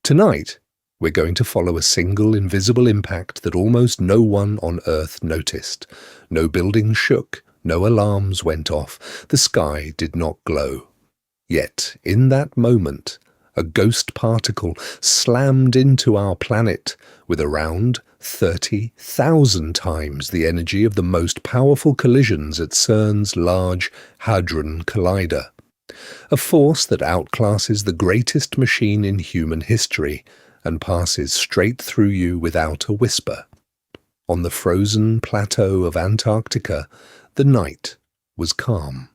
Tonight, we're going to follow a single invisible impact that almost no one on Earth noticed. No buildings shook, no alarms went off, the sky did not glow. Yet, in that moment, a ghost particle slammed into our planet with around 30,000 times the energy of the most powerful collisions at CERN's Large Hadron Collider. A force that outclasses the greatest machine in human history and passes straight through you without a whisper. On the frozen plateau of Antarctica, the night was calm.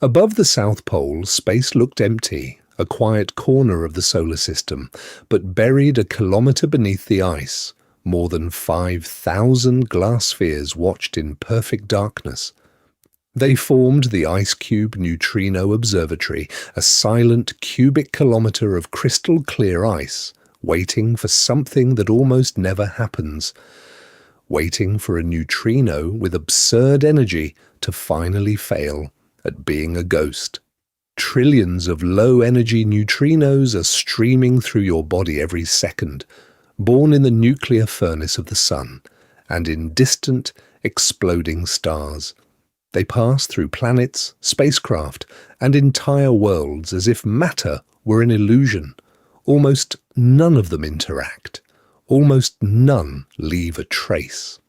Above the South Pole, space looked empty, a quiet corner of the solar system, but buried a kilometre beneath the ice, more than 5,000 glass spheres watched in perfect darkness. They formed the Ice Cube Neutrino Observatory, a silent cubic kilometre of crystal-clear ice, waiting for something that almost never happens, waiting for a neutrino with absurd energy to finally fail at being a ghost. Trillions of low-energy neutrinos are streaming through your body every second, born in the nuclear furnace of the sun and in distant, exploding stars. They pass through planets, spacecraft, and entire worlds as if matter were an illusion. Almost none of them interact. Almost none leave a trace.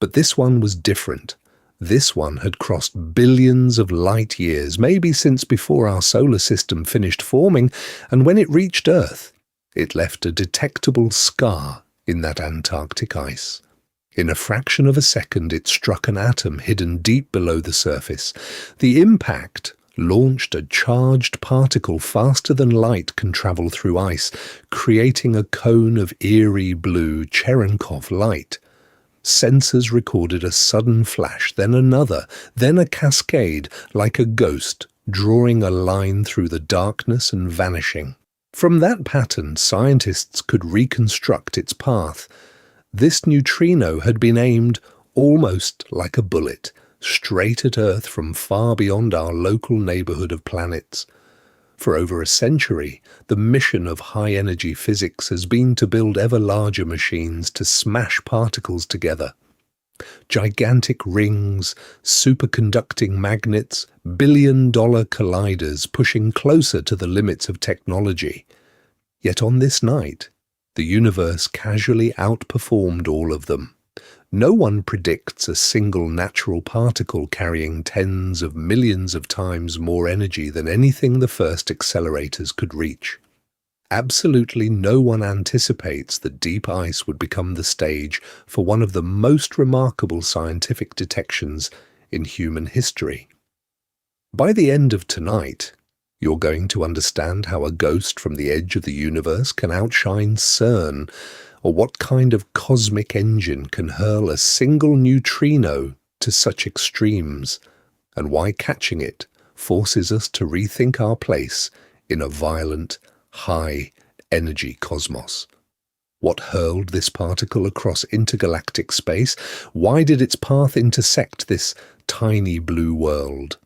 But this one was different. This one had crossed billions of light years, maybe since before our solar system finished forming, and when it reached Earth, it left a detectable scar in that Antarctic ice. In a fraction of a second, it struck an atom hidden deep below the surface. The impact launched a charged particle faster than light can travel through ice, creating a cone of eerie blue Cherenkov light. Sensors recorded a sudden flash, then another, then a cascade, like a ghost, drawing a line through the darkness and vanishing. From that pattern, scientists could reconstruct its path. This neutrino had been aimed almost like a bullet, straight at Earth from far beyond our local neighbourhood of planets. For over a century, the mission of high-energy physics has been to build ever larger machines to smash particles together. Gigantic rings, superconducting magnets, billion-dollar colliders pushing closer to the limits of technology. Yet on this night, the universe casually outperformed all of them. No one predicts a single natural particle carrying tens of millions of times more energy than anything the first accelerators could reach. Absolutely no one anticipates that deep ice would become the stage for one of the most remarkable scientific detections in human history. By the end of tonight, you're going to understand how a ghost from the edge of the universe can outshine CERN, or what kind of cosmic engine can hurl a single neutrino to such extremes, and why catching it forces us to rethink our place in a violent, high-energy cosmos. What hurled this particle across intergalactic space? Why did its path intersect this tiny blue world?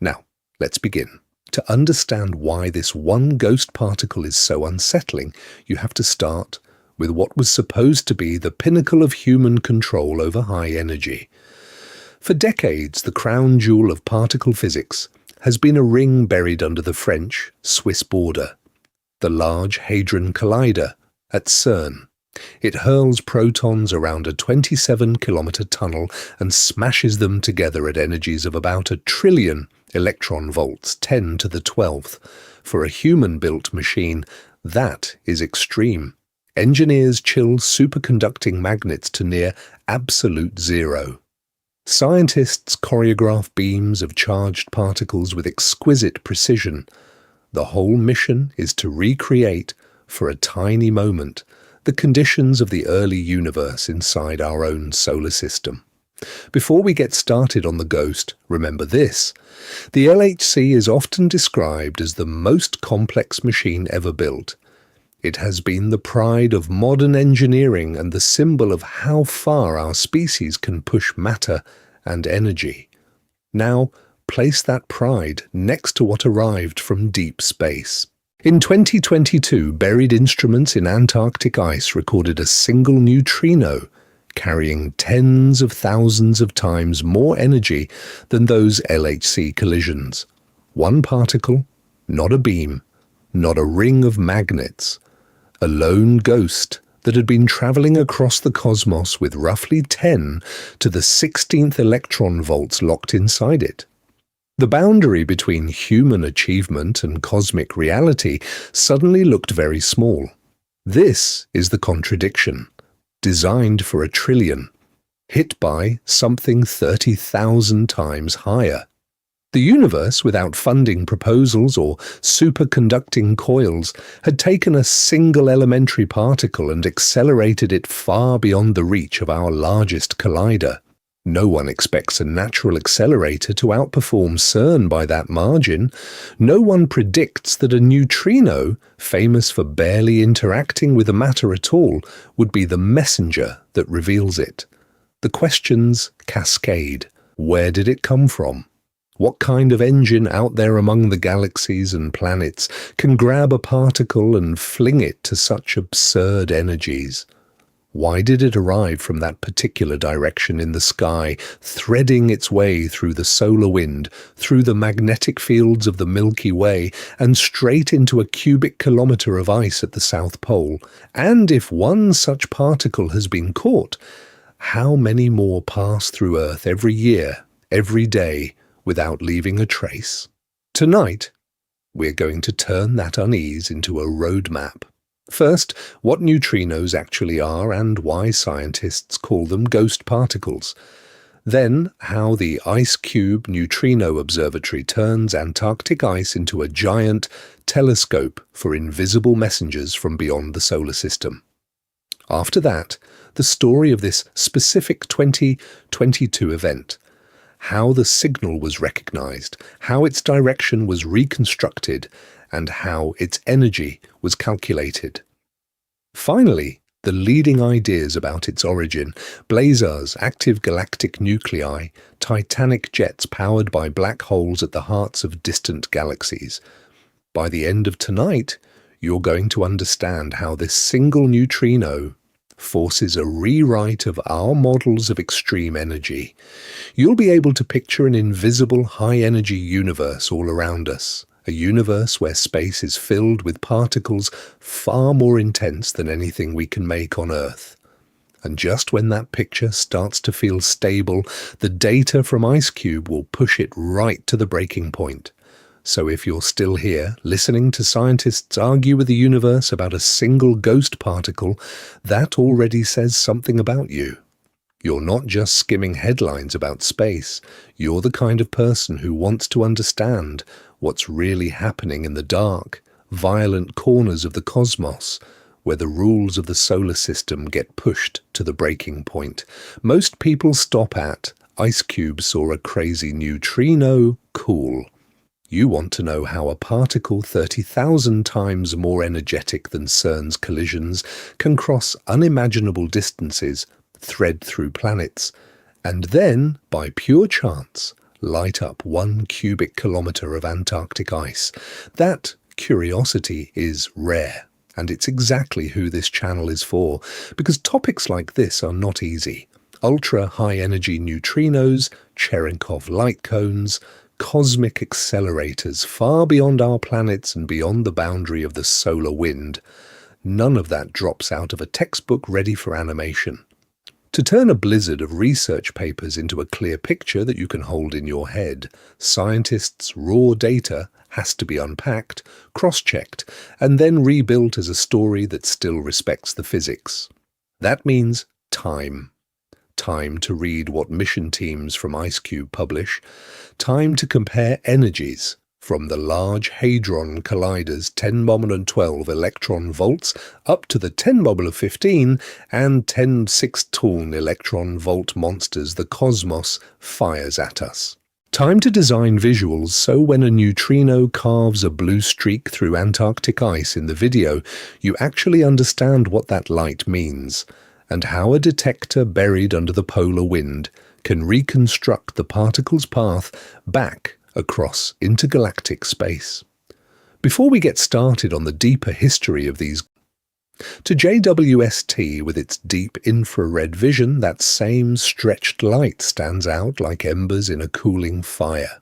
Now, let's begin. To understand why this one ghost particle is so unsettling, you have to start with what was supposed to be the pinnacle of human control over high energy. For decades, the crown jewel of particle physics has been a ring buried under the French-Swiss border, the Large Hadron Collider at CERN. It hurls protons around a 27-kilometre tunnel and smashes them together at energies of about 1 trillion electron volts, 10 to the 12th. For a human-built machine, that is extreme. Engineers chill superconducting magnets to near absolute zero. Scientists choreograph beams of charged particles with exquisite precision. The whole mission is to recreate, for a tiny moment, the conditions of the early universe inside our own solar system. Before we get started on the ghost, remember this. The LHC is often described as the most complex machine ever built. It has been the pride of modern engineering and the symbol of how far our species can push matter and energy. Now, place that pride next to what arrived from deep space. In 2022, buried instruments in Antarctic ice recorded a single neutrino, carrying tens of thousands of times more energy than those LHC collisions. One particle, not a beam, not a ring of magnets, a lone ghost that had been travelling across the cosmos with roughly 10 to the 16th electron volts locked inside it. The boundary between human achievement and cosmic reality suddenly looked very small. This is the contradiction, designed for a trillion, hit by something 30,000 times higher. The universe, without funding proposals or superconducting coils, had taken a single elementary particle and accelerated it far beyond the reach of our largest collider. No one expects a natural accelerator to outperform CERN by that margin. No one predicts that a neutrino, famous for barely interacting with the matter at all, would be the messenger that reveals it. The questions cascade. Where did it come from? What kind of engine out there among the galaxies and planets can grab a particle and fling it to such absurd energies? Why did it arrive from that particular direction in the sky, threading its way through the solar wind, through the magnetic fields of the Milky Way, and straight into a cubic kilometre of ice at the South Pole? And if one such particle has been caught, how many more pass through Earth every year, every day, without leaving a trace? Tonight, we're going to turn that unease into a roadmap. First, what neutrinos actually are and why scientists call them ghost particles. Then, how the IceCube Neutrino Observatory turns Antarctic ice into a giant telescope for invisible messengers from beyond the solar system. After that, the story of this specific 2022 event. How the signal was recognized, how its direction was reconstructed, and how its energy was calculated. Finally, the leading ideas about its origin, blazars, active galactic nuclei, titanic jets powered by black holes at the hearts of distant galaxies. By the end of tonight, you're going to understand how this single neutrino forces a rewrite of our models of extreme energy. You'll be able to picture an invisible high-energy universe all around us, a universe where space is filled with particles far more intense than anything we can make on Earth. And just when that picture starts to feel stable, the data from IceCube will push it right to the breaking point. So if you're still here, listening to scientists argue with the universe about a single ghost particle, that already says something about you. You're not just skimming headlines about space. You're the kind of person who wants to understand what's really happening in the dark, violent corners of the cosmos, where the rules of the solar system get pushed to the breaking point. Most people stop at, IceCube saw a crazy neutrino, cool. You want to know how a particle 30,000 times more energetic than CERN's collisions can cross unimaginable distances, thread through planets, and then, by pure chance, light up 1 cubic kilometre of Antarctic ice. That curiosity is rare, and it's exactly who this channel is for, because topics like this are not easy. Ultra-high-energy neutrinos, Cherenkov light cones, cosmic accelerators far beyond our planets and beyond the boundary of the solar wind. None of that drops out of a textbook ready for animation. To turn a blizzard of research papers into a clear picture that you can hold in your head, scientists' raw data has to be unpacked, cross-checked, and then rebuilt as a story that still respects the physics. That means time. Time to read what mission teams from IceCube publish, time to compare energies from the Large Hadron Collider's 10^12 electron volts up to the 10^15 and 10^6 electron volt monsters the cosmos fires at us. Time to design visuals so when a neutrino carves a blue streak through Antarctic ice in the video, you actually understand what that light means, and how a detector buried under the polar wind can reconstruct the particle's path back across intergalactic space. Before we get started on the deeper history of these, to JWST with its deep infrared vision, that same stretched light stands out like embers in a cooling fire.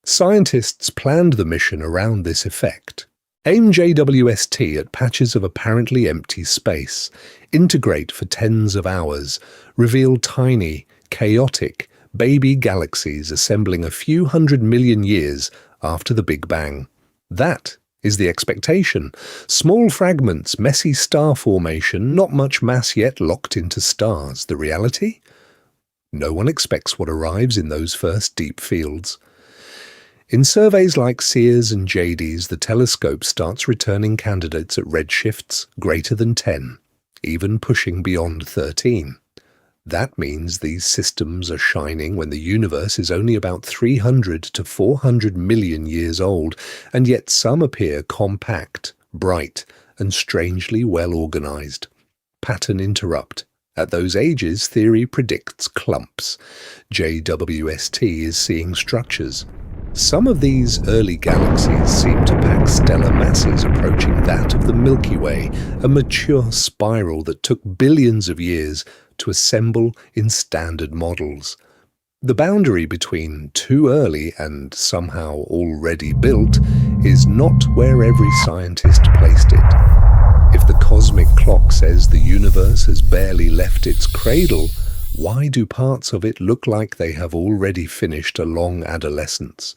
Scientists planned the mission around this effect. Aim JWST at patches of apparently empty space, integrate for tens of hours, reveal tiny, chaotic, baby galaxies assembling a few 100 million years after the Big Bang. That is the expectation. Small fragments, messy star formation, not much mass yet locked into stars. The reality? No one expects what arrives in those first deep fields. In surveys like SEERS and JD's, the telescope starts returning candidates at redshifts greater than 10, even pushing beyond 13. That means these systems are shining when the universe is only about 300 to 400 million years old, and yet some appear compact, bright, and strangely well organized. Pattern interrupt. At those ages, theory predicts clumps. JWST is seeing structures. Some of these early galaxies seem to pack stellar masses approaching that of the Milky Way, a mature spiral that took billions of years to assemble in standard models. The boundary between too early and somehow already built is not where every scientist placed it. If the cosmic clock says the universe has barely left its cradle, why do parts of it look like they have already finished a long adolescence?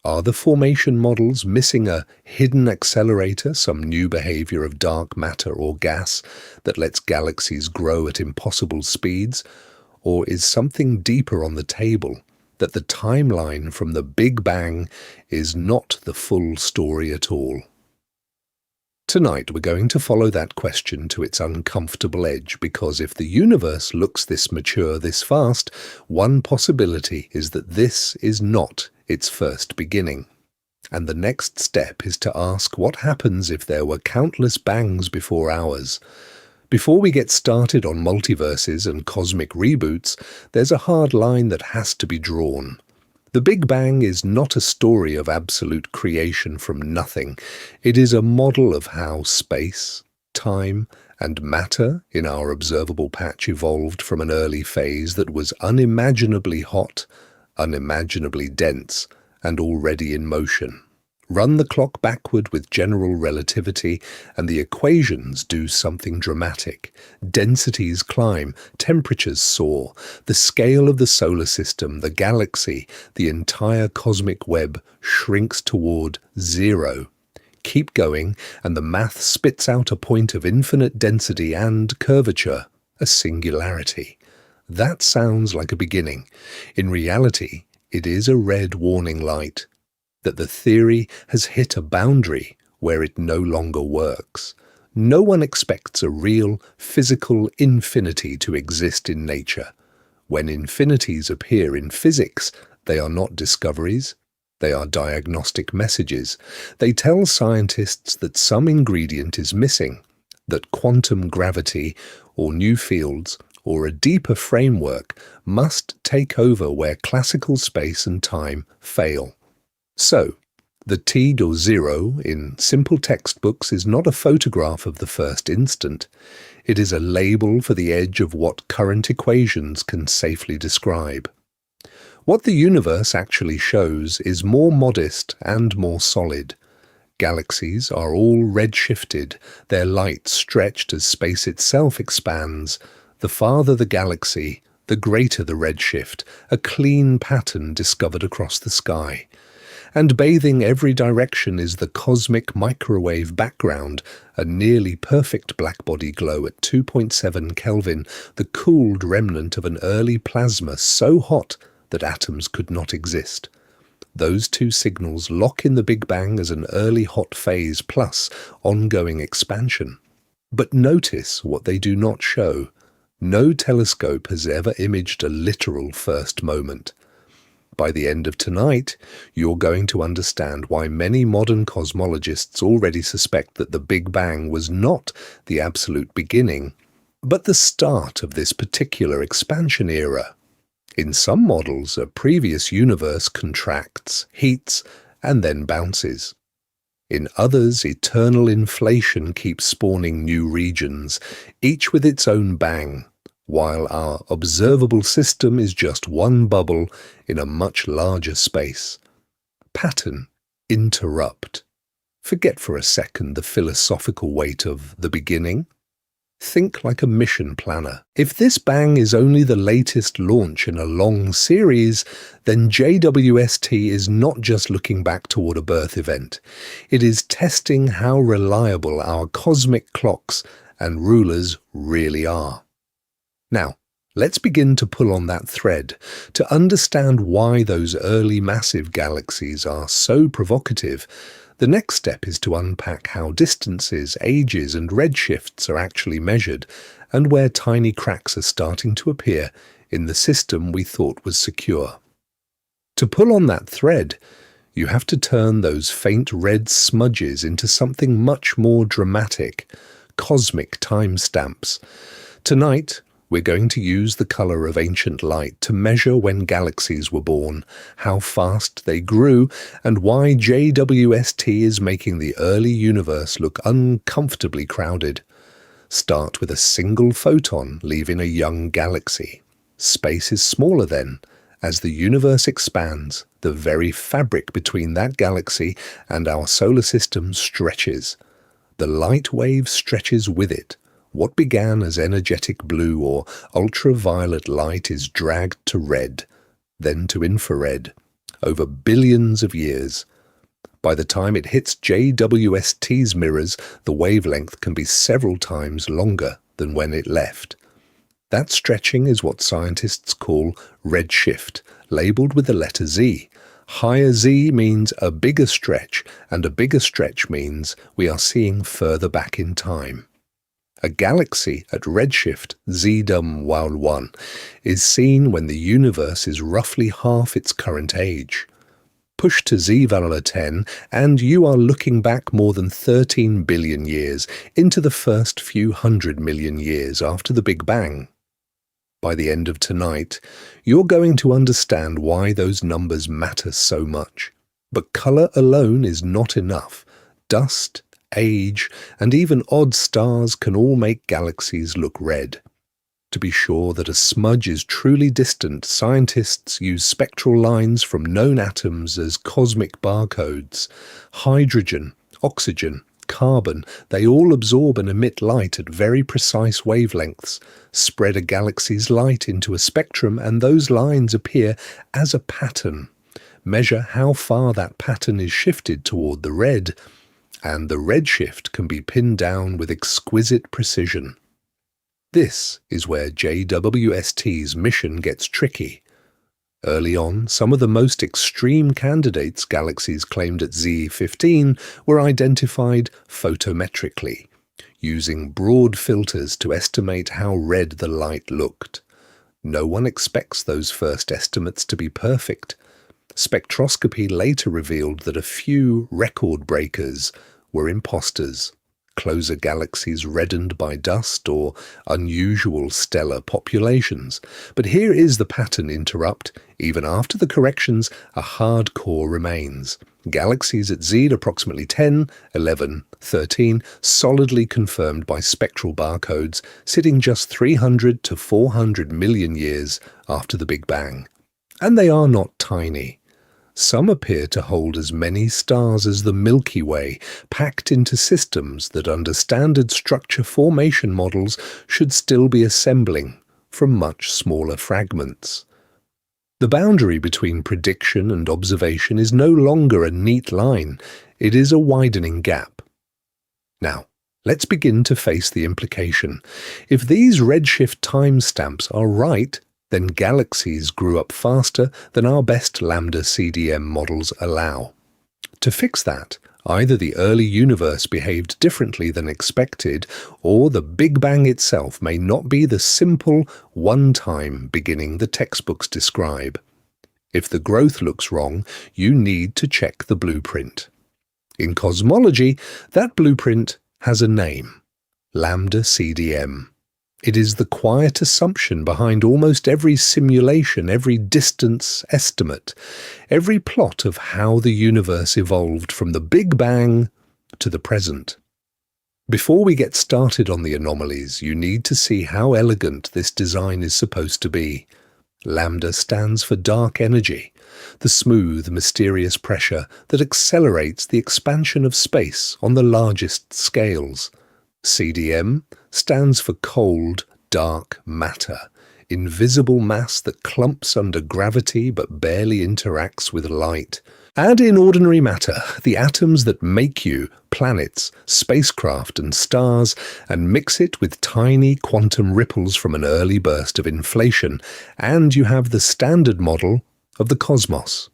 Are the formation models missing a hidden accelerator, some new behavior of dark matter or gas that lets galaxies grow at impossible speeds? Or is something deeper on the table, that the timeline from the Big Bang is not the full story at all? Tonight we're going to follow that question to its uncomfortable edge, because if the universe looks this mature this fast, one possibility is that this is not its first beginning. And the next step is to ask what happens if there were countless bangs before ours. Before we get started on multiverses and cosmic reboots, there's a hard line that has to be drawn. The Big Bang is not a story of absolute creation from nothing. It is a model of how space, time, and matter in our observable patch evolved from an early phase that was unimaginably hot, unimaginably dense, and already in motion. Run the clock backward with general relativity, and the equations do something dramatic. Densities climb, temperatures soar, the scale of the solar system, the galaxy, the entire cosmic web shrinks toward zero. Keep going, and the math spits out a point of infinite density and curvature, a singularity. That sounds like a beginning. In reality, it is a red warning light that the theory has hit a boundary where it no longer works. No one expects a real, physical infinity to exist in nature. When infinities appear in physics, they are not discoveries. They are diagnostic messages. They tell scientists that some ingredient is missing, that quantum gravity or new fields or a deeper framework must take over where classical space and time fail. So, the T-0 in simple textbooks is not a photograph of the first instant. It is a label for the edge of what current equations can safely describe. What the universe actually shows is more modest and more solid. Galaxies are all redshifted, their light stretched as space itself expands. The farther the galaxy, the greater the redshift, a clean pattern discovered across the sky. And bathing every direction is the cosmic microwave background, a nearly perfect blackbody glow at 2.7 Kelvin, the cooled remnant of an early plasma so hot that atoms could not exist. Those two signals lock in the Big Bang as an early hot phase plus ongoing expansion. But notice what they do not show. No telescope has ever imaged a literal first moment. By the end of tonight, you're going to understand why many modern cosmologists already suspect that the Big Bang was not the absolute beginning, but the start of this particular expansion era. In some models, a previous universe contracts, heats, and then bounces. In others, eternal inflation keeps spawning new regions, each with its own bang, while our observable system is just one bubble in a much larger space. Pattern, interrupt. Forget for a second the philosophical weight of the beginning. Think like a mission planner. If this bang is only the latest launch in a long series, then JWST is not just looking back toward a birth event. It is testing how reliable our cosmic clocks and rulers really are. Now, let's begin to pull on that thread to understand why those early massive galaxies are so provocative. The next step is to unpack how distances, ages, and redshifts are actually measured, and where tiny cracks are starting to appear in the system we thought was secure. To pull on that thread, you have to turn those faint red smudges into something much more dramatic, cosmic timestamps. Tonight, we're going to use the color of ancient light to measure when galaxies were born, how fast they grew, and why JWST is making the early universe look uncomfortably crowded. Start with a single photon leaving a young galaxy. Space is smaller then. As the universe expands, the very fabric between that galaxy and our solar system stretches. The light wave stretches with it. What began as energetic blue or ultraviolet light is dragged to red, then to infrared, over billions of years. By the time it hits JWST's mirrors, the wavelength can be several times longer than when it left. That stretching is what scientists call redshift, labelled with the letter Z. Higher Z means a bigger stretch, and a bigger stretch means we are seeing further back in time. A galaxy at redshift ZW1 is seen when the universe is roughly half its current age. Push to Z10 and you are looking back more than 13 billion years into the first few 100 million years after the Big Bang. By the end of tonight, you're going to understand why those numbers matter so much. But color alone is not enough. Dust, age, and even odd stars can all make galaxies look red. To be sure that a smudge is truly distant, scientists use spectral lines from known atoms as cosmic barcodes. Hydrogen, oxygen, carbon, they all absorb and emit light at very precise wavelengths. Spread a galaxy's light into a spectrum and those lines appear as a pattern. Measure how far that pattern is shifted toward the red, and the redshift can be pinned down with exquisite precision. This is where JWST's mission gets tricky. Early on, some of the most extreme candidates galaxies claimed at Z15 were identified photometrically, using broad filters to estimate how red the light looked. No one expects those first estimates to be perfect. Spectroscopy later revealed that a few record breakers were imposters, closer galaxies reddened by dust or unusual stellar populations. But here is the pattern interrupt. Even after the corrections, a hard core remains. Galaxies at Z approximately 10, 11, 13, solidly confirmed by spectral barcodes, sitting just 300 to 400 million years after the Big Bang. And they are not tiny. Some appear to hold as many stars as the Milky Way, packed into systems that under standard structure formation models should still be assembling from much smaller fragments. The boundary between prediction and observation is no longer a neat line, it is a widening gap. Now, let's begin to face the implication. If these redshift timestamps are right, then galaxies grew up faster than our best lambda CDM models allow. To fix that, either the early universe behaved differently than expected, or the Big Bang itself may not be the simple, one-time beginning the textbooks describe. If the growth looks wrong, you need to check the blueprint. In cosmology, that blueprint has a name: lambda CDM. It is the quiet assumption behind almost every simulation, every distance estimate, every plot of how the universe evolved from the Big Bang to the present. Before we get started on the anomalies, you need to see how elegant this design is supposed to be. Lambda stands for dark energy, the smooth, mysterious pressure that accelerates the expansion of space on the largest scales. CDM stands for cold, dark matter, invisible mass that clumps under gravity but barely interacts with light. Add in ordinary matter, the atoms that make you, planets, spacecraft and stars, and mix it with tiny quantum ripples from an early burst of inflation, and you have the standard model of the cosmos.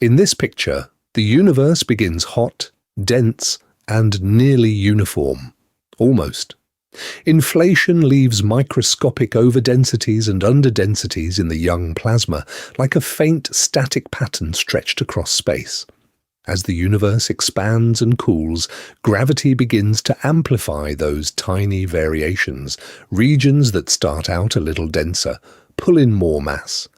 In this picture, the universe begins hot, dense, and nearly uniform. Almost. Inflation leaves microscopic overdensities and underdensities in the young plasma, like a faint static pattern stretched across space. As the universe expands and cools, gravity begins to amplify those tiny variations. Regions that start out a little denser pull in more mass.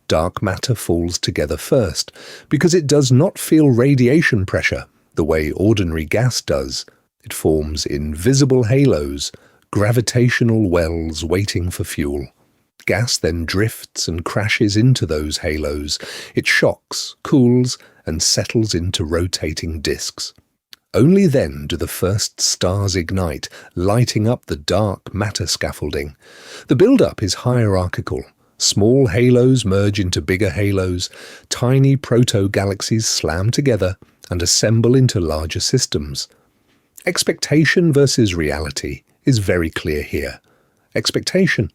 Dark matter falls together first, because it does not feel radiation pressure the way ordinary gas does. It forms invisible halos, gravitational wells waiting for fuel. Gas then drifts and crashes into those halos. It shocks, cools, and settles into rotating disks. Only then do the first stars ignite, lighting up the dark matter scaffolding. The build-up is hierarchical. Small halos merge into bigger halos, tiny proto-galaxies slam together and assemble into larger systems. Expectation versus reality is very clear here. Expectation.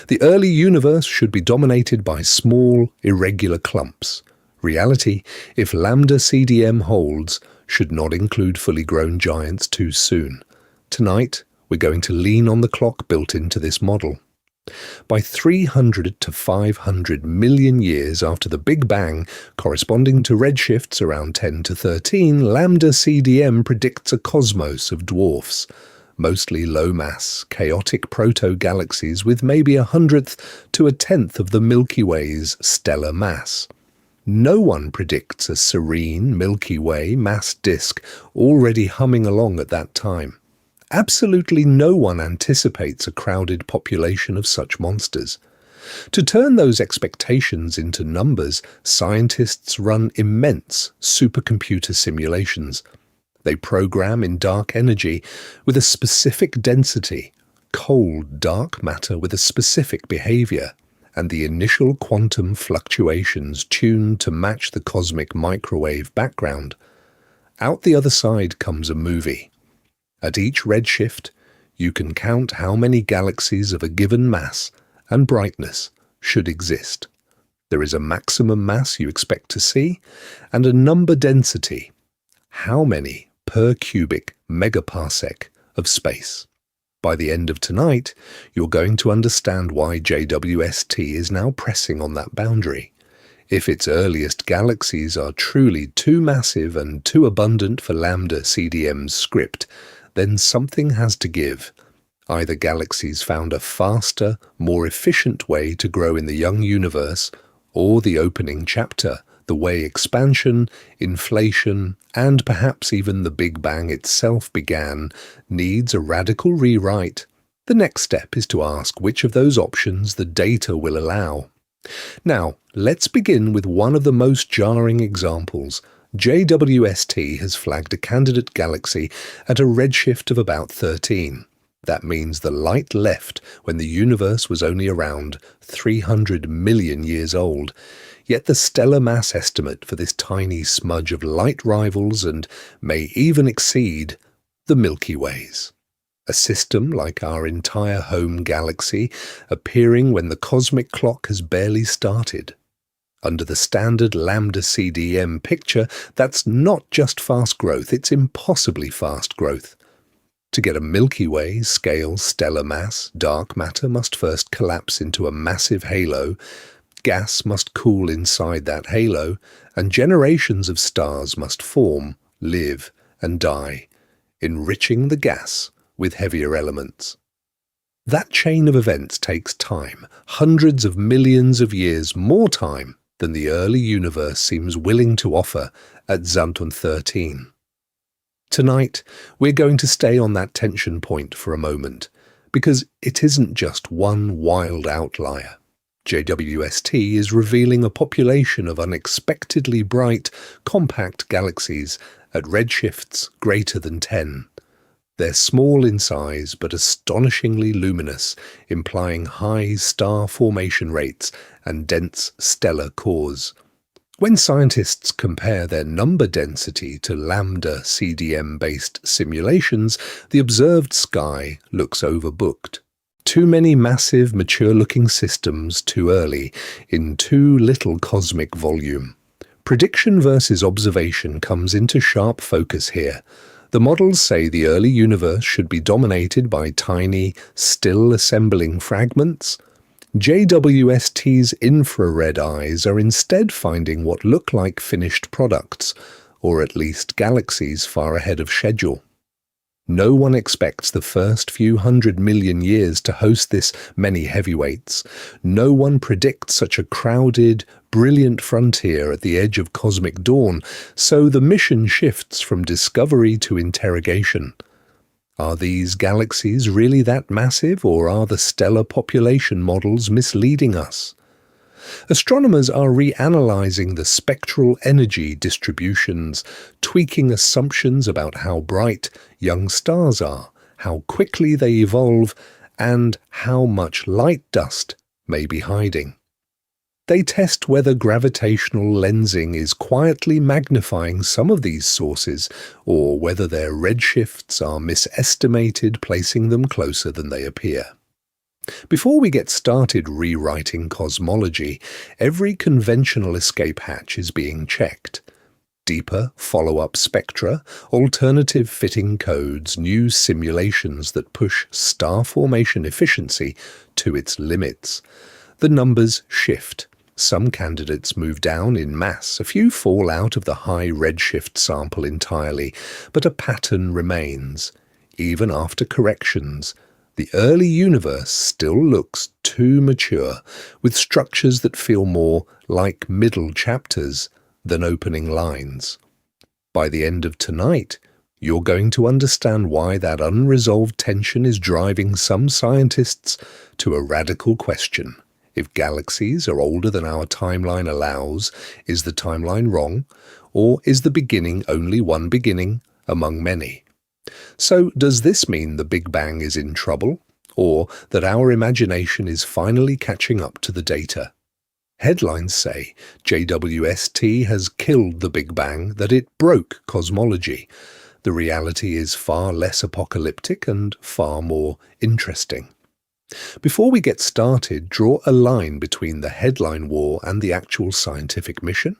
The early universe should be dominated by small, irregular clumps. Reality, if lambda CDM holds, should not include fully grown giants too soon. Tonight, we're going to lean on the clock built into this model. By 300 to 500 million years after the Big Bang, corresponding to redshifts around 10 to 13, lambda CDM predicts a cosmos of dwarfs. Mostly low-mass, chaotic proto-galaxies with maybe 1/100th to 1/10th of the Milky Way's stellar mass. No one predicts a serene Milky Way mass disk already humming along at that time. Absolutely no one anticipates a crowded population of such monsters. To turn those expectations into numbers, scientists run immense supercomputer simulations. They program in dark energy with a specific density, cold dark matter with a specific behavior, and the initial quantum fluctuations tuned to match the cosmic microwave background. Out the other side comes a movie. At each redshift, you can count how many galaxies of a given mass and brightness should exist. There is a maximum mass you expect to see, and a number density. How many per cubic megaparsec of space? By the end of tonight, you're going to understand why JWST is now pressing on that boundary. If its earliest galaxies are truly too massive and too abundant for lambda CDM's script, then something has to give. Either galaxies found a faster, more efficient way to grow in the young universe, or the opening chapter, the way expansion, inflation, and perhaps even the Big Bang itself began, needs a radical rewrite. The next step is to ask which of those options the data will allow. Now, let's begin with one of the most jarring examples. JWST has flagged a candidate galaxy at a redshift of about 13. That means the light left when the universe was only around 300 million years old. Yet the stellar mass estimate for this tiny smudge of light rivals and may even exceed the Milky Ways. A system like our entire home galaxy, appearing when the cosmic clock has barely started. Under the standard lambda CDM picture, that's not just fast growth, it's impossibly fast growth. To get a Milky Way scale stellar mass, dark matter must first collapse into a massive halo, gas must cool inside that halo, and generations of stars must form, live, and die, enriching the gas with heavier elements. That chain of events takes time, hundreds of millions of years more time than the early universe seems willing to offer at Xanthon 13. Tonight, we're going to stay on that tension point for a moment, because it isn't just one wild outlier. JWST is revealing a population of unexpectedly bright, compact galaxies at redshifts greater than 10. They're small in size but astonishingly luminous, implying high star formation rates and dense stellar cores. When scientists compare their number density to lambda CDM-based simulations, the observed sky looks overbooked. Too many massive, mature-looking systems too early, in too little cosmic volume. Prediction versus observation comes into sharp focus here. The models say the early universe should be dominated by tiny, still-assembling fragments. JWST's infrared eyes are instead finding what look like finished products, or at least galaxies far ahead of schedule. No one expects the first few 100 million years to host this many heavyweights. No one predicts such a crowded, brilliant frontier at the edge of cosmic dawn, so the mission shifts from discovery to interrogation. Are these galaxies really that massive, or are the stellar population models misleading us? Astronomers are reanalyzing the spectral energy distributions, tweaking assumptions about how bright young stars are, how quickly they evolve, and how much light dust may be hiding. They test whether gravitational lensing is quietly magnifying some of these sources, or whether their redshifts are misestimated, placing them closer than they appear. Before we get started rewriting cosmology, every conventional escape hatch is being checked. Deeper follow-up spectra, alternative fitting codes, new simulations that push star formation efficiency to its limits. The numbers shift. Some candidates move down in mass, a few fall out of the high redshift sample entirely, but a pattern remains. Even after corrections, the early universe still looks too mature, with structures that feel more like middle chapters than opening lines. By the end of tonight, you're going to understand why that unresolved tension is driving some scientists to a radical question. If galaxies are older than our timeline allows, is the timeline wrong, or is the beginning only one beginning among many? So does this mean the Big Bang is in trouble, or that our imagination is finally catching up to the data? Headlines say JWST has killed the Big Bang, that it broke cosmology. The reality is far less apocalyptic and far more interesting. Before we get started, draw a line between the headline war and the actual scientific mission.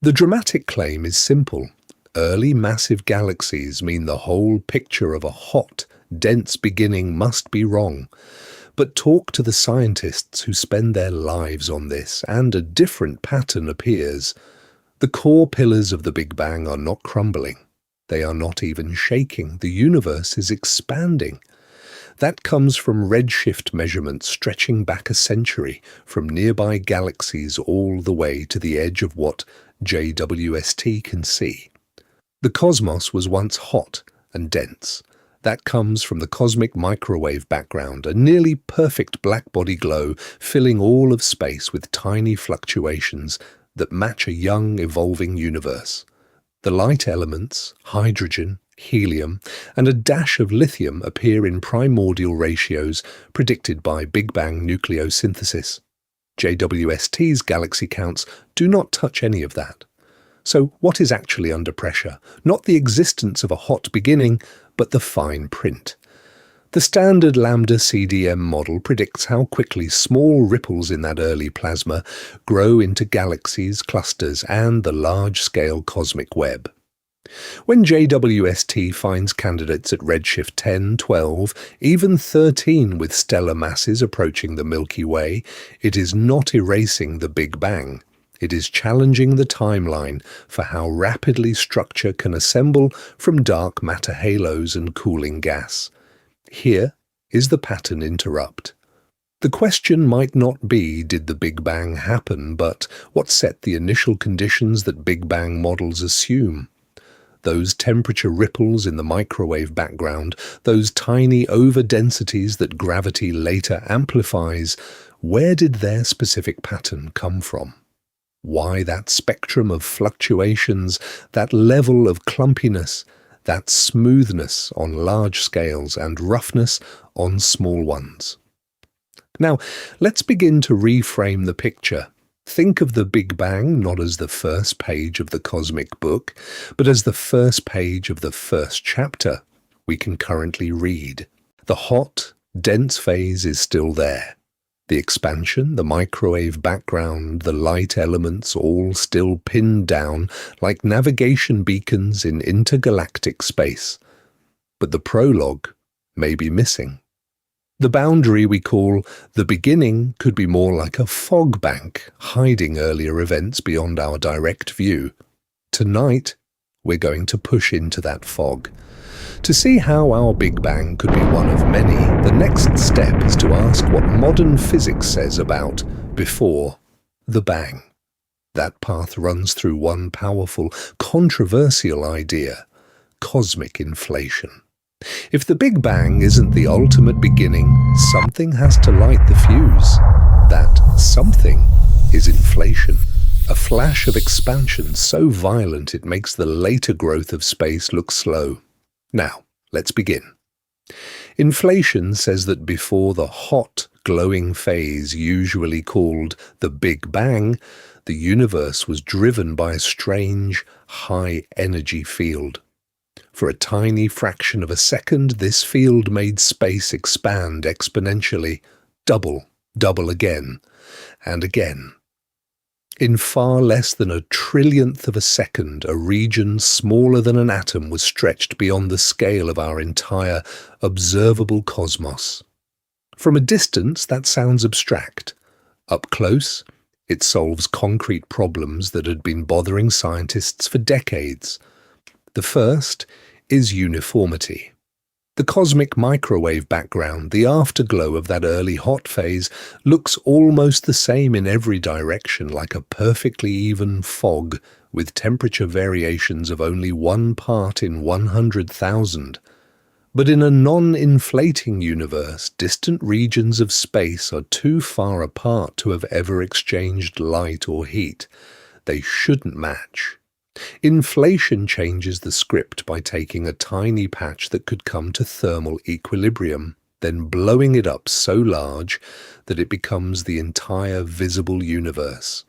The dramatic claim is simple. Early massive galaxies mean the whole picture of a hot, dense beginning must be wrong. But talk to the scientists who spend their lives on this, and a different pattern appears. The core pillars of the Big Bang are not crumbling. They are not even shaking. The universe is expanding. That comes from redshift measurements stretching back a century, from nearby galaxies all the way to the edge of what JWST can see. The cosmos was once hot and dense. That comes from the cosmic microwave background, a nearly perfect blackbody glow filling all of space with tiny fluctuations that match a young, evolving universe. The light elements, hydrogen, helium, and a dash of lithium appear in primordial ratios predicted by Big Bang nucleosynthesis. JWST's galaxy counts do not touch any of that. So what is actually under pressure? Not the existence of a hot beginning, but the fine print. The standard lambda CDM model predicts how quickly small ripples in that early plasma grow into galaxies, clusters, and the large-scale cosmic web. When JWST finds candidates at redshift 10, 12, even 13 with stellar masses approaching the Milky Way, it is not erasing the Big Bang. It is challenging the timeline for how rapidly structure can assemble from dark matter halos and cooling gas. Here is the pattern interrupt. The question might not be, did the Big Bang happen, but what set the initial conditions that Big Bang models assume? those temperature ripples in the microwave background, those tiny overdensities that gravity later amplifies, where did their specific pattern come from? Why that spectrum of fluctuations, that level of clumpiness, that smoothness on large scales and roughness on small ones? Now, let's begin to reframe the picture. Think of the Big Bang not as the first page of the cosmic book, but as the first page of the first chapter we can currently read. The hot, dense phase is still there. The expansion, the microwave background, the light elements all still pinned down like navigation beacons in intergalactic space. But the prologue may be missing. The boundary we call the beginning could be more like a fog bank, hiding earlier events beyond our direct view. Tonight, we're going to push into that fog. To see how our Big Bang could be one of many, the next step is to ask what modern physics says about before the bang. That path runs through one powerful, controversial idea: cosmic inflation. If the Big Bang isn't the ultimate beginning, something has to light the fuse. That something is inflation, a flash of expansion so violent it makes the later growth of space look slow. Now, let's begin. Inflation says that before the hot, glowing phase usually called the Big Bang, the universe was driven by a strange, high-energy field. For a tiny fraction of a second, this field made space expand exponentially, double again, and again. In far less than a trillionth of a second, a region smaller than an atom was stretched beyond the scale of our entire observable cosmos. From a distance, that sounds abstract. Up close, it solves concrete problems that had been bothering scientists for decades. The first is uniformity. The cosmic microwave background, the afterglow of that early hot phase, looks almost the same in every direction, like a perfectly even fog with temperature variations of only 1 part in 100,000. But in a non-inflating universe, distant regions of space are too far apart to have ever exchanged light or heat. They shouldn't match. Inflation changes the script by taking a tiny patch that could come to thermal equilibrium, then blowing it up so large that it becomes the entire visible universe.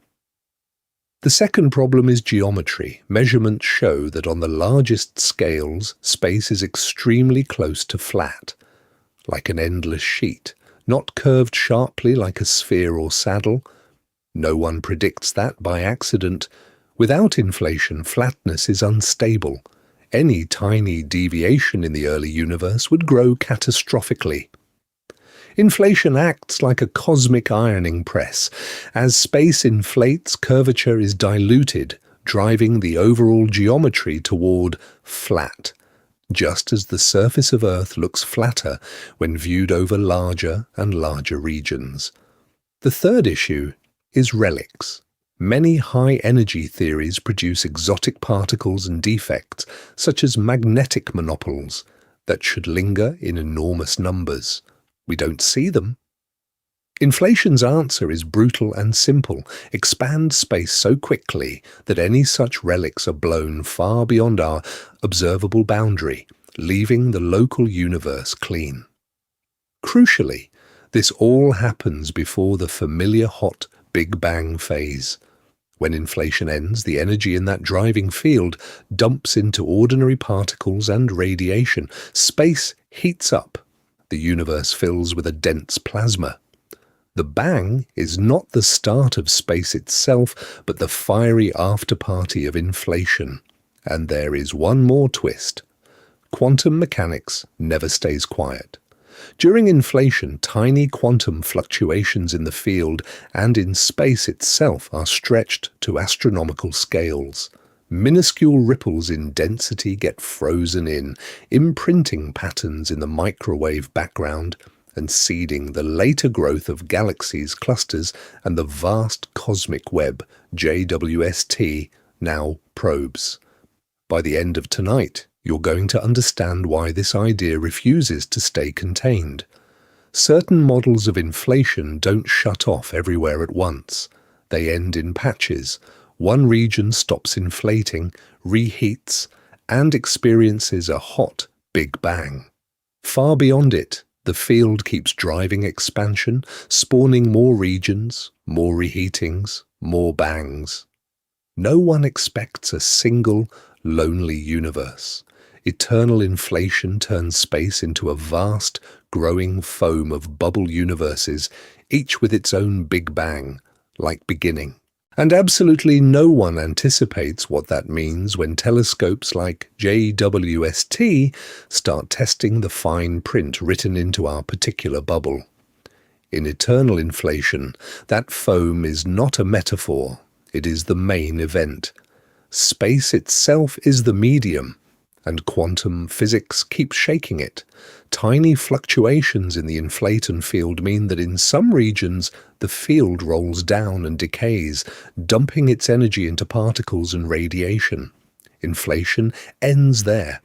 The second problem is geometry. Measurements show that on the largest scales, space is extremely close to flat, like an endless sheet, not curved sharply like a sphere or saddle. No one predicts that by accident. Without inflation, flatness is unstable. Any tiny deviation in the early universe would grow catastrophically. Inflation acts like a cosmic ironing press. As space inflates, curvature is diluted, driving the overall geometry toward flat, just as the surface of Earth looks flatter when viewed over larger and larger regions. The third issue is relics. Many high-energy theories produce exotic particles and defects, such as magnetic monopoles, that should linger in enormous numbers. We don't see them. Inflation's answer is brutal and simple: expand space so quickly that any such relics are blown far beyond our observable boundary, leaving the local universe clean. Crucially, this all happens before the familiar hot Big Bang phase. When inflation ends, the energy in that driving field dumps into ordinary particles and radiation. Space heats up. The universe fills with a dense plasma. The bang is not the start of space itself, but the fiery afterparty of inflation. And there is one more twist. Quantum mechanics never stays quiet. During inflation, tiny quantum fluctuations in the field and in space itself are stretched to astronomical scales. Minuscule ripples in density get frozen in, imprinting patterns in the microwave background and seeding the later growth of galaxies, clusters, and the vast cosmic web JWST now probes. By the end of tonight, you're going to understand why this idea refuses to stay contained. Certain models of inflation don't shut off everywhere at once. They end in patches. One region stops inflating, reheats, and experiences a hot Big Bang. Far beyond it, the field keeps driving expansion, spawning more regions, more reheatings, more bangs. No one expects a single, lonely universe. Eternal inflation turns space into a vast, growing foam of bubble universes, each with its own Big Bang, like beginning. And absolutely no one anticipates what that means when telescopes like JWST start testing the fine print written into our particular bubble. In eternal inflation, that foam is not a metaphor, it is the main event. Space itself is the medium, and quantum physics keeps shaking it. Tiny fluctuations in the inflaton field mean that in some regions the field rolls down and decays, dumping its energy into particles and radiation. Inflation ends there.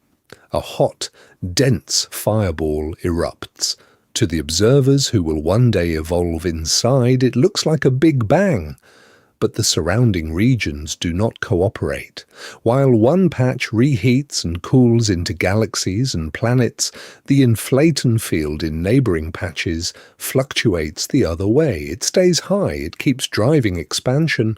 A hot, dense fireball erupts. To the observers who will one day evolve inside, it looks like a Big Bang. But the surrounding regions do not cooperate. While one patch reheats and cools into galaxies and planets, the inflaton field in neighboring patches fluctuates the other way. It stays high, it keeps driving expansion.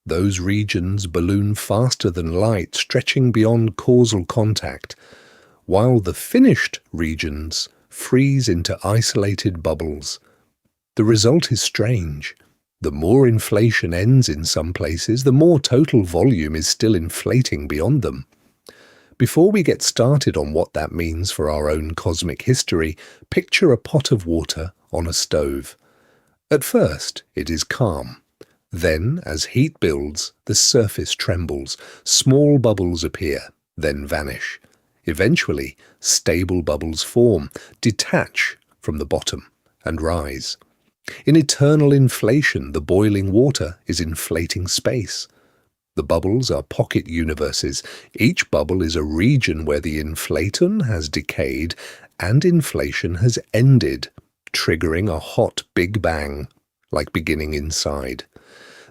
Those regions balloon faster than light, stretching beyond causal contact, while the finished regions freeze into isolated bubbles. The result is strange. The more inflation ends in some places, the more total volume is still inflating beyond them. Before we get started on what that means for our own cosmic history, picture a pot of water on a stove. At first, it is calm. Then, as heat builds, the surface trembles. Small bubbles appear, then vanish. Eventually, stable bubbles form, detach from the bottom, and rise. In eternal inflation, the boiling water is inflating space. The bubbles are pocket universes. Each bubble is a region where the inflaton has decayed and inflation has ended, triggering a hot Big Bang, like beginning inside.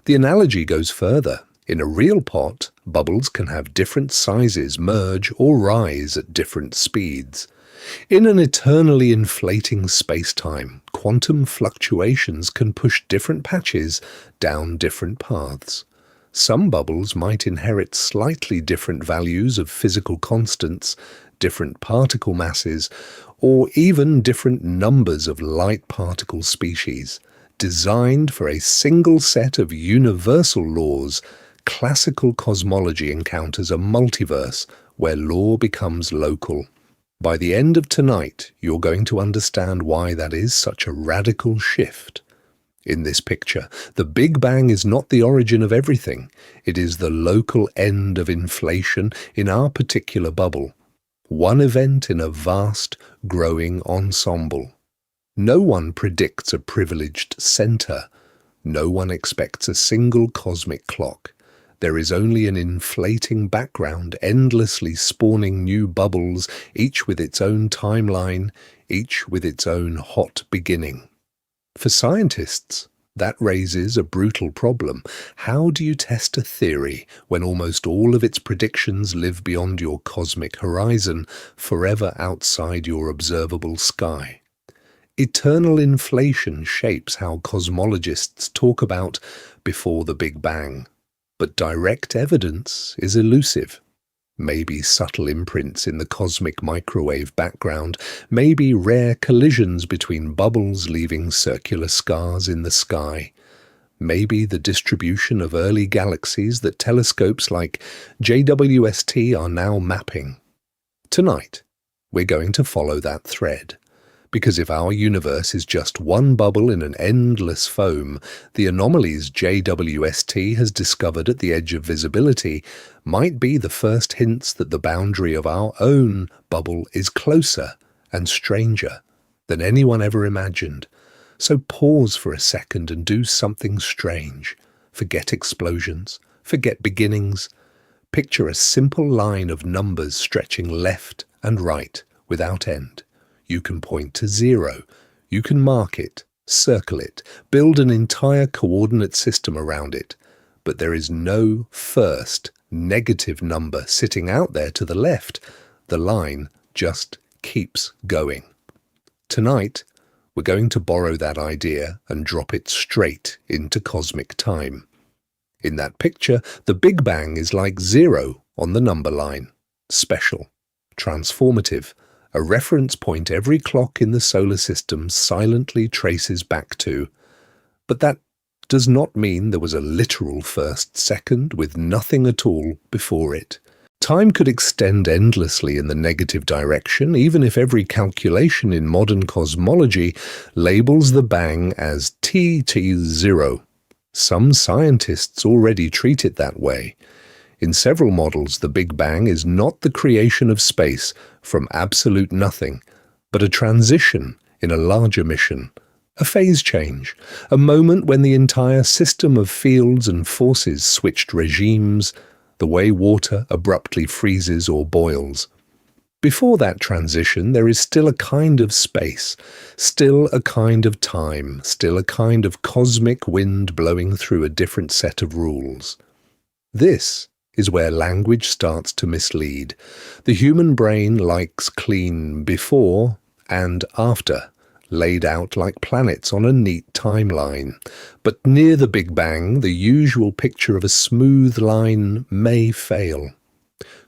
The analogy goes further. In a real pot, bubbles can have different sizes, merge or rise at different speeds. In an eternally inflating space-time, quantum fluctuations can push different patches down different paths. Some bubbles might inherit slightly different values of physical constants, different particle masses, or even different numbers of light particle species. Designed for a single set of universal laws, classical cosmology encounters a multiverse where law becomes local. By the end of tonight, you're going to understand why that is such a radical shift. In this picture, the Big Bang is not the origin of everything. It is the local end of inflation in our particular bubble. One event in a vast, growing ensemble. No one predicts a privileged center. No one expects a single cosmic clock. There is only an inflating background, endlessly spawning new bubbles, each with its own timeline, each with its own hot beginning. For scientists, that raises a brutal problem. How do you test a theory when almost all of its predictions live beyond your cosmic horizon, forever outside your observable sky? Eternal inflation shapes how cosmologists talk about before the Big Bang. But direct evidence is elusive. Maybe subtle imprints in the cosmic microwave background, maybe rare collisions between bubbles leaving circular scars in the sky, maybe the distribution of early galaxies that telescopes like JWST are now mapping. Tonight, we're going to follow that thread. Because if our universe is just one bubble in an endless foam, the anomalies JWST has discovered at the edge of visibility might be the first hints that the boundary of our own bubble is closer and stranger than anyone ever imagined. So pause for a second and do something strange. Forget explosions, forget beginnings. Picture a simple line of numbers stretching left and right without end. You can point to 0. You can mark it, circle it, build an entire coordinate system around it. But there is no first negative number sitting out there to the left. The line just keeps going. Tonight, we're going to borrow that idea and drop it straight into cosmic time. In that picture, the Big Bang is like 0 on the number line. Special, transformative, a reference point every clock in the solar system silently traces back to. But that does not mean there was a literal first second with nothing at all before it. Time could extend endlessly in the negative direction, even if every calculation in modern cosmology labels the bang as TT0. Some scientists already treat it that way. In several models, the Big Bang is not the creation of space from absolute nothing, but a transition in a larger mission, a phase change, a moment when the entire system of fields and forces switched regimes, the way water abruptly freezes or boils. Before that transition, there is still a kind of space, still a kind of time, still a kind of cosmic wind blowing through a different set of rules. This is where language starts to mislead. The human brain likes clean before and after, laid out like planets on a neat timeline. But near the Big Bang, the usual picture of a smooth line may fail.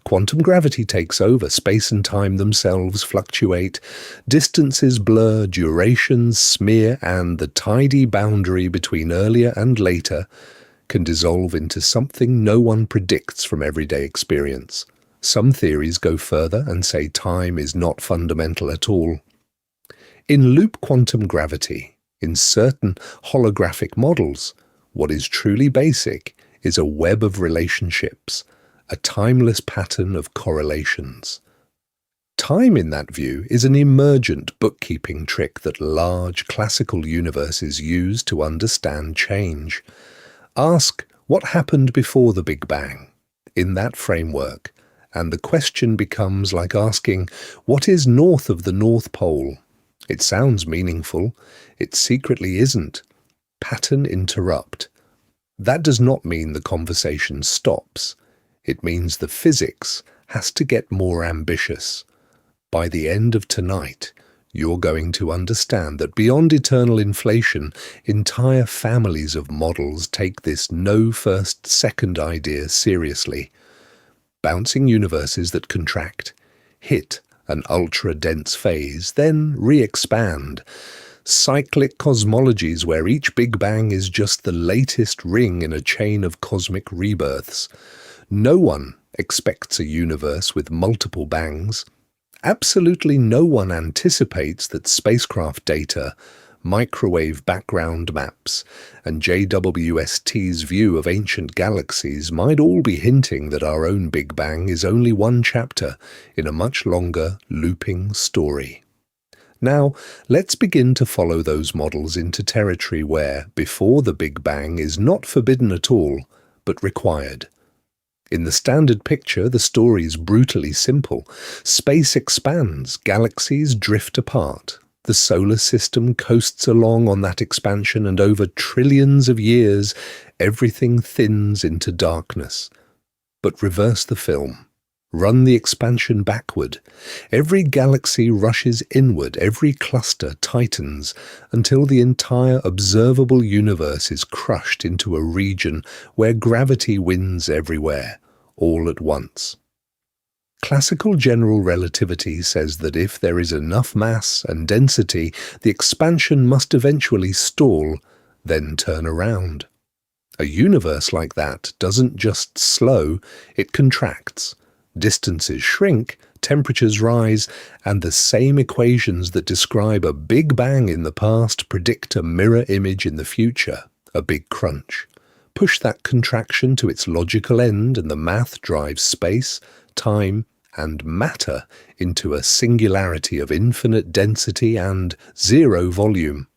Quantum gravity takes over, space and time themselves fluctuate, distances blur, durations smear, and the tidy boundary between earlier and later can dissolve into something no one predicts from everyday experience. Some theories go further and say time is not fundamental at all. In loop quantum gravity, in certain holographic models, what is truly basic is a web of relationships, a timeless pattern of correlations. Time in that view is an emergent bookkeeping trick that large classical universes use to understand change. Ask what happened before the Big Bang in that framework, and the question becomes like asking what is north of the North Pole. It sounds meaningful. It secretly isn't. Pattern interrupt. That does not mean the conversation stops. It means the physics has to get more ambitious. By the end of tonight, you're going to understand that beyond eternal inflation, entire families of models take this no first second idea seriously. Bouncing universes that contract, hit an ultra-dense phase, then re-expand. Cyclic cosmologies where each Big Bang is just the latest ring in a chain of cosmic rebirths. No one expects a universe with multiple bangs. Absolutely no one anticipates that spacecraft data, microwave background maps, and JWST's view of ancient galaxies might all be hinting that our own Big Bang is only one chapter in a much longer, looping story. Now, let's begin to follow those models into territory where, before the Big Bang is not forbidden at all, but required. In the standard picture, the story is brutally simple. Space expands, galaxies drift apart. The solar system coasts along on that expansion, and over trillions of years, everything thins into darkness. But reverse the film. Run the expansion backward. Every galaxy rushes inward, every cluster tightens, until the entire observable universe is crushed into a region where gravity wins everywhere, all at once. Classical general relativity says that if there is enough mass and density, the expansion must eventually stall, then turn around. A universe like that doesn't just slow, it contracts. Distances shrink, temperatures rise, and the same equations that describe a Big Bang in the past predict a mirror image in the future, a big crunch. Push that contraction to its logical end and the math drives space, time, and matter into a singularity of infinite density and zero volume.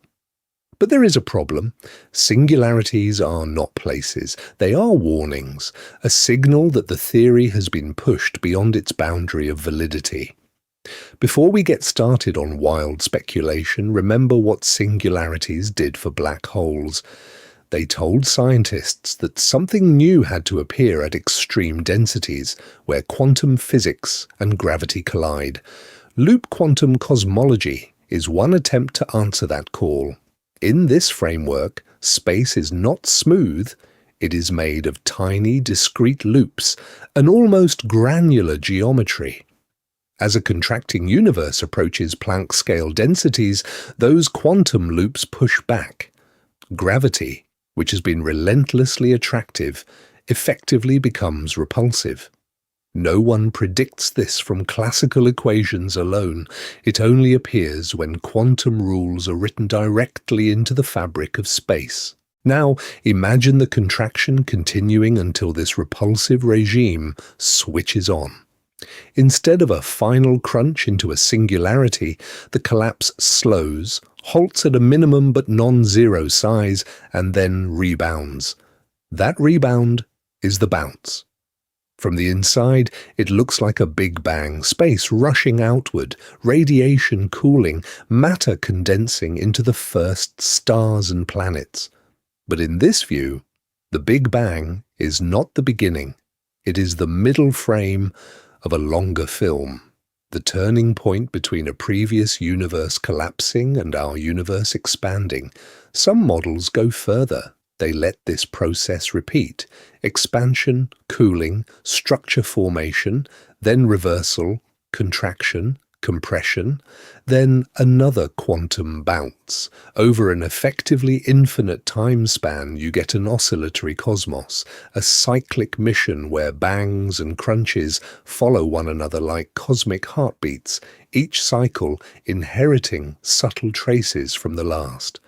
But there is a problem. Singularities are not places. They are warnings, a signal that the theory has been pushed beyond its boundary of validity. Before we get started on wild speculation, remember what singularities did for black holes. They told scientists that something new had to appear at extreme densities, where quantum physics and gravity collide. Loop quantum cosmology is one attempt to answer that call. In this framework, space is not smooth, it is made of tiny, discrete loops, an almost granular geometry. As a contracting universe approaches Planck-scale densities, those quantum loops push back. Gravity, which has been relentlessly attractive, effectively becomes repulsive. No one predicts this from classical equations alone. It only appears when quantum rules are written directly into the fabric of space. Now, imagine the contraction continuing until this repulsive regime switches on. Instead of a final crunch into a singularity, the collapse slows, halts at a minimum but non-zero size, and then rebounds. That rebound is the bounce. From the inside, it looks like a Big Bang, space rushing outward, radiation cooling, matter condensing into the first stars and planets. But in this view, the Big Bang is not the beginning. It is the middle frame of a longer film, the turning point between a previous universe collapsing and our universe expanding. Some models go further. They let this process repeat. Expansion, cooling, structure formation, then reversal, contraction, compression, then another quantum bounce. Over an effectively infinite time span, you get an oscillatory cosmos, a cyclic mission where bangs and crunches follow one another like cosmic heartbeats, each cycle inheriting subtle traces from the last.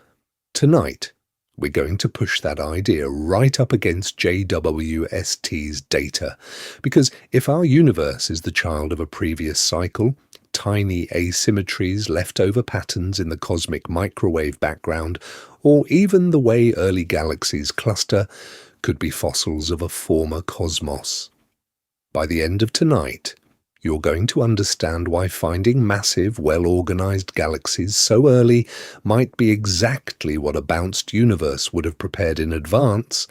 Tonight, we're going to push that idea right up against JWST's data, because if our universe is the child of a previous cycle, tiny asymmetries, leftover patterns in the cosmic microwave background, or even the way early galaxies cluster, could be fossils of a former cosmos. By the end of tonight, you're going to understand why finding massive, well-organized galaxies so early might be exactly what a bounced universe would have prepared in advance,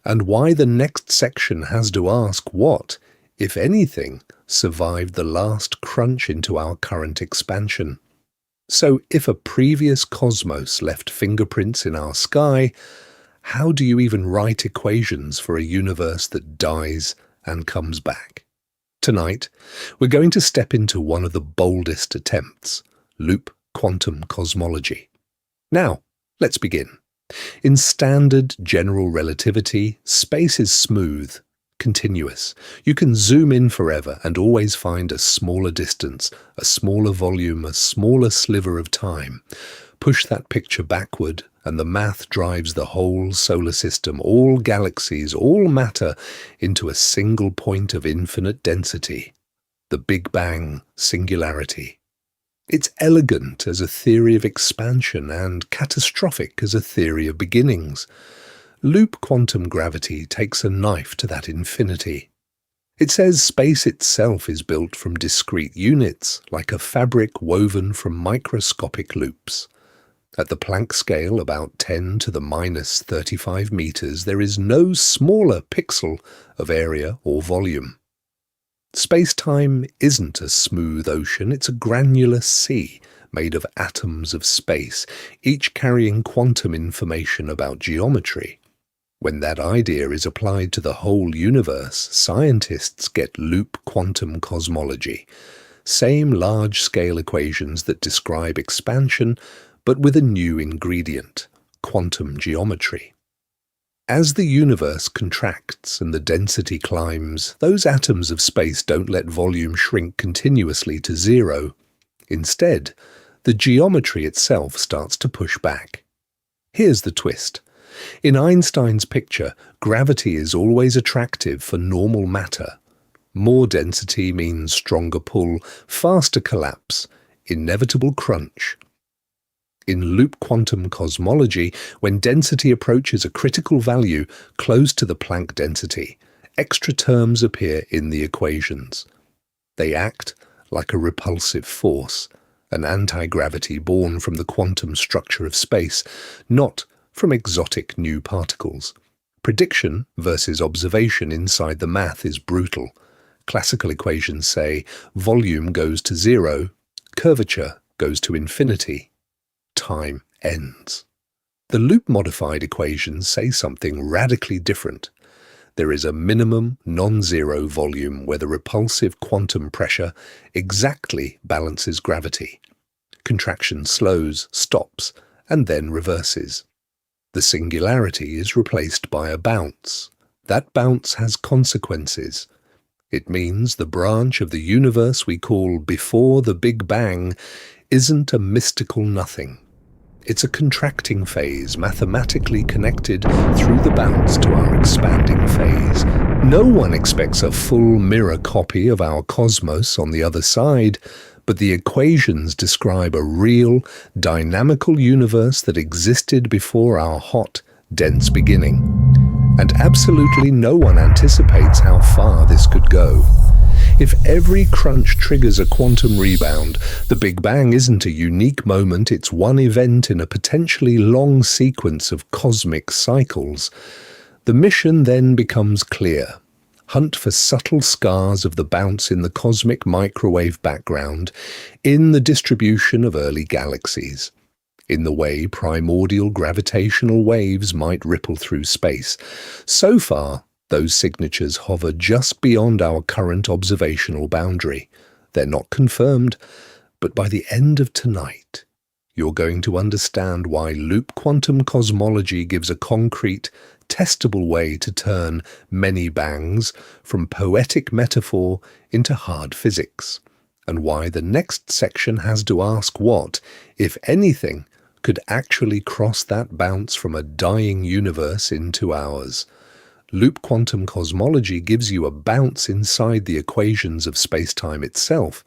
and why the next section has to ask what, if anything, survived the last crunch into our current expansion. So if a previous cosmos left fingerprints in our sky, how do you even write equations for a universe that dies and comes back? Tonight, we're going to step into one of the boldest attempts, loop quantum cosmology. Now, let's begin. In standard general relativity, space is smooth, continuous. You can zoom in forever and always find a smaller distance, a smaller volume, a smaller sliver of time. Push that picture backward, and the math drives the whole solar system, all galaxies, all matter, into a single point of infinite density, the Big Bang singularity. It's elegant as a theory of expansion and catastrophic as a theory of beginnings. Loop quantum gravity takes a knife to that infinity. It says space itself is built from discrete units, like a fabric woven from microscopic loops. At the Planck scale, about 10 to the minus 35 meters, there is no smaller pixel of area or volume. Space-time isn't a smooth ocean, it's a granular sea made of atoms of space, each carrying quantum information about geometry. When that idea is applied to the whole universe, scientists get loop quantum cosmology. Same large-scale equations that describe expansion, but with a new ingredient, quantum geometry. As the universe contracts and the density climbs, those atoms of space don't let volume shrink continuously to zero. Instead, the geometry itself starts to push back. Here's the twist. In Einstein's picture, gravity is always attractive for normal matter. More density means stronger pull, faster collapse, inevitable crunch. In loop quantum cosmology, when density approaches a critical value close to the Planck density, extra terms appear in the equations. They act like a repulsive force, an anti-gravity born from the quantum structure of space, not from exotic new particles. Prediction versus observation inside the math is brutal. Classical equations say volume goes to zero, curvature goes to infinity, time ends. The loop-modified equations say something radically different. There is a minimum non-zero volume where the repulsive quantum pressure exactly balances gravity. Contraction slows, stops, and then reverses. The singularity is replaced by a bounce. That bounce has consequences. It means the branch of the universe we call before the Big Bang isn't a mystical nothing. It's a contracting phase mathematically connected through the bounce to our expanding phase. No one expects a full mirror copy of our cosmos on the other side, but the equations describe a real, dynamical universe that existed before our hot, dense beginning. And absolutely no one anticipates how far this could go. If every crunch triggers a quantum rebound, the Big Bang isn't a unique moment, it's one event in a potentially long sequence of cosmic cycles. The mission then becomes clear. Hunt for subtle scars of the bounce in the cosmic microwave background, in the distribution of early galaxies, in the way primordial gravitational waves might ripple through space. So far, those signatures hover just beyond our current observational boundary. They're not confirmed, but by the end of tonight, you're going to understand why loop quantum cosmology gives a concrete, testable way to turn many bangs from poetic metaphor into hard physics, and why the next section has to ask what, if anything, could actually cross that bounce from a dying universe into ours. Loop quantum cosmology gives you a bounce inside the equations of space-time itself,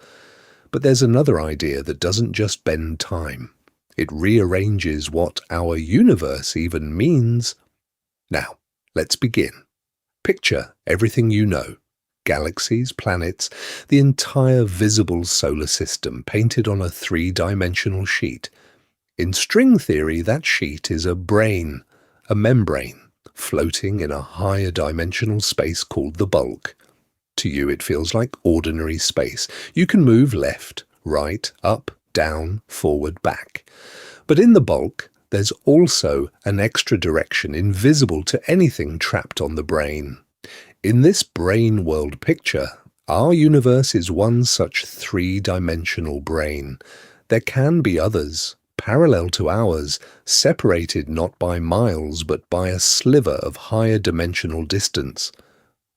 but there's another idea that doesn't just bend time. It rearranges what our universe even means. Now, let's begin. Picture everything you know. Galaxies, planets, the entire visible solar system painted on a three-dimensional sheet. In string theory, that sheet is a brain, a membrane, floating in a higher dimensional space called the bulk. To you it feels like ordinary space. You can move left, right, up, down, forward, back. But in the bulk, there's also an extra direction invisible to anything trapped on the brain. In this brain world picture, our universe is one such three-dimensional brain. There can be others, parallel to ours, separated not by miles but by a sliver of higher dimensional distance.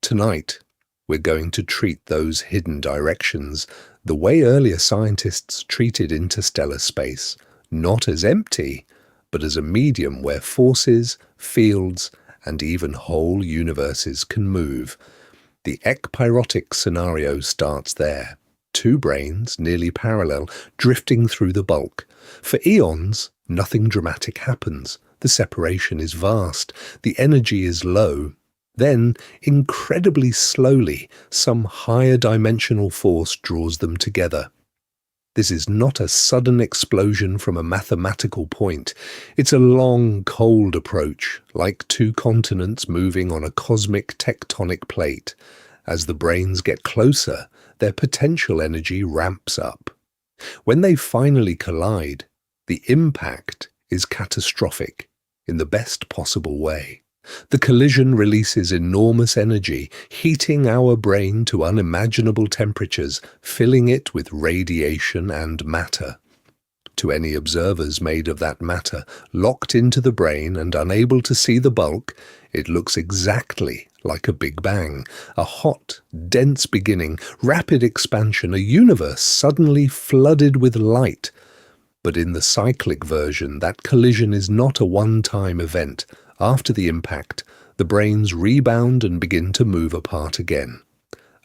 Tonight, we're going to treat those hidden directions the way earlier scientists treated interstellar space, not as empty, but as a medium where forces, fields, and even whole universes can move. The ekpyrotic scenario starts there. Two brains, nearly parallel, drifting through the bulk. For eons, nothing dramatic happens. The separation is vast. The energy is low. Then, incredibly slowly, some higher dimensional force draws them together. This is not a sudden explosion from a mathematical point. It's a long, cold approach, like two continents moving on a cosmic tectonic plate. As the brains get closer, their potential energy ramps up. When they finally collide, the impact is catastrophic in the best possible way. The collision releases enormous energy, heating our brain to unimaginable temperatures, filling it with radiation and matter. To any observers made of that matter, locked into the brain and unable to see the bulk, it looks exactly like a Big Bang, a hot, dense beginning, rapid expansion, a universe suddenly flooded with light. But in the cyclic version, that collision is not a one-time event. After the impact, the brains rebound and begin to move apart again.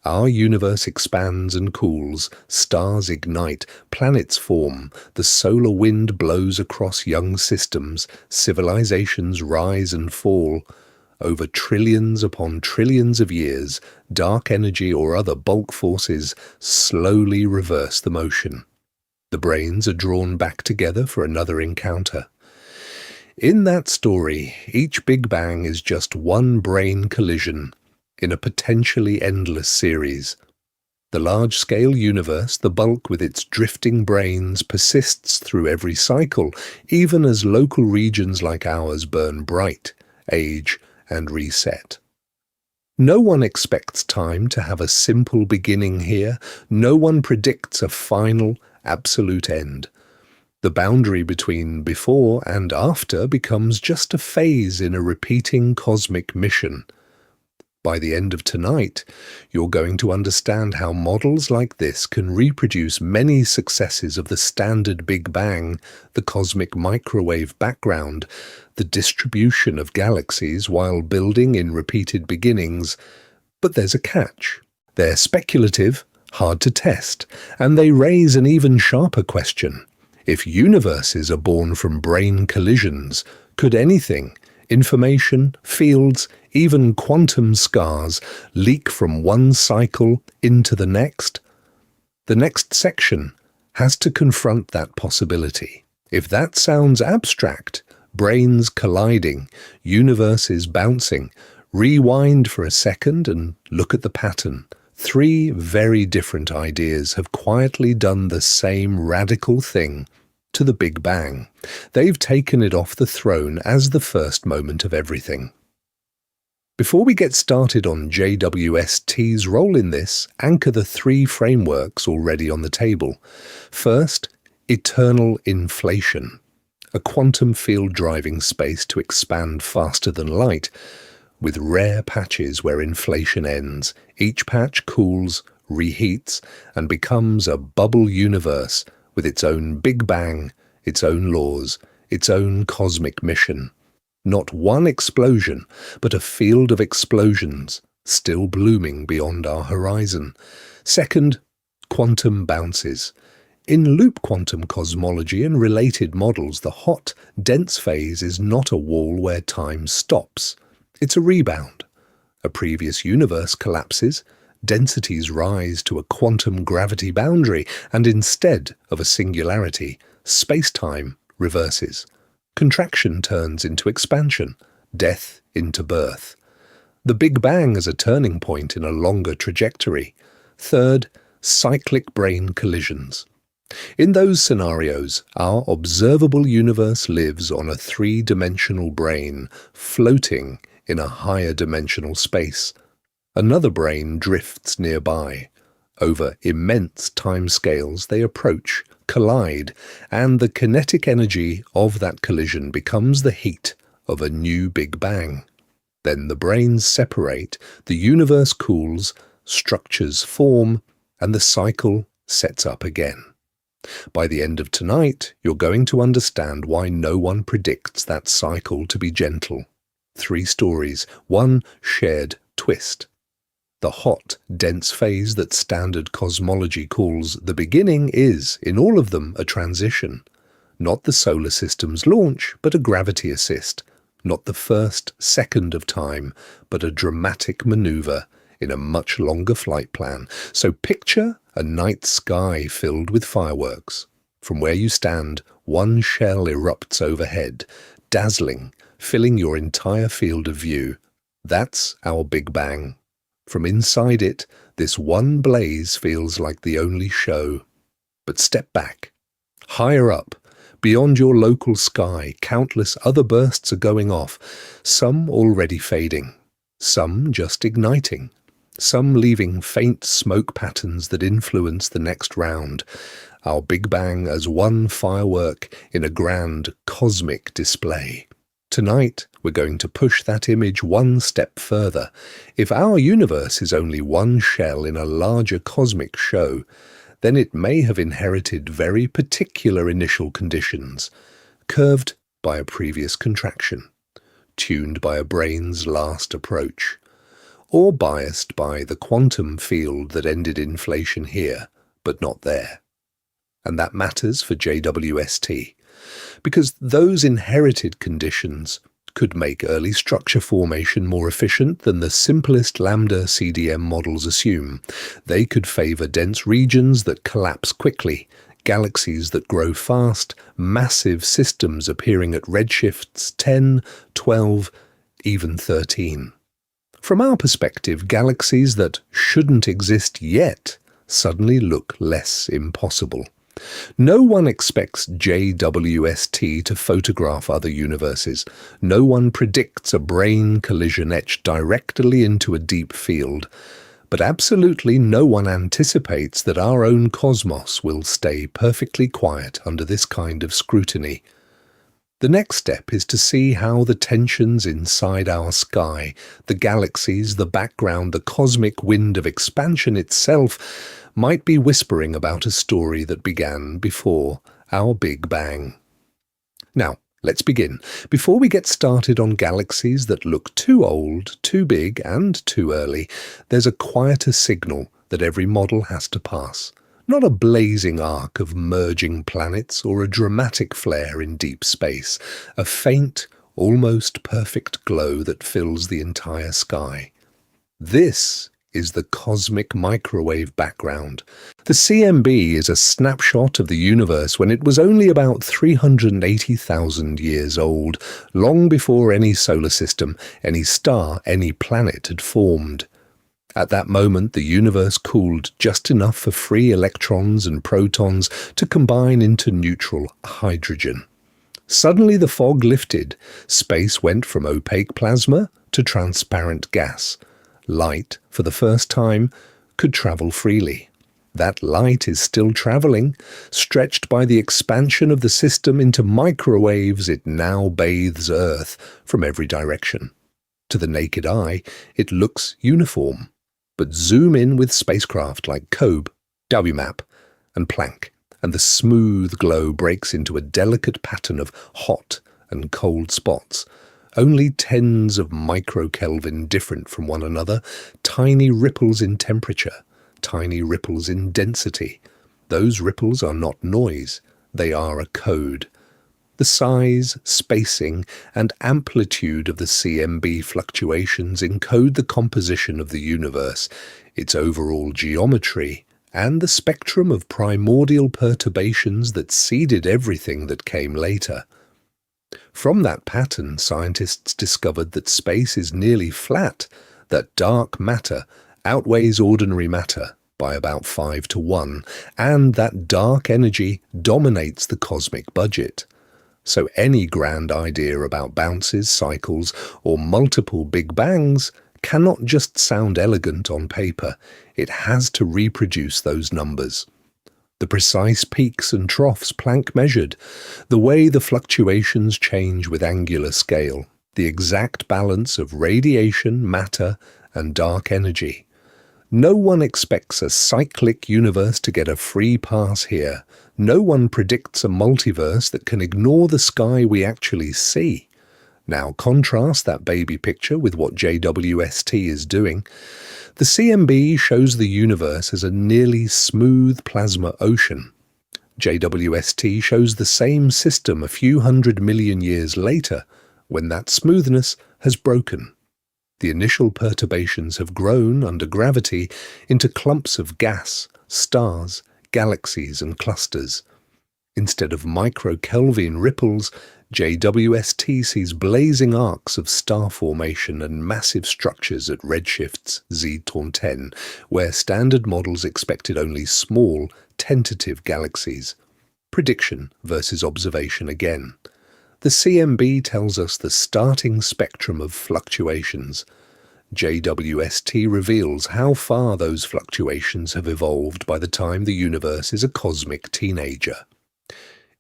Our universe expands and cools, stars ignite, planets form, the solar wind blows across young systems, civilizations rise and fall. Over trillions upon trillions of years, dark energy or other bulk forces slowly reverse the motion. The brains are drawn back together for another encounter. In that story, each Big Bang is just one brain collision in a potentially endless series. The large-scale universe, the bulk with its drifting brains, persists through every cycle, even as local regions like ours burn bright, age, and reset. No one expects time to have a simple beginning here. No one predicts a final, absolute end. The boundary between before and after becomes just a phase in a repeating cosmic mission. By the end of tonight, you're going to understand how models like this can reproduce many successes of the standard Big Bang, the cosmic microwave background, the distribution of galaxies while building in repeated beginnings. But there's a catch. They're speculative, hard to test, and they raise an even sharper question. If universes are born from brain collisions, could anything, information, fields, even quantum scars, leak from one cycle into the next? The next section has to confront that possibility. If that sounds abstract, brains colliding, universes bouncing, rewind for a second and look at the pattern. 3 very different ideas have quietly done the same radical thing to the Big Bang. They've taken it off the throne as the first moment of everything. Before we get started on JWST's role in this, anchor the 3 frameworks already on the table. First, eternal inflation, a quantum field driving space to expand faster than light, with rare patches where inflation ends. Each patch cools, reheats, and becomes a bubble universe with its own Big Bang, its own laws, its own cosmic mission. Not one explosion, but a field of explosions, still blooming beyond our horizon. Second, quantum bounces. In loop quantum cosmology and related models, the hot, dense phase is not a wall where time stops. It's a rebound. A previous universe collapses, densities rise to a quantum gravity boundary, and instead of a singularity, space-time reverses. Contraction turns into expansion, death into birth. The Big Bang as a turning point in a longer trajectory. Third, cyclic brain collisions. In those scenarios, our observable universe lives on a 3-dimensional brain, floating in a higher dimensional space. Another brain drifts nearby. Over immense timescales they approach, collide, and the kinetic energy of that collision becomes the heat of a new Big Bang. Then the brains separate, the universe cools, structures form, and the cycle sets up again. By the end of tonight, you're going to understand why no one predicts that cycle to be gentle. 3 stories, 1 shared twist. The hot, dense phase that standard cosmology calls the beginning is, in all of them, a transition. Not the solar system's launch, but a gravity assist. Not the first second of time, but a dramatic maneuver in a much longer flight plan. So picture a night sky filled with fireworks. From where you stand, one shell erupts overhead, dazzling, filling your entire field of view. That's our Big Bang. From inside it, this one blaze feels like the only show. But step back. Higher up, beyond your local sky, countless other bursts are going off, some already fading, some just igniting, some leaving faint smoke patterns that influence the next round. Our Big Bang as one firework in a grand cosmic display. Tonight, we're going to push that image one step further. If our universe is only one shell in a larger cosmic show, then it may have inherited very particular initial conditions, curved by a previous contraction, tuned by a brain's last approach. or biased by the quantum field that ended inflation here, but not there. And that matters for JWST, because those inherited conditions could make early structure formation more efficient than the simplest lambda CDM models assume. They could favor dense regions that collapse quickly, galaxies that grow fast, massive systems appearing at redshifts 10, 12, even 13. From our perspective, galaxies that shouldn't exist yet suddenly look less impossible. No one expects JWST to photograph other universes. No one predicts a brain collision etched directly into a deep field. But absolutely no one anticipates that our own cosmos will stay perfectly quiet under this kind of scrutiny. The next step is to see how the tensions inside our sky, the galaxies, the background, the cosmic wind of expansion itself, might be whispering about a story that began before our Big Bang. Now, let's begin. Before we get started on galaxies that look too old, too big, and too early, there's a quieter signal that every model has to pass. Not a blazing arc of merging planets or a dramatic flare in deep space, a faint, almost perfect glow that fills the entire sky. This is the cosmic microwave background. The CMB is a snapshot of the universe when it was only about 380,000 years old, long before any solar system, any star, any planet had formed. At that moment, the universe cooled just enough for free electrons and protons to combine into neutral hydrogen. Suddenly the fog lifted. Space went from opaque plasma to transparent gas. Light, for the first time, could travel freely. That light is still traveling. Stretched by the expansion of the system into microwaves, it now bathes Earth from every direction. To the naked eye, it looks uniform. But zoom in with spacecraft like COBE, WMAP, and Planck, and the smooth glow breaks into a delicate pattern of hot and cold spots. Only tens of microkelvin different from one another, tiny ripples in temperature, tiny ripples in density. Those ripples are not noise, they are a code. The size, spacing, and amplitude of the CMB fluctuations encode the composition of the universe, its overall geometry, and the spectrum of primordial perturbations that seeded everything that came later. From that pattern, scientists discovered that space is nearly flat, that dark matter outweighs ordinary matter by about 5 to 1, and that dark energy dominates the cosmic budget. So any grand idea about bounces, cycles, or multiple Big Bangs cannot just sound elegant on paper. It has to reproduce those numbers. The precise peaks and troughs Planck measured, the way the fluctuations change with angular scale, the exact balance of radiation, matter, and dark energy. No one expects a cyclic universe to get a free pass here. No one predicts a multiverse that can ignore the sky we actually see. Now contrast that baby picture with what JWST is doing. The CMB shows the universe as a nearly smooth plasma ocean. JWST shows the same system a few 100 million years later, when that smoothness has broken. The initial perturbations have grown under gravity into clumps of gas, stars, galaxies, and clusters. Instead of microkelvin ripples, JWST sees blazing arcs of star formation and massive structures at redshifts Z10, where standard models expected only small, tentative galaxies. Prediction versus observation again. The CMB tells us the starting spectrum of fluctuations. JWST reveals how far those fluctuations have evolved by the time the universe is a cosmic teenager.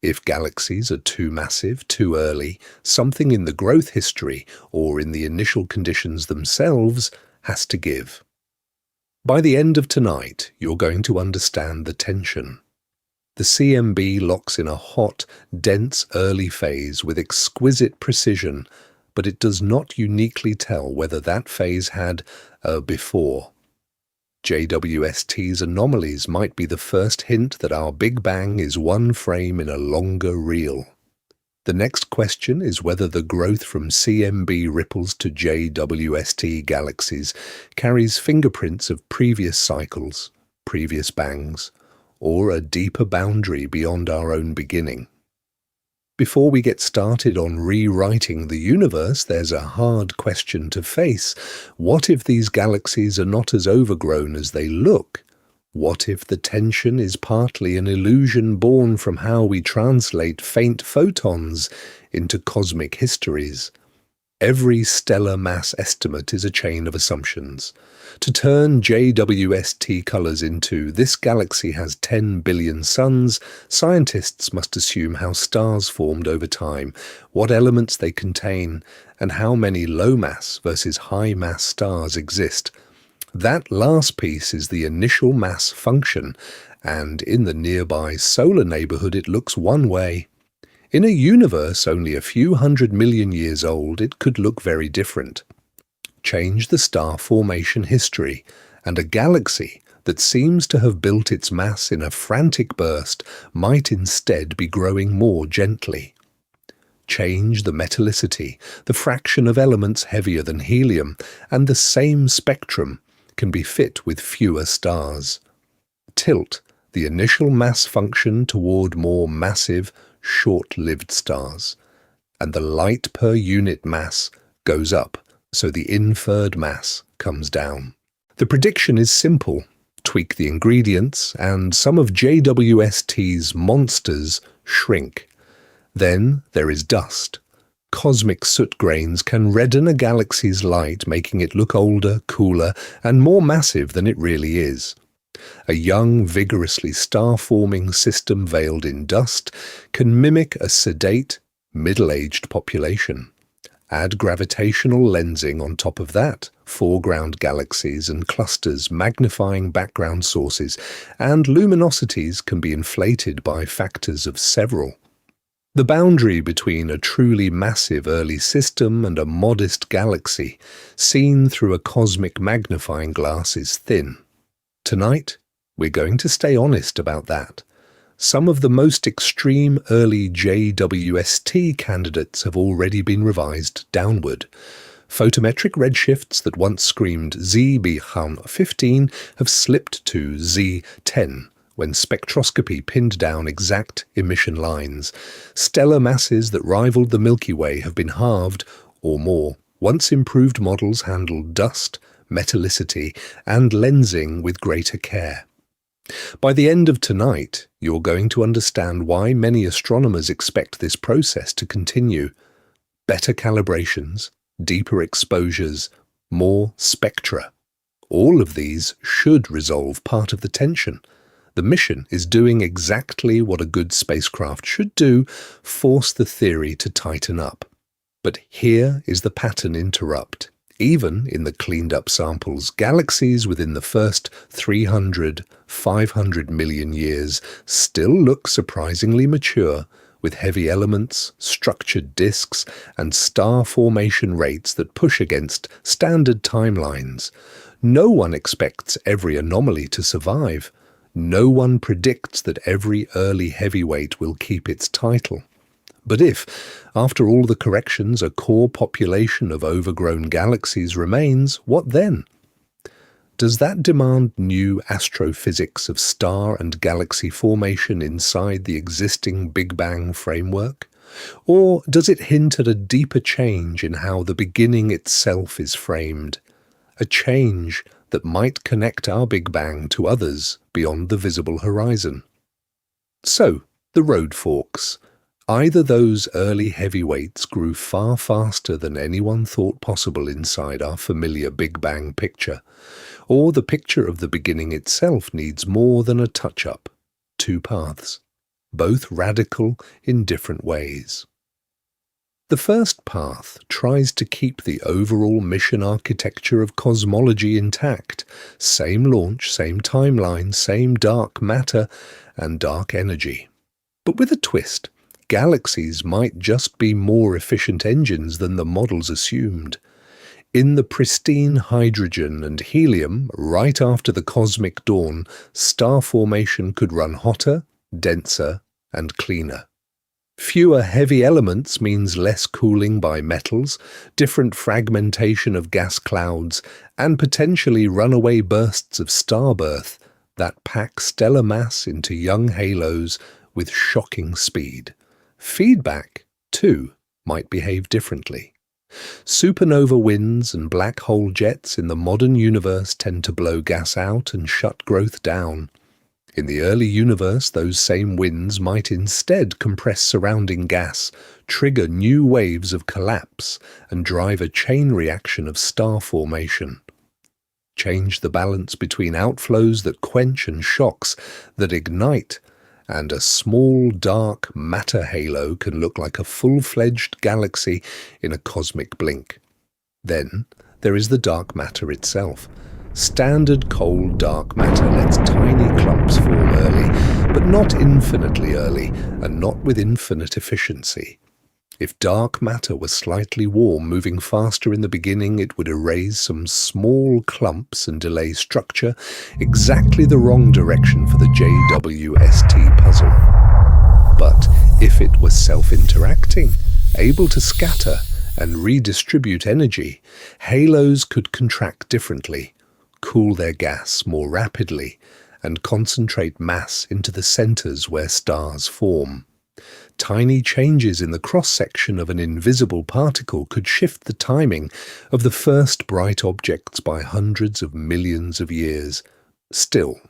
If galaxies are too massive, too early, something in the growth history or in the initial conditions themselves has to give. By the end of tonight, you're going to understand the tension. The CMB locks in a hot, dense early phase with exquisite precision, but it does not uniquely tell whether that phase had a before. JWST's anomalies might be the first hint that our Big Bang is one frame in a longer reel. The next question is whether the growth from CMB ripples to JWST galaxies carries fingerprints of previous cycles, previous bangs, or a deeper boundary beyond our own beginning. Before we get started on rewriting the universe, there's a hard question to face. What if these galaxies are not as overgrown as they look? What if the tension is partly an illusion born from how we translate faint photons into cosmic histories? Every stellar mass estimate is a chain of assumptions. To turn JWST colors into "this galaxy has 10 billion suns," scientists must assume how stars formed over time, what elements they contain, and how many low-mass versus high-mass stars exist. That last piece is the initial mass function, and in the nearby solar neighborhood it looks one way. In a universe only a few 100 million years old, it could look very different. Change the star formation history, and a galaxy that seems to have built its mass in a frantic burst might instead be growing more gently. Change the metallicity, the fraction of elements heavier than helium, and the same spectrum can be fit with fewer stars. Tilt the initial mass function toward more massive, short-lived stars, and the light per unit mass goes up, so the inferred mass comes down. The prediction is simple. Tweak the ingredients, and some of JWST's monsters shrink. Then there is dust. Cosmic soot grains can redden a galaxy's light, making it look older, cooler, and more massive than it really is. A young, vigorously star-forming system veiled in dust can mimic a sedate, middle-aged population. Add gravitational lensing on top of that, foreground galaxies and clusters magnifying background sources, and luminosities can be inflated by factors of several. The boundary between a truly massive early system and a modest galaxy, seen through a cosmic magnifying glass, is thin. Tonight, we're going to stay honest about that. Some of the most extreme early JWST candidates have already been revised downward. Photometric redshifts that once screamed ZB15 have slipped to Z10 when spectroscopy pinned down exact emission lines. Stellar masses that rivaled the Milky Way have been halved or more. Once improved models handled dust, metallicity, and lensing with greater care. By the end of tonight, you're going to understand why many astronomers expect this process to continue. Better calibrations, deeper exposures, more spectra. All of these should resolve part of the tension. The mission is doing exactly what a good spacecraft should do, force the theory to tighten up. But here is the pattern interrupt. Even in the cleaned-up samples, galaxies within the first 300, 500 million years still look surprisingly mature, with heavy elements, structured disks, and star formation rates that push against standard timelines. No one expects every anomaly to survive. No one predicts that every early heavyweight will keep its title. But if, after all the corrections, a core population of overgrown galaxies remains, what then? Does that demand new astrophysics of star and galaxy formation inside the existing Big Bang framework? Or does it hint at a deeper change in how the beginning itself is framed? A change that might connect our Big Bang to others beyond the visible horizon. So, the road forks. Either those early heavyweights grew far faster than anyone thought possible inside our familiar Big Bang picture, or the picture of the beginning itself needs more than a touch-up. Two paths, both radical in different ways. The first path tries to keep the overall mission architecture of cosmology intact. Same launch, same timeline, same dark matter and dark energy. But with a twist. galaxies might just be more efficient engines than the models assumed. In the pristine hydrogen and helium, right after the cosmic dawn, star formation could run hotter, denser, and cleaner. Fewer heavy elements means less cooling by metals, different fragmentation of gas clouds, and potentially runaway bursts of starbirth that pack stellar mass into young halos with shocking speed. Feedback, too, might behave differently. Supernova winds and black hole jets in the modern universe tend to blow gas out and shut growth down. In the early universe, those same winds might instead compress surrounding gas, trigger new waves of collapse, and drive a chain reaction of star formation. Change the balance between outflows that quench and shocks that ignite, and a small dark matter halo can look like a full-fledged galaxy in a cosmic blink. Then there is the dark matter itself. Standard cold dark matter lets tiny clumps form early, but not infinitely early, and not with infinite efficiency. If dark matter was slightly warm, moving faster in the beginning, it would erase some small clumps and delay structure, exactly the wrong direction for the JWST puzzle. But if it was self-interacting, able to scatter and redistribute energy, halos could contract differently, cool their gas more rapidly, and concentrate mass into the centers where stars form. Tiny changes in the cross-section of an invisible particle could shift the timing of the first bright objects by hundreds of millions of years. Still,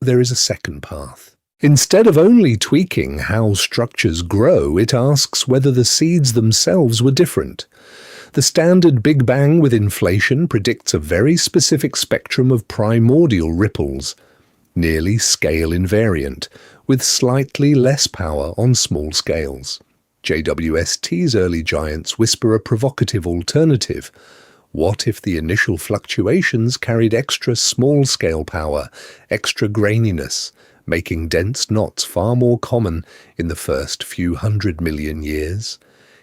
there is a second path. Instead of only tweaking how structures grow, it asks whether the seeds themselves were different. The standard Big Bang with inflation predicts a very specific spectrum of primordial ripples, nearly scale invariant, with slightly less power on small scales. JWST's early giants whisper a provocative alternative. What if the initial fluctuations carried extra small-scale power, extra graininess, making dense knots far more common in the first few 100 million years?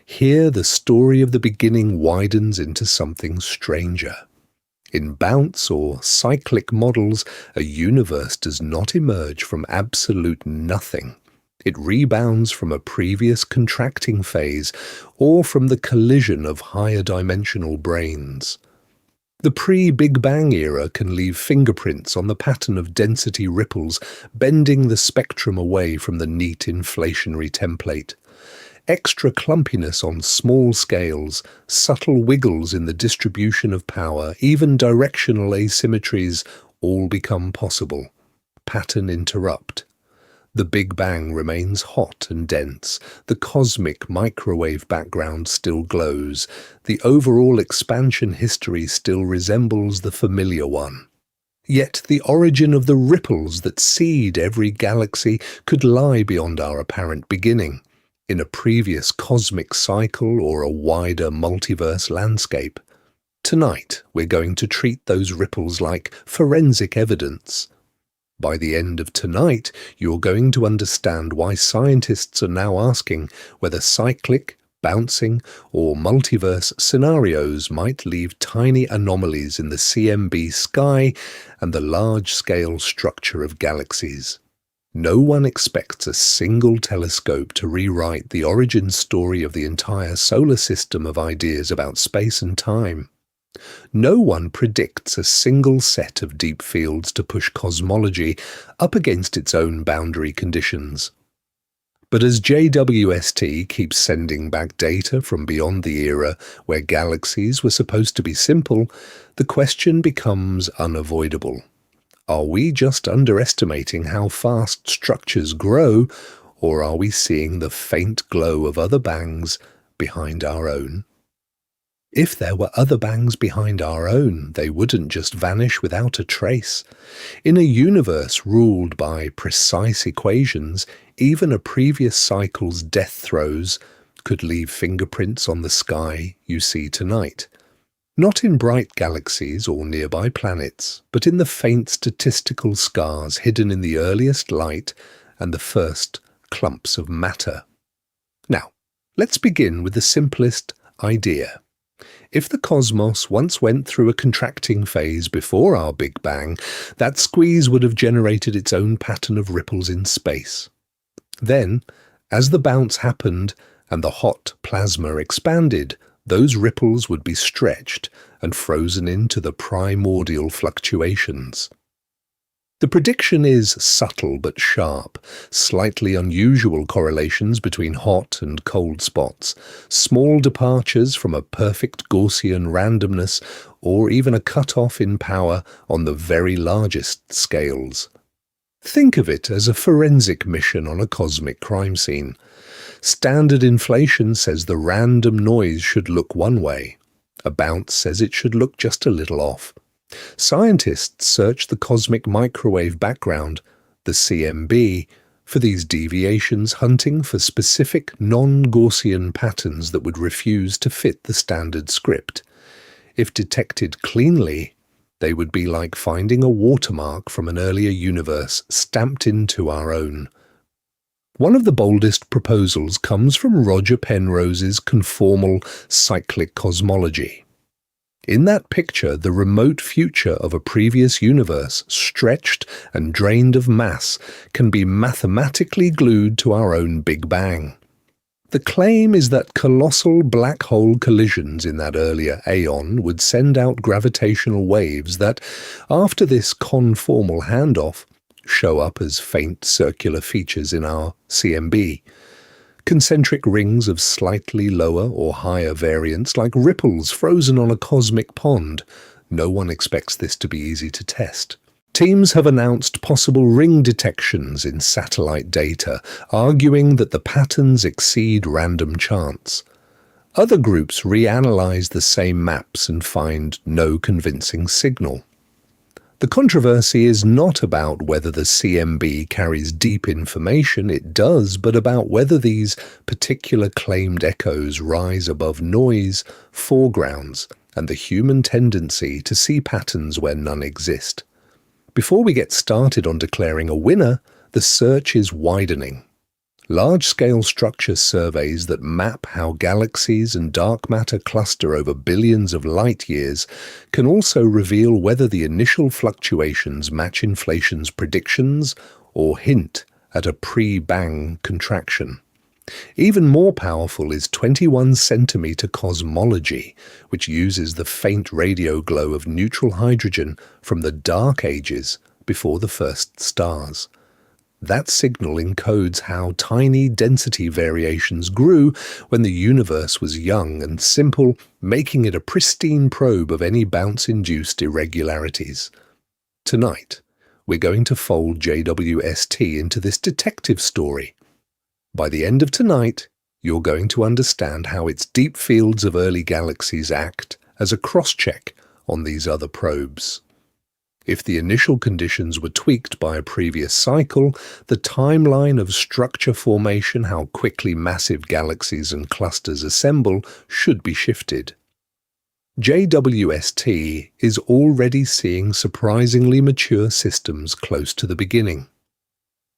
Here the story of the beginning widens into something stranger. In bounce or cyclic models, a universe does not emerge from absolute nothing. It rebounds from a previous contracting phase or from the collision of higher dimensional brains. The pre-Big Bang era can leave fingerprints on the pattern of density ripples, bending the spectrum away from the neat inflationary template. Extra clumpiness on small scales, subtle wiggles in the distribution of power, even directional asymmetries all become possible. Pattern interrupt. The Big Bang remains hot and dense. The cosmic microwave background still glows. The overall expansion history still resembles the familiar one. Yet the origin of the ripples that seed every galaxy could lie beyond our apparent beginning, in a previous cosmic cycle or a wider multiverse landscape. Tonight, we're going to treat those ripples like forensic evidence. By the end of tonight, you're going to understand why scientists are now asking whether cyclic, bouncing, or multiverse scenarios might leave tiny anomalies in the CMB sky and the large-scale structure of galaxies. No one expects a single telescope to rewrite the origin story of the entire solar system of ideas about space and time. No one predicts a single set of deep fields to push cosmology up against its own boundary conditions. But as JWST keeps sending back data from beyond the era where galaxies were supposed to be simple, the question becomes unavoidable. Are we just underestimating how fast structures grow, or are we seeing the faint glow of other bangs behind our own? If there were other bangs behind our own, they wouldn't just vanish without a trace. In a universe ruled by precise equations, even a previous cycle's death throes could leave fingerprints on the sky you see tonight. Not in bright galaxies or nearby planets, but in the faint statistical scars hidden in the earliest light and the first clumps of matter. Now, let's begin with the simplest idea. If the cosmos once went through a contracting phase before our Big Bang, that squeeze would have generated its own pattern of ripples in space. Then, as the bounce happened and the hot plasma expanded, those ripples would be stretched and frozen into the primordial fluctuations. The prediction is subtle but sharp, slightly unusual correlations between hot and cold spots, small departures from a perfect Gaussian randomness, or even a cut-off in power on the very largest scales. Think of it as a forensic mission on a cosmic crime scene. Standard inflation says the random noise should look one way. A bounce says it should look just a little off. Scientists search the cosmic microwave background, the CMB, for these deviations, hunting for specific non-Gaussian patterns that would refuse to fit the standard script. If detected cleanly, they would be like finding a watermark from an earlier universe stamped into our own. One of the boldest proposals comes from Roger Penrose's conformal cyclic cosmology. In that picture, the remote future of a previous universe, stretched and drained of mass, can be mathematically glued to our own Big Bang. The claim is that colossal black hole collisions in that earlier aeon would send out gravitational waves that, after this conformal handoff, show up as faint circular features in our CMB. Concentric rings of slightly lower or higher variance, like ripples frozen on a cosmic pond. No one expects this to be easy to test. Teams have announced possible ring detections in satellite data, arguing that the patterns exceed random chance. Other groups reanalyze the same maps and find no convincing signal. The controversy is not about whether the CMB carries deep information, it does, but about whether these particular claimed echoes rise above noise, foregrounds, and the human tendency to see patterns where none exist. Before we get started on declaring a winner, the search is widening. Large-scale structure surveys that map how galaxies and dark matter cluster over billions of light-years can also reveal whether the initial fluctuations match inflation's predictions or hint at a pre-bang contraction. Even more powerful is 21-centimeter cosmology, which uses the faint radio glow of neutral hydrogen from the dark ages before the first stars. That signal encodes how tiny density variations grew when the universe was young and simple, making it a pristine probe of any bounce-induced irregularities. Tonight, we're going to fold JWST into this detective story. By the end of tonight, you're going to understand how its deep fields of early galaxies act as a cross-check on these other probes. If the initial conditions were tweaked by a previous cycle, the timeline of structure formation, how quickly massive galaxies and clusters assemble, should be shifted. JWST is already seeing surprisingly mature systems close to the beginning.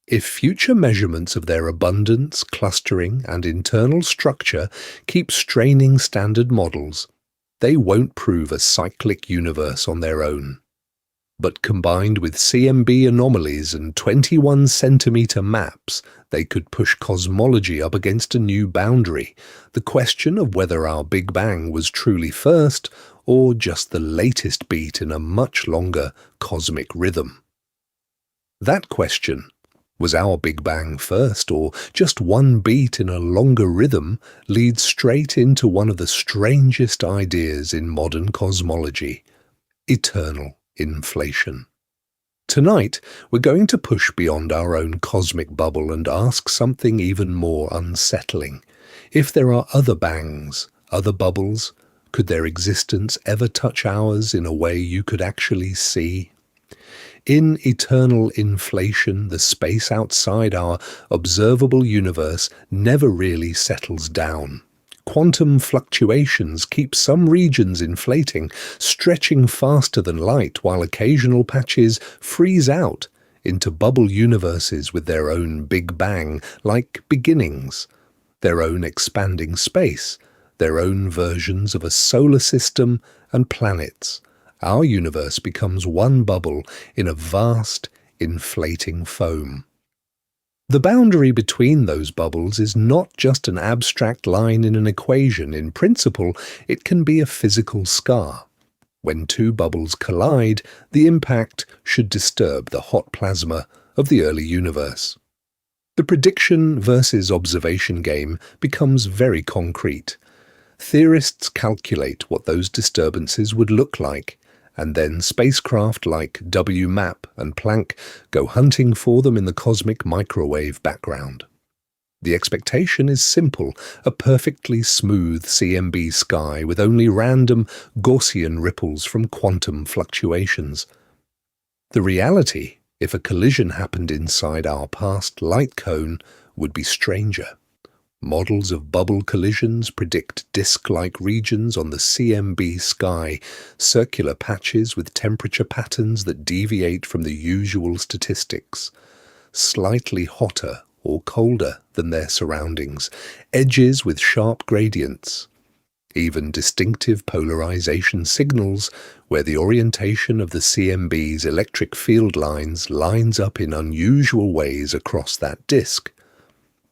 If future measurements of their abundance, clustering, and internal structure keep straining standard models, they won't prove a cyclic universe on their own. But combined with CMB anomalies and 21-centimeter maps, they could push cosmology up against a new boundary, the question of whether our Big Bang was truly first or just the latest beat in a much longer cosmic rhythm. That question, was our Big Bang first or just one beat in a longer rhythm, leads straight into one of the strangest ideas in modern cosmology: eternal inflation. Tonight, we're going to push beyond our own cosmic bubble and ask something even more unsettling. If there are other bangs, other bubbles, could their existence ever touch ours in a way you could actually see? In eternal inflation, the space outside our observable universe never really settles down. Quantum fluctuations keep some regions inflating, stretching faster than light, while occasional patches freeze out into bubble universes with their own Big Bang, like beginnings. their own expanding space, their own versions of a solar system and planets. Our universe becomes one bubble in a vast, inflating foam. The boundary between those bubbles is not just an abstract line in an equation. In principle, it can be a physical scar. When two bubbles collide, the impact should disturb the hot plasma of the early universe. The prediction versus observation game becomes very concrete. Theorists calculate what those disturbances would look like, and then spacecraft like WMAP and Planck go hunting for them in the cosmic microwave background. The expectation is simple, a perfectly smooth CMB sky with only random Gaussian ripples from quantum fluctuations. The reality, if a collision happened inside our past light cone, would be stranger. Models of bubble collisions predict disk-like regions on the CMB sky, circular patches with temperature patterns that deviate from the usual statistics, slightly hotter or colder than their surroundings, edges with sharp gradients, even distinctive polarization signals where the orientation of the CMB's electric field lines up in unusual ways across that disk.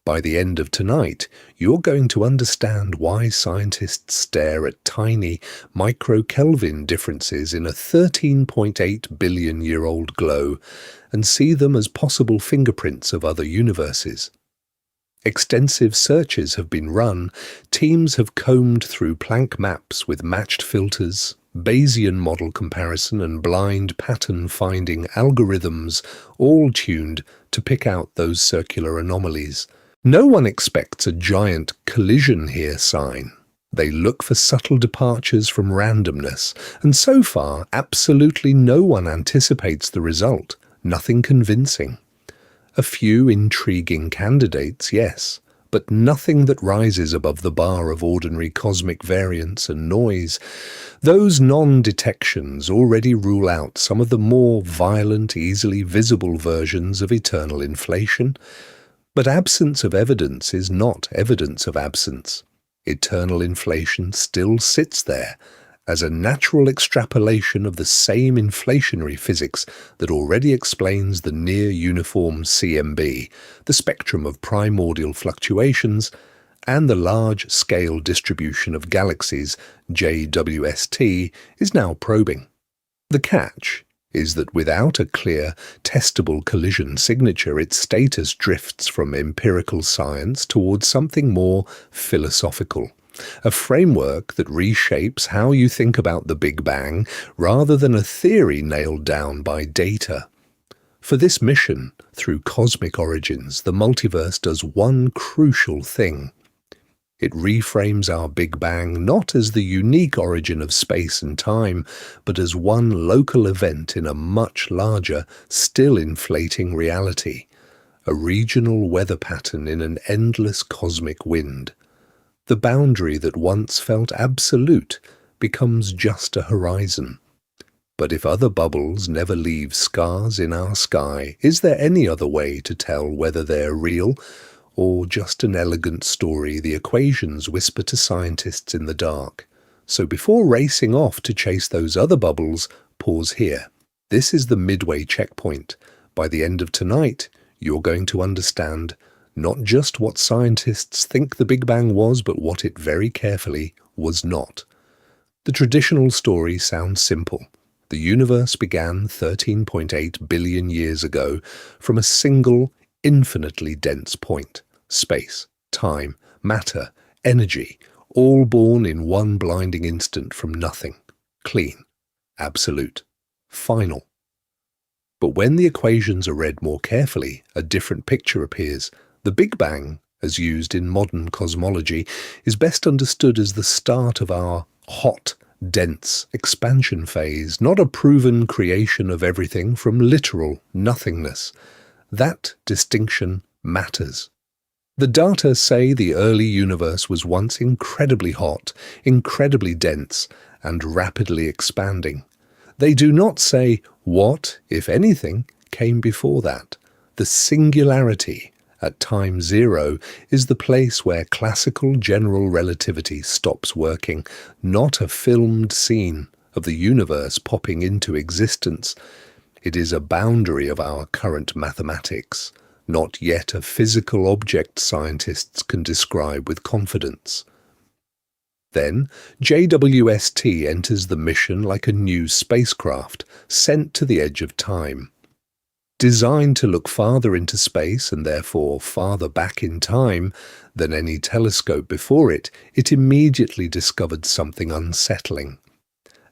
By the end of tonight, you're going to understand why scientists stare at tiny microkelvin differences in a 13.8 billion-year-old glow and see them as possible fingerprints of other universes. Extensive searches have been run, teams have combed through Planck maps with matched filters, Bayesian model comparison and blind pattern-finding algorithms, all tuned to pick out those circular anomalies. No one expects a giant collision here sign. They look for subtle departures from randomness, and so far absolutely no one anticipates the result, nothing convincing. A few intriguing candidates, yes, but nothing that rises above the bar of ordinary cosmic variance and noise. Those non-detections already rule out some of the more violent, easily visible versions of eternal inflation. But absence of evidence is not evidence of absence. Eternal inflation still sits there as a natural extrapolation of the same inflationary physics that already explains the near-uniform CMB, the spectrum of primordial fluctuations, and the large-scale distribution of galaxies JWST is now probing. The catch is that without a clear, testable collision signature, its status drifts from empirical science towards something more philosophical, a framework that reshapes how you think about the Big Bang rather than a theory nailed down by data. For this mission, through cosmic origins, the multiverse does one crucial thing. It reframes our Big Bang not as the unique origin of space and time, but as one local event in a much larger, still inflating reality, a regional weather pattern in an endless cosmic wind. The boundary that once felt absolute becomes just a horizon. But if other bubbles never leave scars in our sky, is there any other way to tell whether they're real or just an elegant story the equations whisper to scientists in the dark? So before racing off to chase those other bubbles, pause here. This is the midway checkpoint. By the end of tonight, you're going to understand not just what scientists think the Big Bang was, but what it very carefully was not. The traditional story sounds simple. The universe began 13.8 billion years ago from a single, infinitely dense point. Space, time, matter, energy, all born in one blinding instant from nothing. Clean, absolute, final. But when the equations are read more carefully, a different picture appears. The Big Bang, as used in modern cosmology, is best understood as the start of our hot, dense expansion phase, not a proven creation of everything from literal nothingness. That distinction matters. The data say the early universe was once incredibly hot, incredibly dense, and rapidly expanding. They do not say what, if anything, came before that. The singularity, at time zero is the place where classical general relativity stops working, not a filmed scene of the universe popping into existence. It is a boundary of our current mathematics, not yet a physical object scientists can describe with confidence. Then, JWST enters the mission like a new spacecraft sent to the edge of time. Designed to look farther into space and therefore farther back in time than any telescope before it, it immediately discovered something unsettling.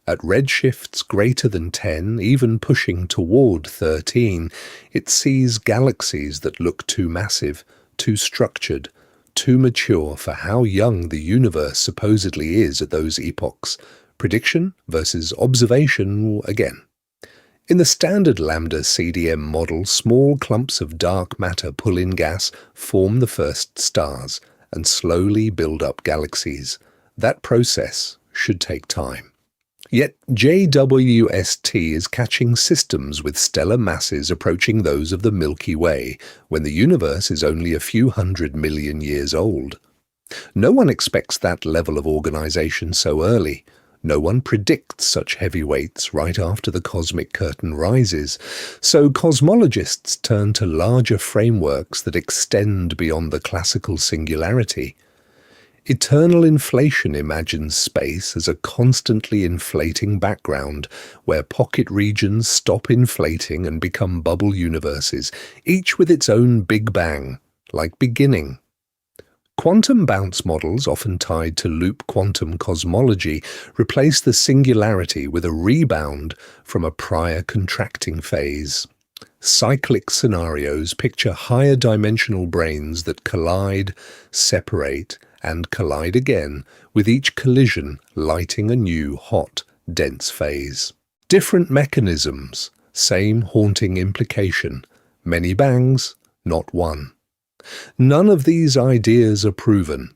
At redshifts greater than 10, even pushing toward 13, it sees galaxies that look too massive, too structured, too mature for how young the universe supposedly is at those epochs. Prediction versus observation again. In the standard lambda CDM model, small clumps of dark matter pull-in gas form the first stars and slowly build up galaxies. That process should take time. Yet JWST is catching systems with stellar masses approaching those of the Milky Way, when the universe is only a few 100 million years old. No one expects that level of organization so early. No one predicts such heavyweights right after the cosmic curtain rises, so cosmologists turn to larger frameworks that extend beyond the classical singularity. Eternal inflation imagines space as a constantly inflating background, where pocket regions stop inflating and become bubble universes, each with its own Big Bang, like beginning. Quantum bounce models, often tied to loop quantum cosmology, replace the singularity with a rebound from a prior contracting phase. Cyclic scenarios picture higher dimensional brains that collide, separate, and collide again, with each collision lighting a new, hot, dense phase. Different mechanisms, same haunting implication. Many bangs, not one. None of these ideas are proven,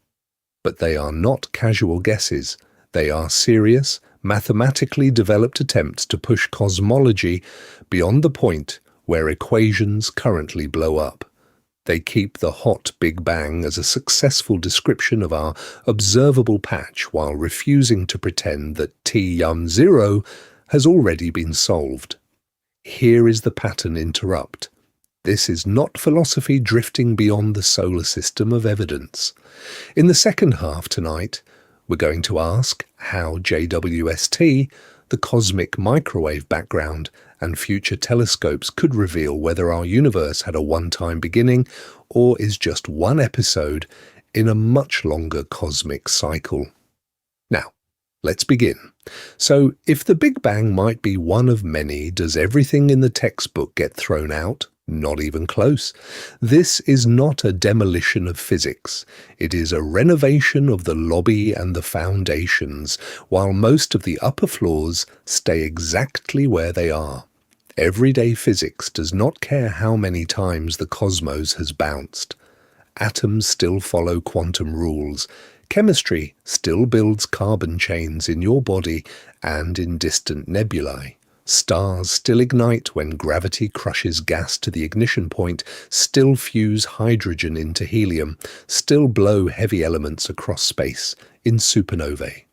but they are not casual guesses. They are serious, mathematically developed attempts to push cosmology beyond the point where equations currently blow up. They keep the hot Big Bang as a successful description of our observable patch while refusing to pretend that T-0 has already been solved. Here is the pattern interrupt. This is not philosophy drifting beyond the solar system of evidence. In the second half tonight, we're going to ask how JWST, the cosmic microwave background, and future telescopes could reveal whether our universe had a one-time beginning or is just one episode in a much longer cosmic cycle. Now, let's begin. So, if the Big Bang might be one of many, does everything in the textbook get thrown out? Not even close. This is not a demolition of physics. It is a renovation of the lobby and the foundations, while most of the upper floors stay exactly where they are. Everyday physics does not care how many times the cosmos has bounced. Atoms still follow quantum rules. Chemistry still builds carbon chains in your body and in distant nebulae. Stars still ignite when gravity crushes gas to the ignition point, still fuse hydrogen into helium, still blow heavy elements across space in supernovae.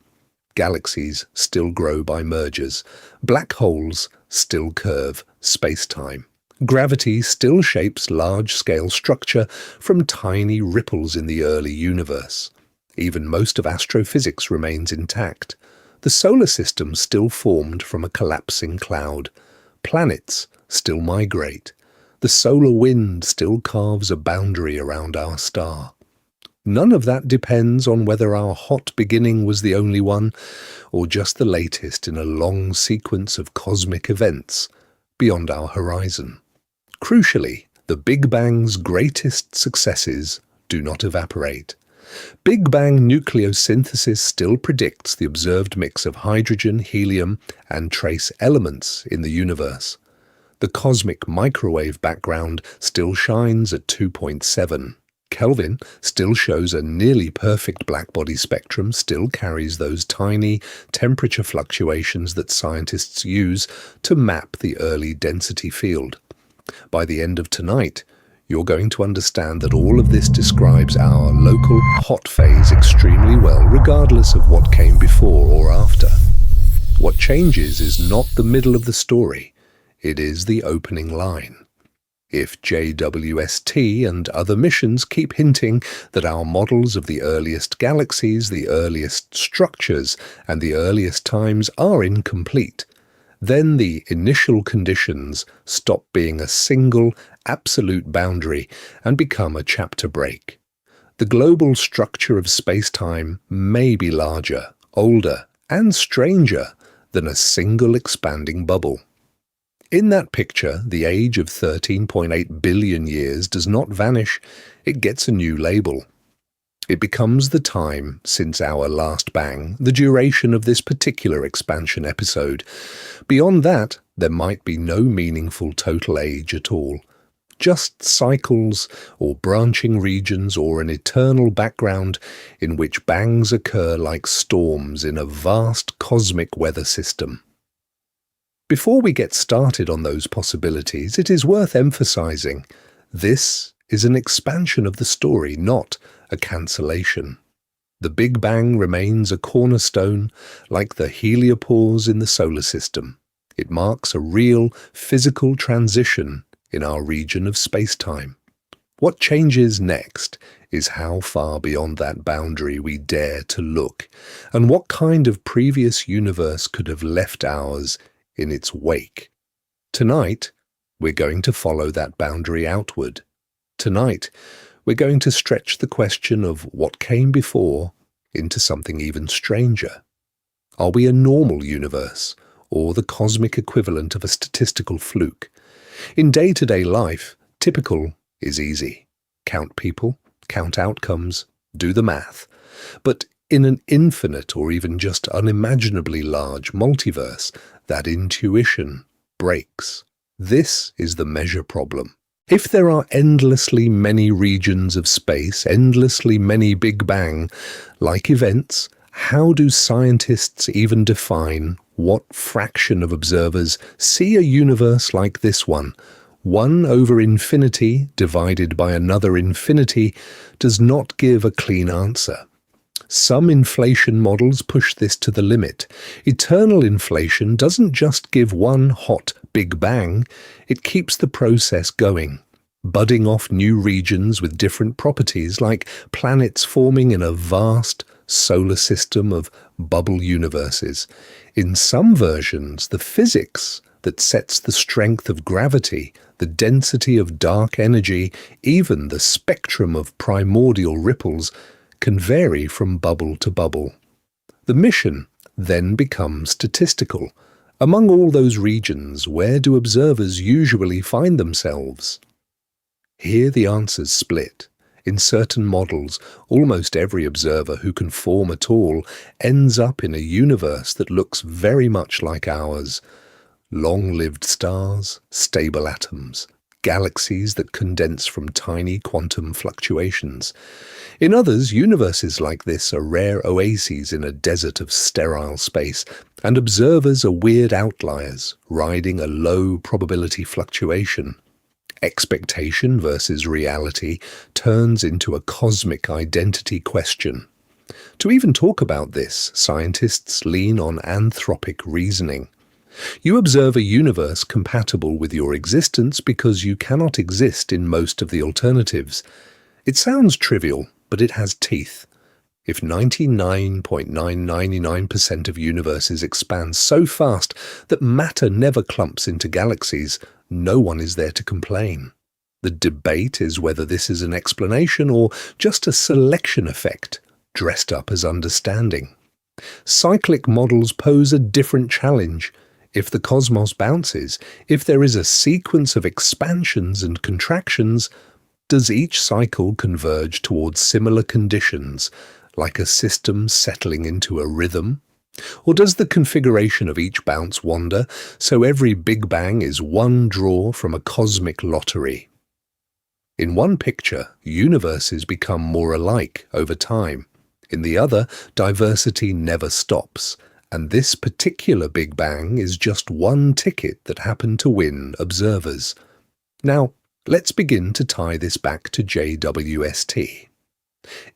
Galaxies still grow by mergers. Black holes still curve space-time. Gravity still shapes large-scale structure from tiny ripples in the early universe. Even most of astrophysics remains intact. The solar system still formed from a collapsing cloud. Planets still migrate. The solar wind still carves a boundary around our star. None of that depends on whether our hot beginning was the only one, or just the latest in a long sequence of cosmic events beyond our horizon. Crucially, the Big Bang's greatest successes do not evaporate. Big Bang nucleosynthesis still predicts the observed mix of hydrogen, helium, and trace elements in the universe. The cosmic microwave background still shines at 2.7. Kelvin still shows a nearly perfect blackbody spectrum, still carries those tiny temperature fluctuations that scientists use to map the early density field. By the end of tonight, you're going to understand that all of this describes our local hot phase extremely well, regardless of what came before or after. What changes is not the middle of the story, it is the opening line. If JWST and other missions keep hinting that our models of the earliest galaxies, the earliest structures, and the earliest times are incomplete, then the initial conditions stop being a single, absolute boundary and become a chapter break. The global structure of space-time may be larger, older, and stranger than a single expanding bubble. In that picture, the age of 13.8 billion years does not vanish, it gets a new label. It becomes the time since our last bang, the duration of this particular expansion episode. Beyond that, there might be no meaningful total age at all. Just cycles or branching regions or an eternal background in which bangs occur like storms in a vast cosmic weather system. Before we get started on those possibilities, it is worth emphasizing this is an expansion of the story, not a cancellation. The Big Bang remains a cornerstone, like the heliopause in the solar system. It marks a real physical transition in our region of space-time. What changes next is how far beyond that boundary we dare to look, and what kind of previous universe could have left ours in its wake. Tonight, we're going to follow that boundary outward. Tonight, we're going to stretch the question of what came before into something even stranger. Are we a normal universe, or the cosmic equivalent of a statistical fluke? In day-to-day life, typical is easy. Count people, count outcomes, do the math. But in an infinite or even just unimaginably large multiverse, that intuition breaks. This is the measure problem. If there are endlessly many regions of space, endlessly many Big Bang-like events, how do scientists even define what fraction of observers see a universe like this one? 1 over infinity divided by another infinity does not give a clean answer. Some inflation models push this to the limit. Eternal inflation doesn't just give one hot Big Bang, it keeps the process going, budding off new regions with different properties, like planets forming in a vast solar system of bubble universes. In some versions, the physics that sets the strength of gravity, the density of dark energy, even the spectrum of primordial ripples, can vary from bubble to bubble. The mission then becomes statistical. Among all those regions, where do observers usually find themselves? Here the answers split. In certain models, almost every observer who can form at all ends up in a universe that looks very much like ours. Long-lived stars, stable atoms, galaxies that condense from tiny quantum fluctuations. In others, universes like this are rare oases in a desert of sterile space, and observers are weird outliers, riding a low probability fluctuation. Expectation versus reality turns into a cosmic identity question. To even talk about this, scientists lean on anthropic reasoning. You observe a universe compatible with your existence because you cannot exist in most of the alternatives. It sounds trivial, but it has teeth. If 99.999% of universes expand so fast that matter never clumps into galaxies, no one is there to complain. The debate is whether this is an explanation or just a selection effect, dressed up as understanding. Cyclic models pose a different challenge. If the cosmos bounces, if there is a sequence of expansions and contractions, does each cycle converge towards similar conditions, like a system settling into a rhythm? Or does the configuration of each bounce wander, so every Big Bang is one draw from a cosmic lottery? In one picture, universes become more alike over time. In the other, diversity never stops, and this particular Big Bang is just one ticket that happened to win observers. Now, Let's begin to tie this back to JWST.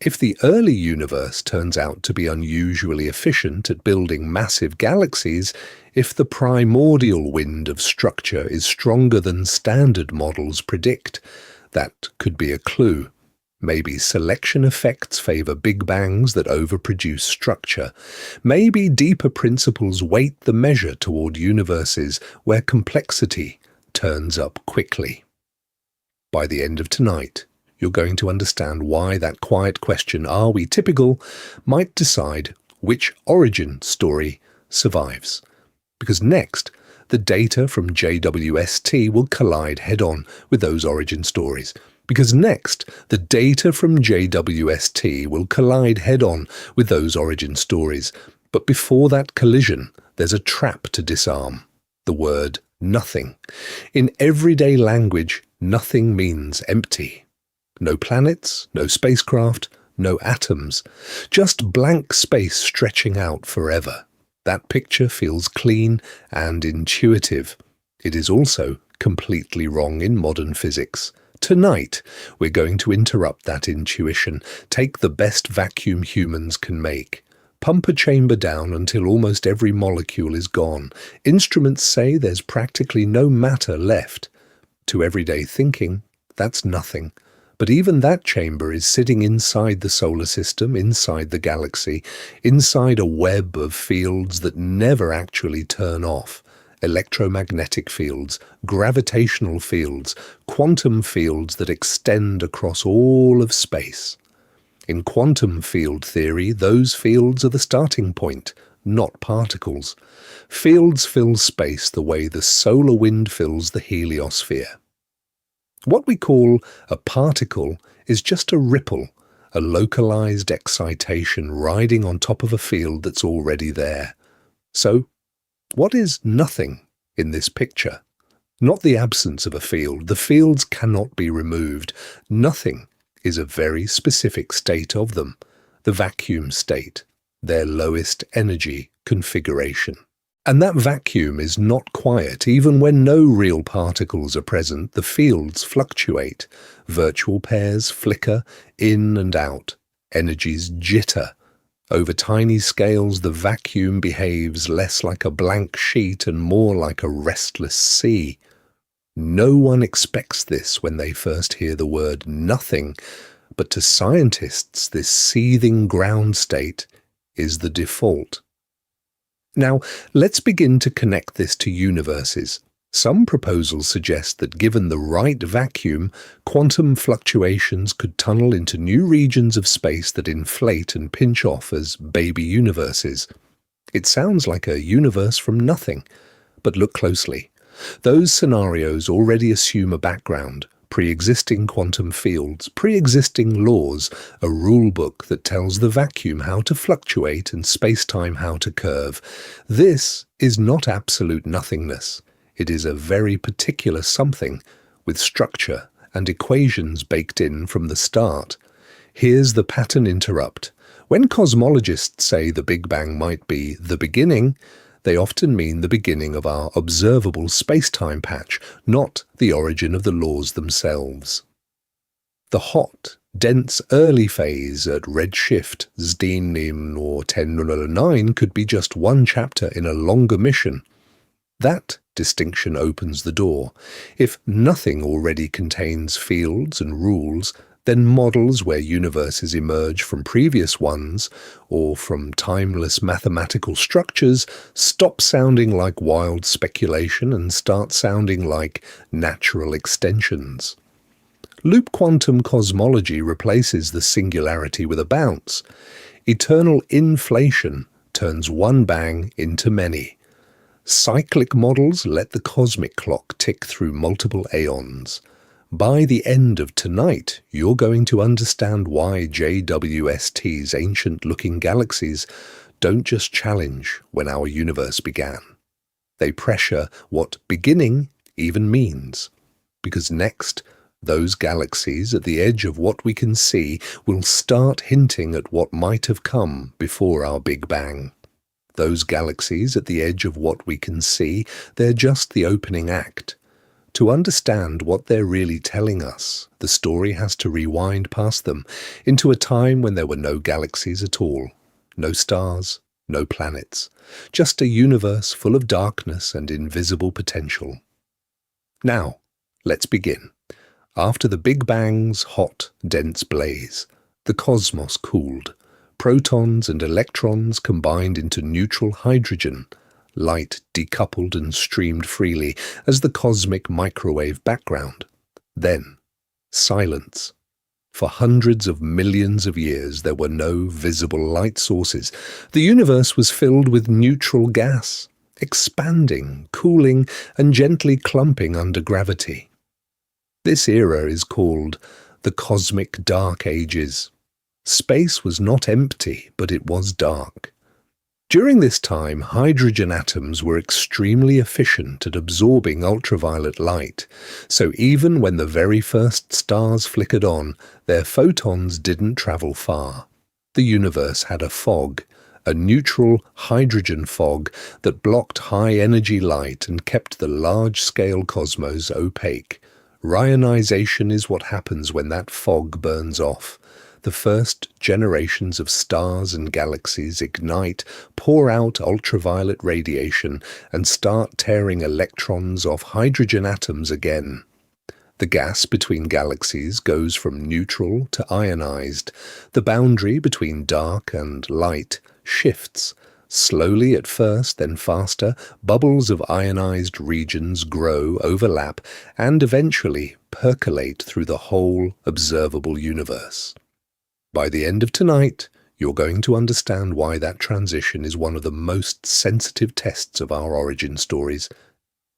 If the early universe turns out to be unusually efficient at building massive galaxies, if the primordial wind of structure is stronger than standard models predict, that could be a clue. Maybe selection effects favor big bangs that overproduce structure. Maybe deeper principles weight the measure toward universes where complexity turns up quickly. By the end of tonight, you're going to understand why that quiet question, "Are we typical?" might decide which origin story survives. Because next, the data from JWST will collide head-on with those origin stories. Because next, the data from JWST will collide head-on with those origin stories. But before that collision, there's a trap to disarm. The word nothing. In everyday language, nothing means empty. No planets, no spacecraft, no atoms. Just blank space stretching out forever. That picture feels clean and intuitive. It is also completely wrong in modern physics. Tonight, we're going to interrupt that intuition, take the best vacuum humans can make. Pump a chamber down until almost every molecule is gone. Instruments say there's practically no matter left. To everyday thinking, that's nothing. But even that chamber is sitting inside the solar system, inside the galaxy, inside a web of fields that never actually turn off. Electromagnetic fields, gravitational fields, quantum fields that extend across all of space. In quantum field theory, those fields are the starting point, not particles. Fields fill space the way the solar wind fills the heliosphere. What we call a particle is just a ripple, a localized excitation riding on top of a field that's already there. So, what is nothing in this picture? Not the absence of a field. The fields cannot be removed. Nothing is a very specific state of them, the vacuum state, their lowest energy configuration. And that vacuum is not quiet. Even when no real particles are present, the fields fluctuate. Virtual pairs flicker in and out. Energies jitter. Over tiny scales, the vacuum behaves less like a blank sheet and more like a restless sea. No one expects this when they first hear the word nothing, but to scientists, this seething ground state is the default. Now, let's begin to connect this to universes. Some proposals suggest that given the right vacuum, quantum fluctuations could tunnel into new regions of space that inflate and pinch off as baby universes. It sounds like a universe from nothing, but look closely. Those scenarios already assume a background, pre-existing quantum fields, pre-existing laws, a rule book that tells the vacuum how to fluctuate and space-time how to curve. This is not absolute nothingness. It is a very particular something, with structure and equations baked in from the start. Here's the pattern interrupt. When cosmologists say the Big Bang might be the beginning, they often mean the beginning of our observable space-time patch, not the origin of the laws themselves. The hot, dense early phase at redshift Zdenim or 1009 could be just one chapter in a longer mission. That distinction opens the door. If nothing already contains fields and rules, then models where universes emerge from previous ones, or from timeless mathematical structures, stop sounding like wild speculation and start sounding like natural extensions. Loop quantum cosmology replaces the singularity with a bounce. Eternal inflation turns one bang into many. Cyclic models let the cosmic clock tick through multiple aeons. By the end of tonight, you're going to understand why JWST's ancient-looking galaxies don't just challenge when our universe began. They pressure what beginning even means. Because next, those galaxies at the edge of what we can see will start hinting at what might have come before our Big Bang. Those galaxies at the edge of what we can see, they're just the opening act. To understand what they're really telling us, the story has to rewind past them into a time when there were no galaxies at all, no stars, no planets, just a universe full of darkness and invisible potential. Now, let's begin. After the Big Bang's hot, dense blaze, the cosmos cooled. Protons and electrons combined into neutral hydrogen. Light decoupled and streamed freely as the cosmic microwave background. Then, silence. For hundreds of millions of years there were no visible light sources. The universe was filled with neutral gas, expanding, cooling, and gently clumping under gravity. This era is called the Cosmic Dark Ages. Space was not empty, but it was dark. During this time, hydrogen atoms were extremely efficient at absorbing ultraviolet light, so even when the very first stars flickered on, their photons didn't travel far. The universe had a fog, a neutral hydrogen fog that blocked high-energy light and kept the large-scale cosmos opaque. Rionization is what happens when that fog burns off. The first generations of stars and galaxies ignite, pour out ultraviolet radiation, and start tearing electrons off hydrogen atoms again. The gas between galaxies goes from neutral to ionized. The boundary between dark and light shifts. Slowly at first, then faster, bubbles of ionized regions grow, overlap, and eventually percolate through the whole observable universe. By the end of tonight, you're going to understand why that transition is one of the most sensitive tests of our origin stories.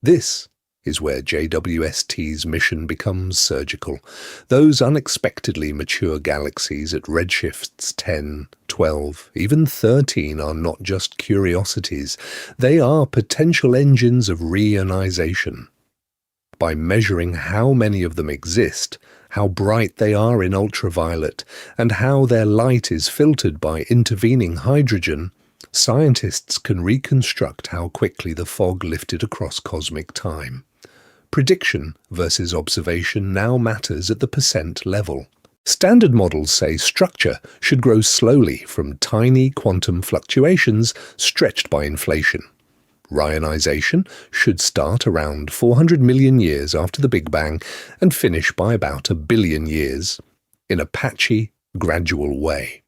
This is where JWST's mission becomes surgical. Those unexpectedly mature galaxies at redshifts 10, 12, even 13 are not just curiosities. They are potential engines of reionization. By measuring how many of them exist, how bright they are in ultraviolet, and how their light is filtered by intervening hydrogen, scientists can reconstruct how quickly the fog lifted across cosmic time. Prediction versus observation now matters at the percent level. Standard models say structure should grow slowly from tiny quantum fluctuations stretched by inflation. Rionization should start around 400 million years after the Big Bang and finish by about 1 billion years, in a patchy, gradual way.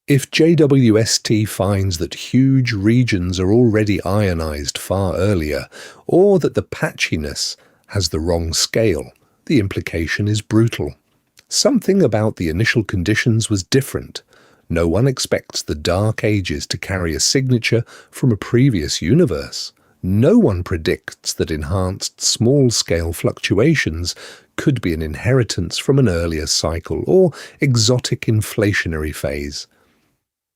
If JWST finds that huge regions are already ionized far earlier, or that the patchiness has the wrong scale, the implication is brutal. Something about the initial conditions was different. No one expects the Dark Ages to carry a signature from a previous universe. No one predicts that enhanced small-scale fluctuations could be an inheritance from an earlier cycle or exotic inflationary phase.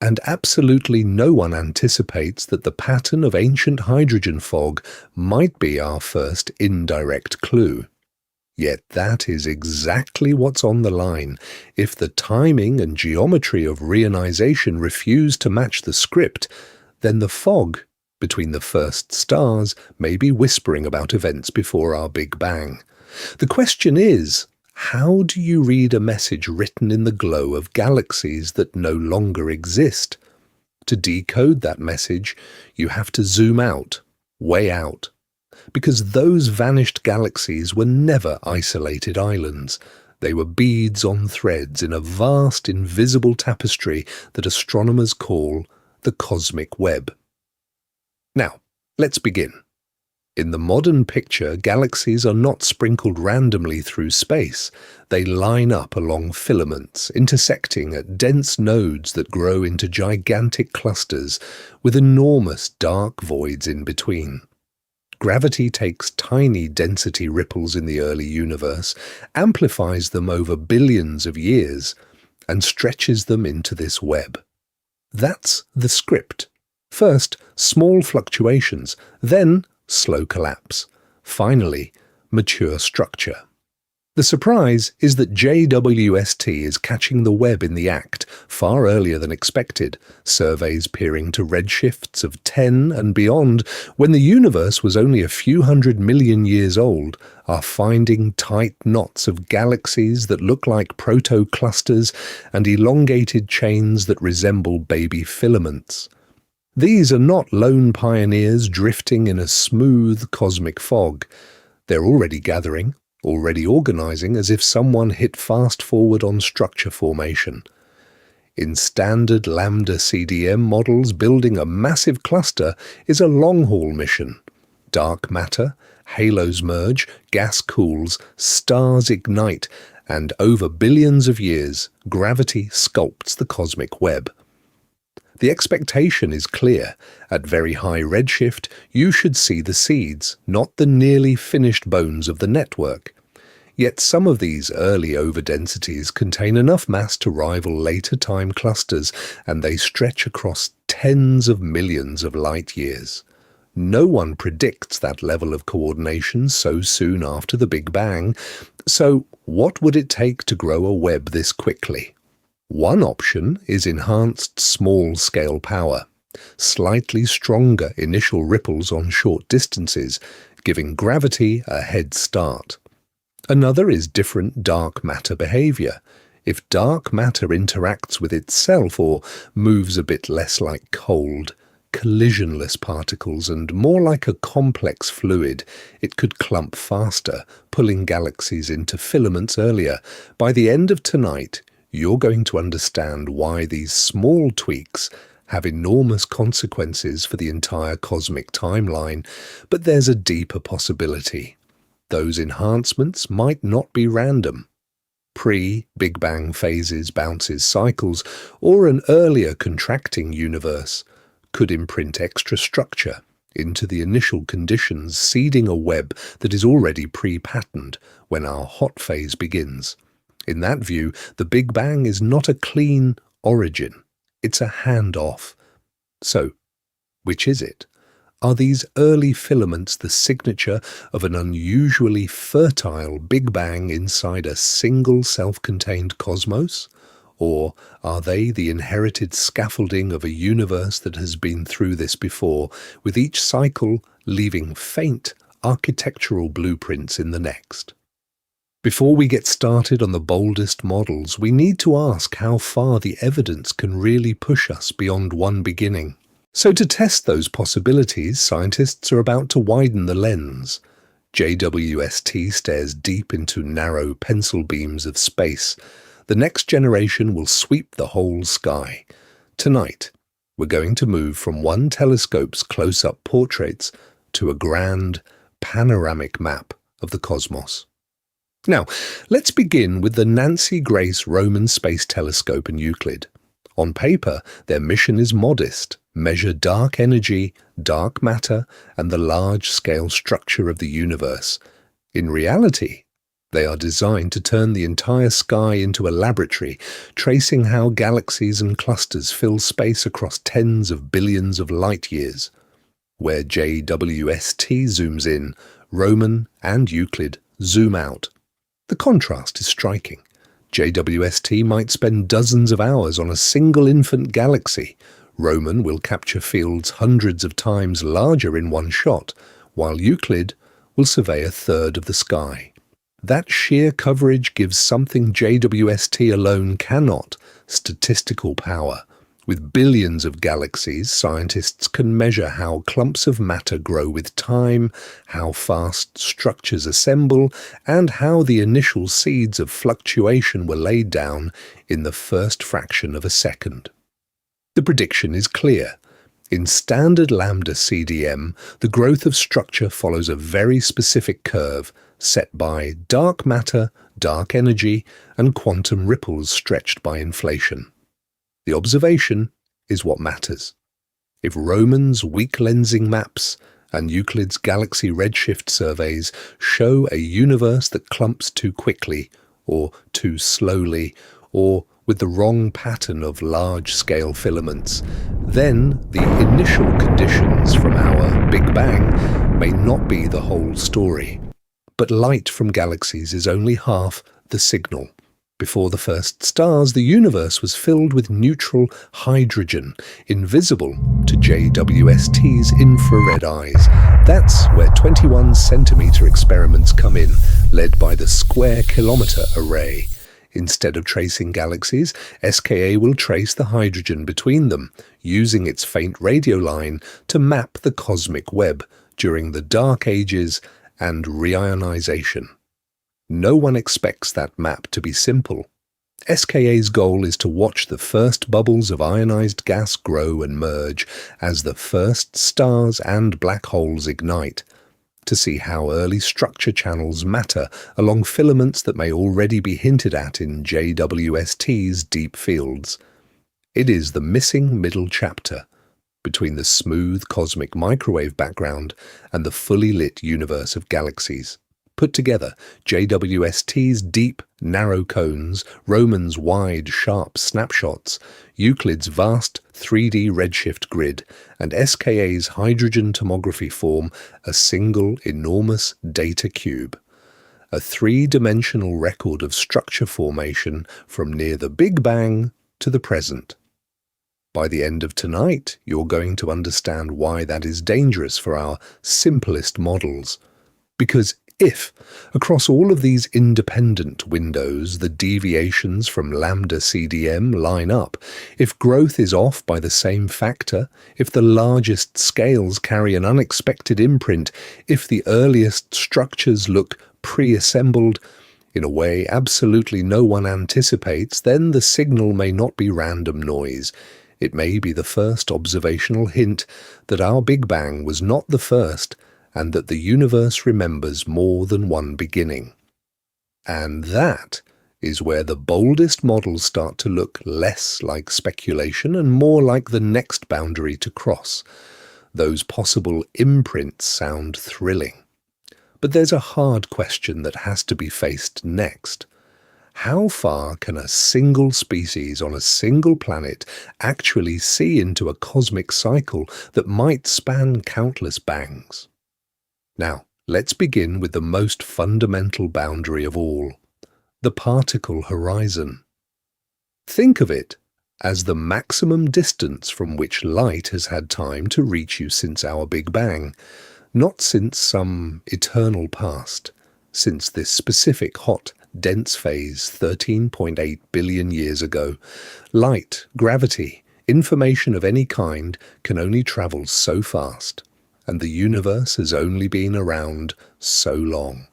And absolutely no one anticipates that the pattern of ancient hydrogen fog might be our first indirect clue. Yet that is exactly what's on the line. If the timing and geometry of reionization refuse to match the script, then the fog between the first stars may be whispering about events before our Big Bang. The question is, how do you read a message written in the glow of galaxies that no longer exist? To decode that message, you have to zoom out, way out. Because those vanished galaxies were never isolated islands. They were beads on threads in a vast invisible tapestry that astronomers call the cosmic web. Now, let's begin. In the modern picture, galaxies are not sprinkled randomly through space. They line up along filaments, intersecting at dense nodes that grow into gigantic clusters, with enormous dark voids in between. Gravity takes tiny density ripples in the early universe, amplifies them over billions of years, and stretches them into this web. That's the script. First, small fluctuations, then slow collapse, finally, mature structure. The surprise is that JWST is catching the Webb in the act far earlier than expected, surveys peering to redshifts of 10 and beyond, when the universe was only a few 100 million years old, are finding tight knots of galaxies that look like proto-clusters and elongated chains that resemble baby filaments. These are not lone pioneers drifting in a smooth cosmic fog. They're already gathering, already organizing, as if someone hit fast forward on structure formation. In standard lambda CDM models, building a massive cluster is a long-haul mission. Dark matter, halos merge, gas cools, stars ignite, and over billions of years, gravity sculpts the cosmic web. The expectation is clear. At very high redshift, you should see the seeds, not the nearly finished bones of the network. Yet some of these early overdensities contain enough mass to rival later time clusters, and they stretch across tens of millions of light years. No one predicts that level of coordination so soon after the Big Bang. So what would it take to grow a web this quickly? One option is enhanced small-scale power, slightly stronger initial ripples on short distances, giving gravity a head start. Another is different dark matter behavior. If dark matter interacts with itself or moves a bit less like cold, collisionless particles and more like a complex fluid, it could clump faster, pulling galaxies into filaments earlier. By the end of tonight, you're going to understand why these small tweaks have enormous consequences for the entire cosmic timeline, but there's a deeper possibility. Those enhancements might not be random. Pre-Big Bang phases, bounces, cycles, or an earlier contracting universe could imprint extra structure into the initial conditions, seeding a web that is already pre-patterned when our hot phase begins. In that view, the Big Bang is not a clean origin, it's a handoff. So, which is it? Are these early filaments the signature of an unusually fertile Big Bang inside a single self-contained cosmos? Or are they the inherited scaffolding of a universe that has been through this before, with each cycle leaving faint architectural blueprints in the next? Before we get started on the boldest models, we need to ask how far the evidence can really push us beyond one beginning. So to test those possibilities, scientists are about to widen the lens. JWST stares deep into narrow pencil beams of space. The next generation will sweep the whole sky. Tonight, we're going to move from one telescope's close-up portraits to a grand, panoramic map of the cosmos. Now, let's begin with the Nancy Grace Roman Space Telescope and Euclid. On paper, their mission is modest: measure dark energy, dark matter, and the large-scale structure of the universe. In reality, they are designed to turn the entire sky into a laboratory, tracing how galaxies and clusters fill space across tens of billions of light years. Where JWST zooms in, Roman and Euclid zoom out. The contrast is striking. JWST might spend dozens of hours on a single infant galaxy. Roman will capture fields hundreds of times larger in one shot, while Euclid will survey a third of the sky. That sheer coverage gives something JWST alone cannot: statistical power. With billions of galaxies, scientists can measure how clumps of matter grow with time, how fast structures assemble, and how the initial seeds of fluctuation were laid down in the first fraction of a second. The prediction is clear. In standard lambda CDM, the growth of structure follows a very specific curve set by dark matter, dark energy, and quantum ripples stretched by inflation. The observation is what matters. If Roman's weak lensing maps and Euclid's galaxy redshift surveys show a universe that clumps too quickly, or too slowly, or with the wrong pattern of large-scale filaments, then the initial conditions from our Big Bang may not be the whole story. But light from galaxies is only half the signal. Before the first stars, the universe was filled with neutral hydrogen, invisible to JWST's infrared eyes. That's where 21-centimeter experiments come in, led by the Square Kilometre Array. Instead of tracing galaxies, SKA will trace the hydrogen between them, using its faint radio line to map the cosmic web during the Dark Ages and reionization. No one expects that map to be simple. SKA's goal is to watch the first bubbles of ionized gas grow and merge as the first stars and black holes ignite, to see how early structure channels matter along filaments that may already be hinted at in JWST's deep fields. It is the missing middle chapter between the smooth cosmic microwave background and the fully lit universe of galaxies. Put together, JWST's deep, narrow cones, Roman's wide, sharp snapshots, Euclid's vast 3D redshift grid, and SKA's hydrogen tomography form a single, enormous data cube. A three-dimensional record of structure formation from near the Big Bang to the present. By the end of tonight, you're going to understand why that is dangerous for our simplest models. Because if, across all of these independent windows, the deviations from lambda CDM line up, if growth is off by the same factor, if the largest scales carry an unexpected imprint, if the earliest structures look pre-assembled, in a way absolutely no one anticipates, then the signal may not be random noise. It may be the first observational hint that our Big Bang was not the first, and that the universe remembers more than one beginning. And that is where the boldest models start to look less like speculation and more like the next boundary to cross. Those possible imprints sound thrilling. But there's a hard question that has to be faced next. How far can a single species on a single planet actually see into a cosmic cycle that might span countless bangs? Now, let's begin with the most fundamental boundary of all, the particle horizon. Think of it as the maximum distance from which light has had time to reach you since our Big Bang, not since some eternal past, since this specific hot, dense phase 13.8 billion years ago. Light, gravity, information of any kind can only travel so fast. And the universe has only been around so long.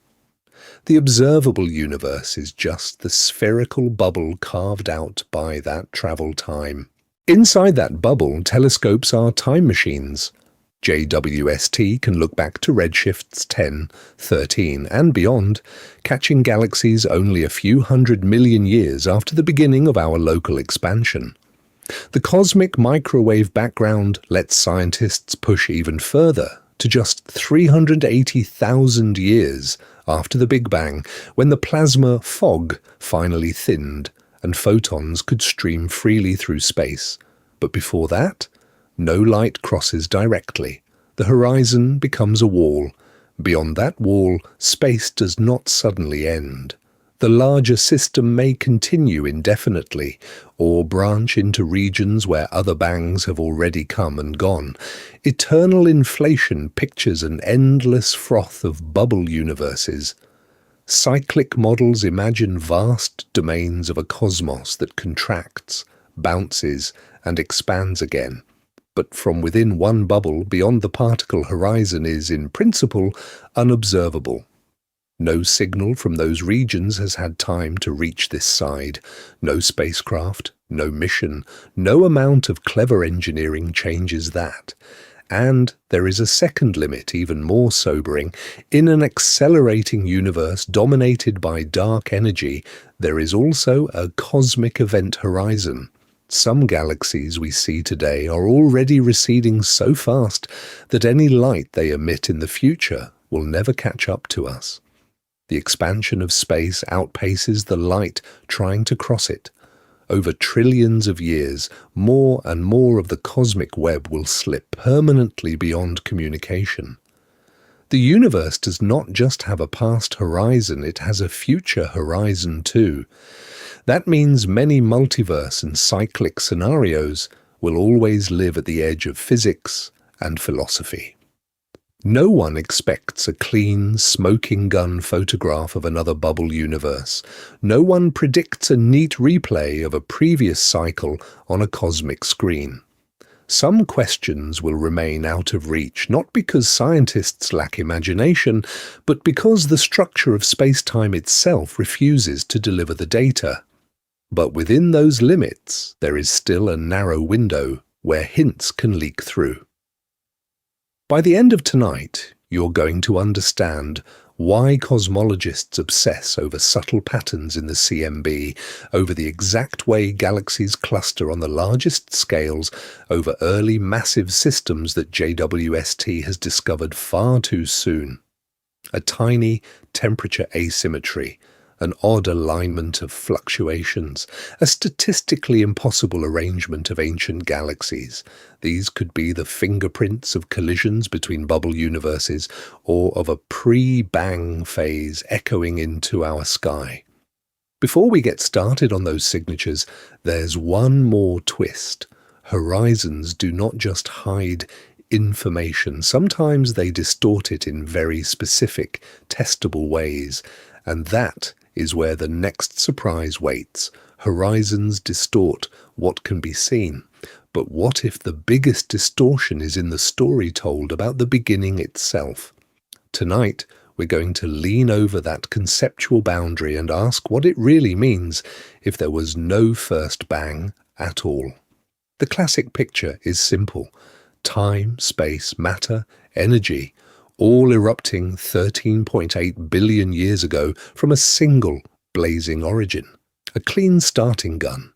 The observable universe is just the spherical bubble carved out by that travel time. Inside that bubble, telescopes are time machines. JWST can look back to redshifts 10, 13, and beyond, catching galaxies only a few 100 million years after the beginning of our local expansion. The cosmic microwave background lets scientists push even further to just 380,000 years after the Big Bang, when the plasma fog finally thinned and photons could stream freely through space. But before that, no light crosses directly. The horizon becomes a wall. Beyond that wall, space does not suddenly end. The larger system may continue indefinitely, or branch into regions where other bangs have already come and gone. Eternal inflation pictures an endless froth of bubble universes. Cyclic models imagine vast domains of a cosmos that contracts, bounces, and expands again. But from within one bubble, beyond the particle horizon is, in principle, unobservable. No signal from those regions has had time to reach this side. No spacecraft, no mission, no amount of clever engineering changes that. And there is a second limit, even more sobering. In an accelerating universe dominated by dark energy, there is also a cosmic event horizon. Some galaxies we see today are already receding so fast that any light they emit in the future will never catch up to us. The expansion of space outpaces the light trying to cross it. Over trillions of years, more and more of the cosmic web will slip permanently beyond communication. The universe does not just have a past horizon, it has a future horizon too. That means many multiverse and cyclic scenarios will always live at the edge of physics and philosophy. No one expects a clean, smoking gun photograph of another bubble universe. No one predicts a neat replay of a previous cycle on a cosmic screen. Some questions will remain out of reach, not because scientists lack imagination, but because the structure of space-time itself refuses to deliver the data. But within those limits, there is still a narrow window where hints can leak through. By the end of tonight, you're going to understand why cosmologists obsess over subtle patterns in the CMB, over the exact way galaxies cluster on the largest scales, over early massive systems that JWST has discovered far too soon. A tiny temperature asymmetry, an odd alignment of fluctuations, a statistically impossible arrangement of ancient galaxies. These could be the fingerprints of collisions between bubble universes or of a pre-bang phase echoing into our sky. Before we get started on those signatures, there's one more twist. Horizons do not just hide information. Sometimes they distort it in very specific, testable ways, and that is where the next surprise waits. Horizons distort what can be seen. But what if the biggest distortion is in the story told about the beginning itself? Tonight, we're going to lean over that conceptual boundary and ask what it really means if there was no first bang at all. The classic picture is simple. Time, space, matter, energy, all erupting 13.8 billion years ago from a single blazing origin, a clean starting gun.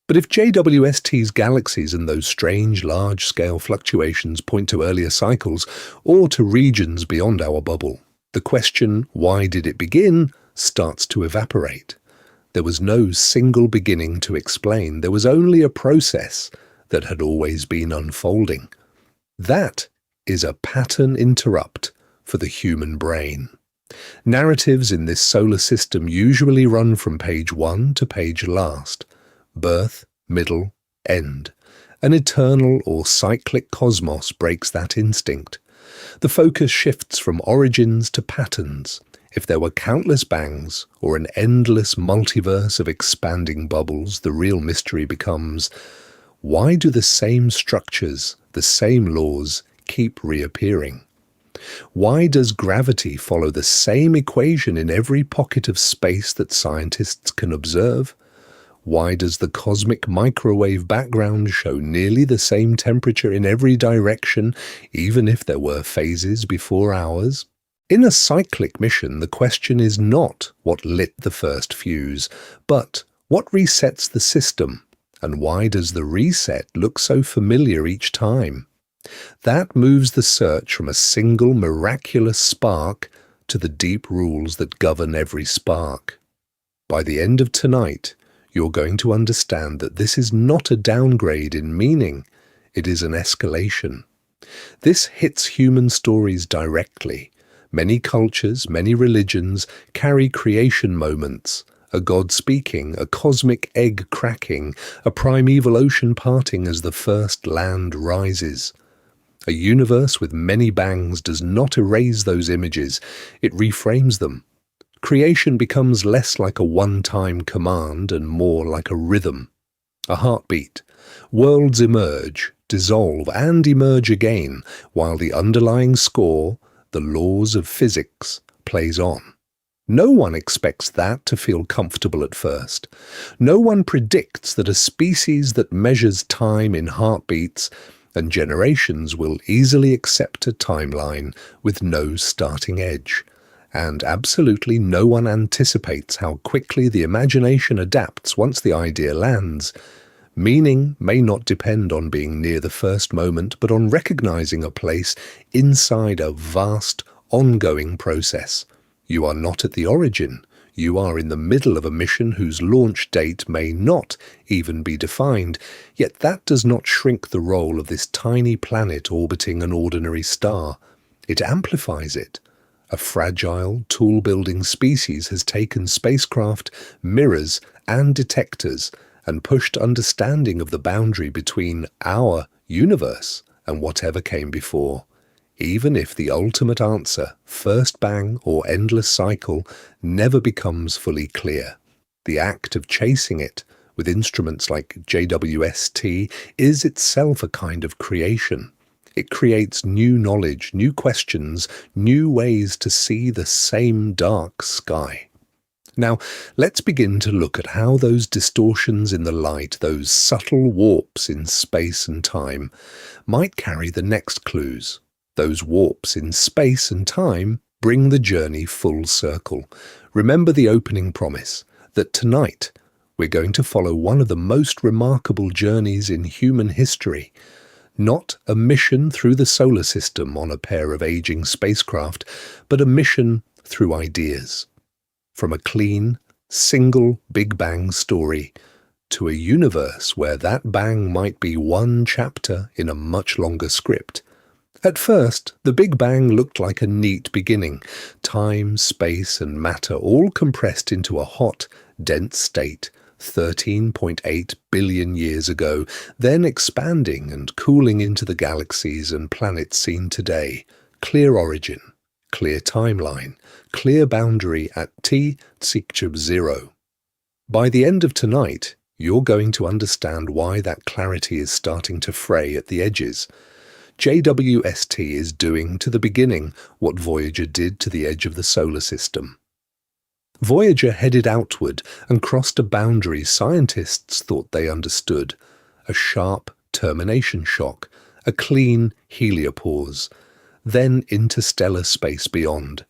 But if JWST's galaxies and those strange large-scale fluctuations point to earlier cycles or to regions beyond our bubble, the question, why did it begin, starts to evaporate. There was no single beginning to explain. There was only a process that had always been unfolding. That is a pattern interrupt for the human brain. Narratives in this solar system usually run from page 1 to page last. Birth, middle, end. An eternal or cyclic cosmos breaks that instinct. The focus shifts from origins to patterns. If there were countless bangs or an endless multiverse of expanding bubbles, the real mystery becomes, why do the same structures, the same laws, keep reappearing? Why does gravity follow the same equation in every pocket of space that scientists can observe? Why does the cosmic microwave background show nearly the same temperature in every direction, even if there were phases before ours? In a cyclic mission, the question is not what lit the first fuse, but what resets the system, and why does the reset look so familiar each time? That moves the search from a single miraculous spark to the deep rules that govern every spark. By the end of tonight, you're going to understand that this is not a downgrade in meaning, it is an escalation. This hits human stories directly. Many cultures, many religions carry creation moments, a god speaking, a cosmic egg cracking, a primeval ocean parting as the first land rises. A universe with many bangs does not erase those images, it reframes them. Creation becomes less like a one-time command and more like a rhythm, a heartbeat. Worlds emerge, dissolve, and emerge again, while the underlying score, the laws of physics, plays on. No one expects that to feel comfortable at first. No one predicts that a species that measures time in heartbeats and generations will easily accept a timeline with no starting edge. And absolutely no one anticipates how quickly the imagination adapts once the idea lands. Meaning may not depend on being near the first moment, but on recognizing a place inside a vast, ongoing process. You are not at the origin. You are in the middle of a mission whose launch date may not even be defined, yet that does not shrink the role of this tiny planet orbiting an ordinary star. It amplifies it. A fragile, tool-building species has taken spacecraft, mirrors, and detectors and pushed understanding of the boundary between our universe and whatever came before. Even if the ultimate answer, first bang or endless cycle, never becomes fully clear, the act of chasing it with instruments like JWST is itself a kind of creation. It creates new knowledge, new questions, new ways to see the same dark sky. Now, let's begin to look at how those distortions in the light, those subtle warps in space and time, might carry the next clues. Those warps in space and time bring the journey full circle. Remember the opening promise, that tonight we're going to follow one of the most remarkable journeys in human history. Not a mission through the solar system on a pair of aging spacecraft, but a mission through ideas. From a clean, single Big Bang story to a universe where that bang might be one chapter in a much longer script. At first, the Big Bang looked like a neat beginning, time, space, and matter all compressed into a hot, dense state 13.8 billion years ago, then expanding and cooling into the galaxies and planets seen today. Clear origin, clear timeline, clear boundary at t=0. By the end of tonight, you're going to understand why that clarity is starting to fray at the edges. JWST is doing to the beginning what Voyager did to the edge of the solar system. Voyager headed outward and crossed a boundary scientists thought they understood, a sharp termination shock, a clean heliopause, then interstellar space beyond.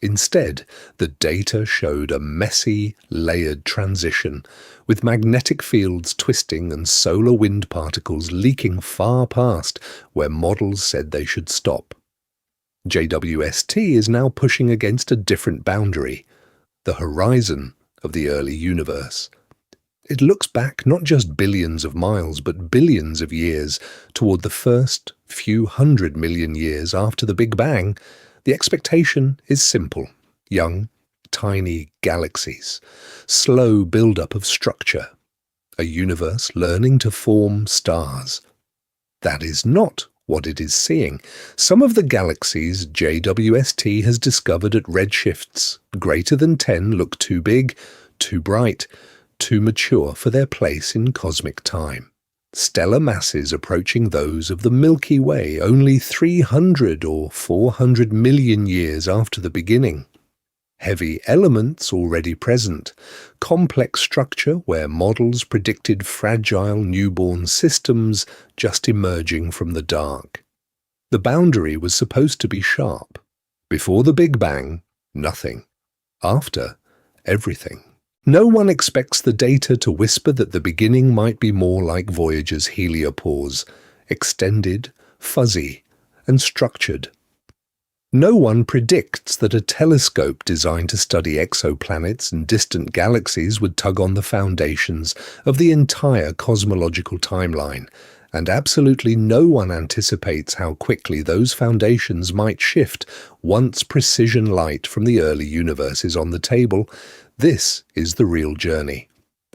Instead, the data showed a messy, layered transition, with magnetic fields twisting and solar wind particles leaking far past where models said they should stop. JWST is now pushing against a different boundary, the horizon of the early universe. It looks back not just billions of miles, but billions of years toward the first few 100 million years after the Big Bang. The expectation is simple: young, tiny galaxies, slow build-up of structure, a universe learning to form stars. That is not what it is seeing. Some of the galaxies JWST has discovered at redshifts greater than 10 look too big, too bright, too mature for their place in cosmic time. Stellar masses approaching those of the Milky Way only 300 or 400 million years after the beginning. Heavy elements already present, complex structure where models predicted fragile newborn systems just emerging from the dark. The boundary was supposed to be sharp. Before the Big Bang, nothing. After, everything. No one expects the data to whisper that the beginning might be more like Voyager's heliopause, extended, fuzzy, and structured. No one predicts that a telescope designed to study exoplanets and distant galaxies would tug on the foundations of the entire cosmological timeline, and absolutely no one anticipates how quickly those foundations might shift once precision light from the early universe is on the table. This is the real journey.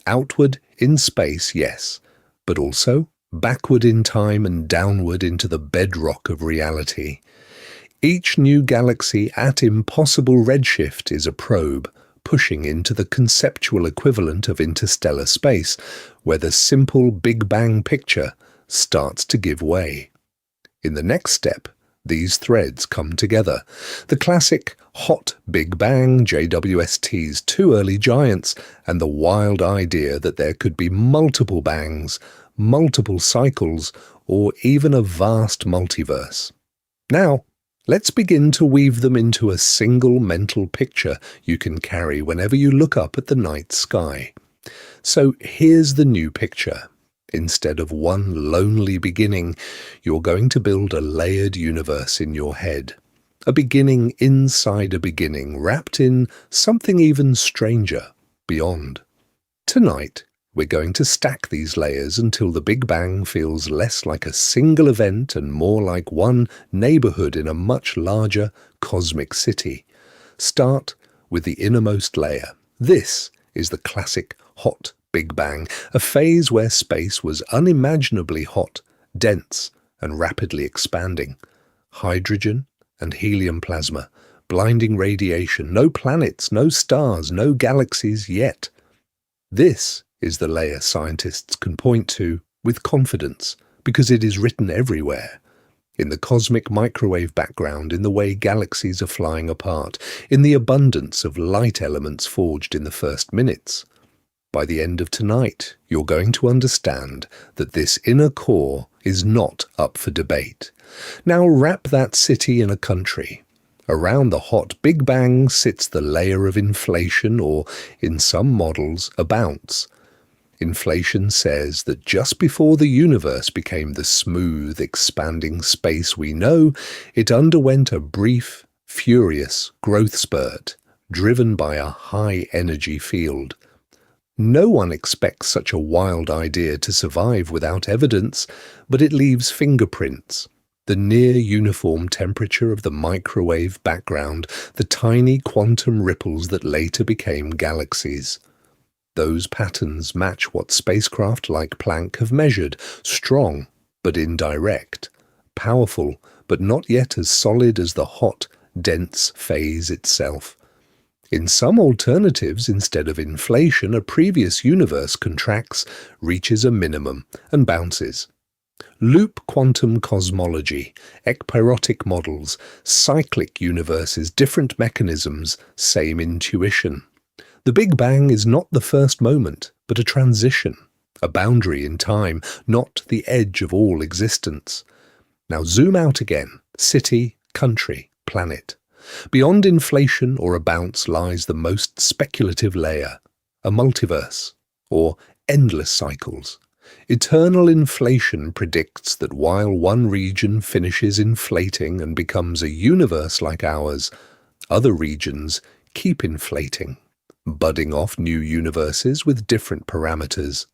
Outward in space, yes, but also backward in time and downward into the bedrock of reality. Each new galaxy at impossible redshift is a probe, pushing into the conceptual equivalent of interstellar space, where the simple Big Bang picture starts to give way. In the next step, these threads come together. The classic hot Big Bang, JWST's two early giants, and the wild idea that there could be multiple bangs, multiple cycles, or even a vast multiverse. Now, let's begin to weave them into a single mental picture you can carry whenever you look up at the night sky. So here's the new picture. Instead of one lonely beginning, you're going to build a layered universe in your head. A beginning inside a beginning, wrapped in something even stranger, beyond. Tonight, We're going to stack these layers until the Big Bang feels less like a single event and more like one neighborhood in a much larger cosmic city. Start with the innermost layer. This is the classic hot Big Bang, a phase where space was unimaginably hot, dense, and rapidly expanding. Hydrogen and helium plasma, blinding radiation, no planets, no stars, no galaxies yet. This is the layer scientists can point to with confidence because it is written everywhere. In the cosmic microwave background, in the way galaxies are flying apart, in the abundance of light elements forged in the first minutes. By the end of tonight, you're going to understand that this inner core is not up for debate. Now wrap that city in a country. Around the hot Big Bang sits the layer of inflation, or, in some models, a bounce. Inflation says that just before the universe became the smooth, expanding space we know, it underwent a brief, furious growth spurt, driven by a high-energy field. No one expects such a wild idea to survive without evidence, but it leaves fingerprints. The near-uniform temperature of the microwave background, the tiny quantum ripples that later became galaxies. Those patterns match what spacecraft like Planck have measured, strong but indirect, powerful but not yet as solid as the hot, dense phase itself. In some alternatives, instead of inflation, a previous universe contracts, reaches a minimum, and bounces. Loop quantum cosmology, ekpyrotic models, cyclic universes, different mechanisms, same intuition. The Big Bang is not the first moment, but a transition, a boundary in time, not the edge of all existence. Now zoom out again, city, country, planet. Beyond inflation or a bounce lies the most speculative layer, a multiverse, or endless cycles. Eternal inflation predicts that while one region finishes inflating and becomes a universe like ours, other regions keep inflating, budding off new universes with different parameters.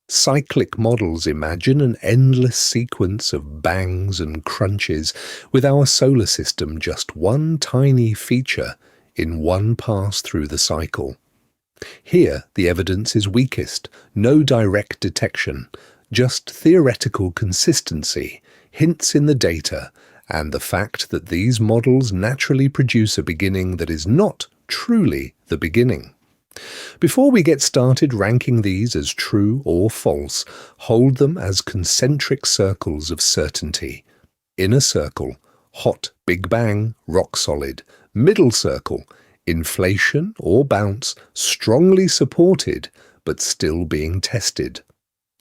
Cyclic models imagine an endless sequence of bangs and crunches, with our solar system just one tiny feature in one pass through the cycle. Here the evidence is weakest, no direct detection, just theoretical consistency, hints in the data, and the fact that these models naturally produce a beginning that is not truly the beginning. Before we get started ranking these as true or false, hold them as concentric circles of certainty. Inner circle, hot Big Bang, rock solid. Middle circle, inflation or bounce, strongly supported but still being tested.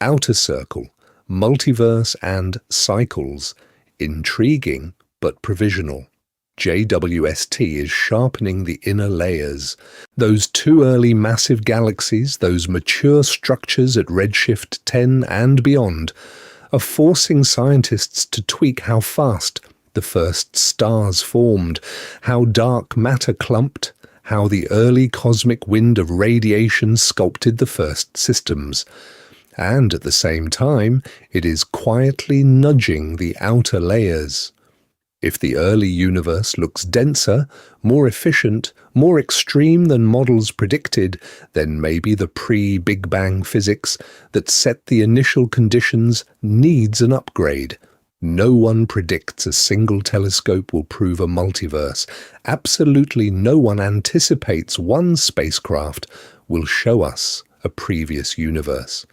Outer circle, multiverse and cycles, intriguing but provisional. JWST is sharpening the inner layers. Those too early massive galaxies, those mature structures at redshift 10 and beyond, are forcing scientists to tweak how fast the first stars formed, how dark matter clumped, how the early cosmic wind of radiation sculpted the first systems. And at the same time, it is quietly nudging the outer layers. If the early universe looks denser, more efficient, more extreme than models predicted, then maybe the pre-Big Bang physics that set the initial conditions needs an upgrade. No one predicts a single telescope will prove a multiverse. Absolutely no one anticipates one spacecraft will show us a previous universe.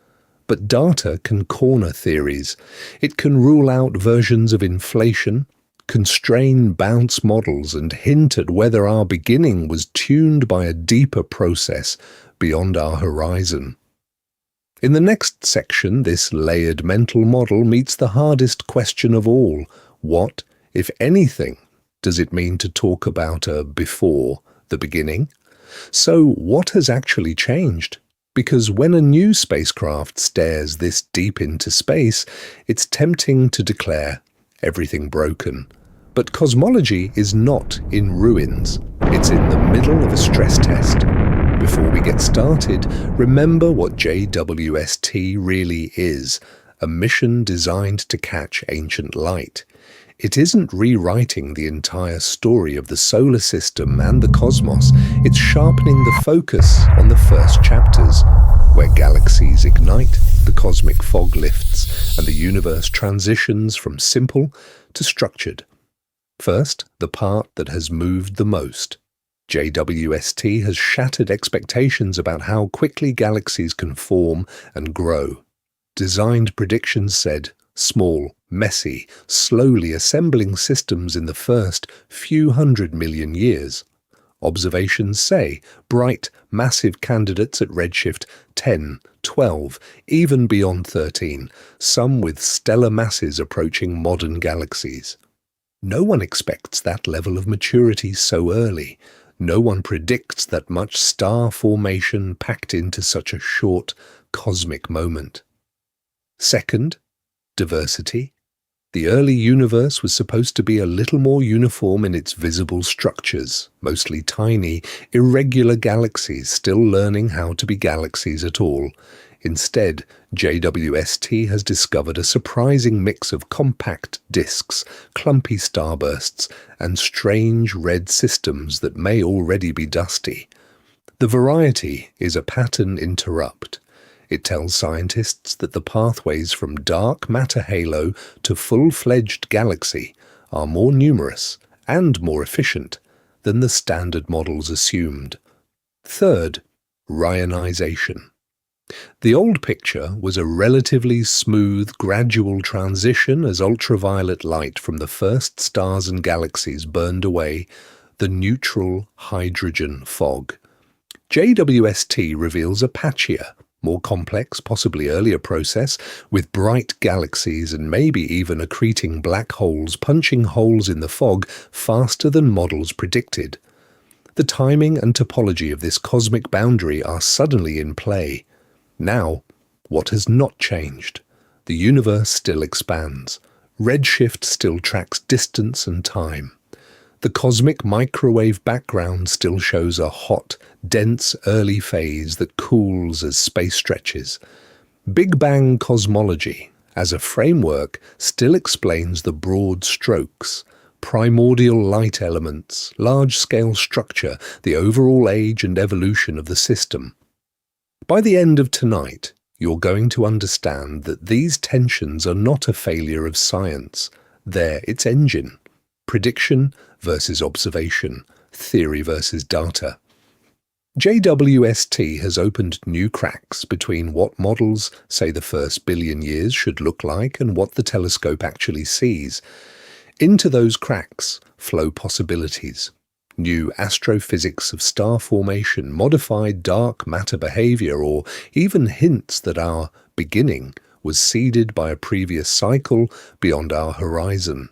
But data can corner theories. It can rule out versions of inflation, constrain bounce models, and hint at whether our beginning was tuned by a deeper process beyond our horizon. In the next section, this layered mental model meets the hardest question of all. What, if anything, does it mean to talk about a before the beginning? So what has actually changed? Because when a new spacecraft stares this deep into space, it's tempting to declare everything broken. But cosmology is not in ruins. It's in the middle of a stress test. Before we get started, remember what JWST really is, a mission designed to catch ancient light. It isn't rewriting the entire story of the solar system and the cosmos, it's sharpening the focus on the first chapters, where galaxies ignite, the cosmic fog lifts, and the universe transitions from simple to structured. First, the part that has moved the most. JWST has shattered expectations about how quickly galaxies can form and grow. Designed predictions said small, messy, slowly assembling systems in the first few 100 million years. Observations say bright, massive candidates at redshift 10, 12, even beyond 13, some with stellar masses approaching modern galaxies. No one expects that level of maturity so early. No one predicts that much star formation packed into such a short cosmic moment. Second, diversity. The early universe was supposed to be a little more uniform in its visible structures, mostly tiny, irregular galaxies still learning how to be galaxies at all. Instead, JWST has discovered a surprising mix of compact disks, clumpy starbursts, and strange red systems that may already be dusty. The variety is a pattern interrupt. It tells scientists that the pathways from dark matter halo to full-fledged galaxy are more numerous and more efficient than the standard models assumed. Third, Ryanization. The old picture was a relatively smooth, gradual transition as ultraviolet light from the first stars and galaxies burned away, the neutral hydrogen fog. JWST reveals a patchier, more complex, possibly earlier process, with bright galaxies and maybe even accreting black holes punching holes in the fog faster than models predicted. The timing and topology of this cosmic boundary are suddenly in play. Now, what has not changed? The universe still expands. Redshift still tracks distance and time. The cosmic microwave background still shows a hot, dense early phase that cools as space stretches. Big Bang cosmology, as a framework, still explains the broad strokes. Primordial light elements, large-scale structure, the overall age and evolution of the system. By the end of tonight, you're going to understand that these tensions are not a failure of science. They're its engine. Prediction versus observation, theory versus data. JWST has opened new cracks between what models say the first billion years should look like and what the telescope actually sees. Into those cracks flow possibilities. New astrophysics of star formation, modified dark matter behavior, or even hints that our beginning was seeded by a previous cycle beyond our horizon.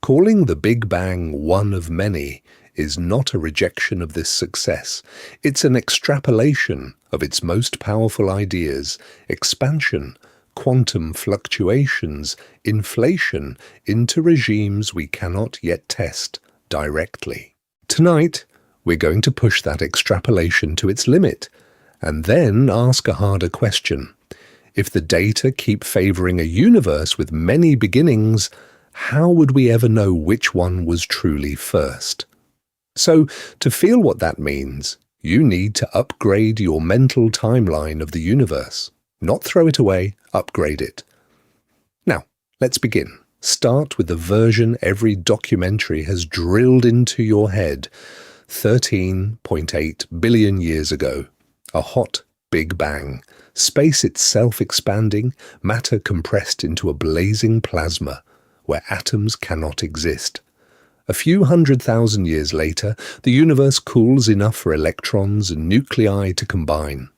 Calling the Big Bang one of many is not a rejection of this success. It's an extrapolation of its most powerful ideas, expansion, quantum fluctuations, inflation, into regimes we cannot yet test directly. Tonight, we're going to push that extrapolation to its limit, and then ask a harder question. If the data keep favoring a universe with many beginnings, how would we ever know which one was truly first? So, to feel what that means, you need to upgrade your mental timeline of the universe. Not throw it away, upgrade it. Now, let's begin. Start with the version every documentary has drilled into your head. 13.8 billion years ago. A hot Big Bang. Space itself expanding, matter compressed into a blazing plasma, where atoms cannot exist. A few 100,000 years later, the universe cools enough for electrons and nuclei to combine.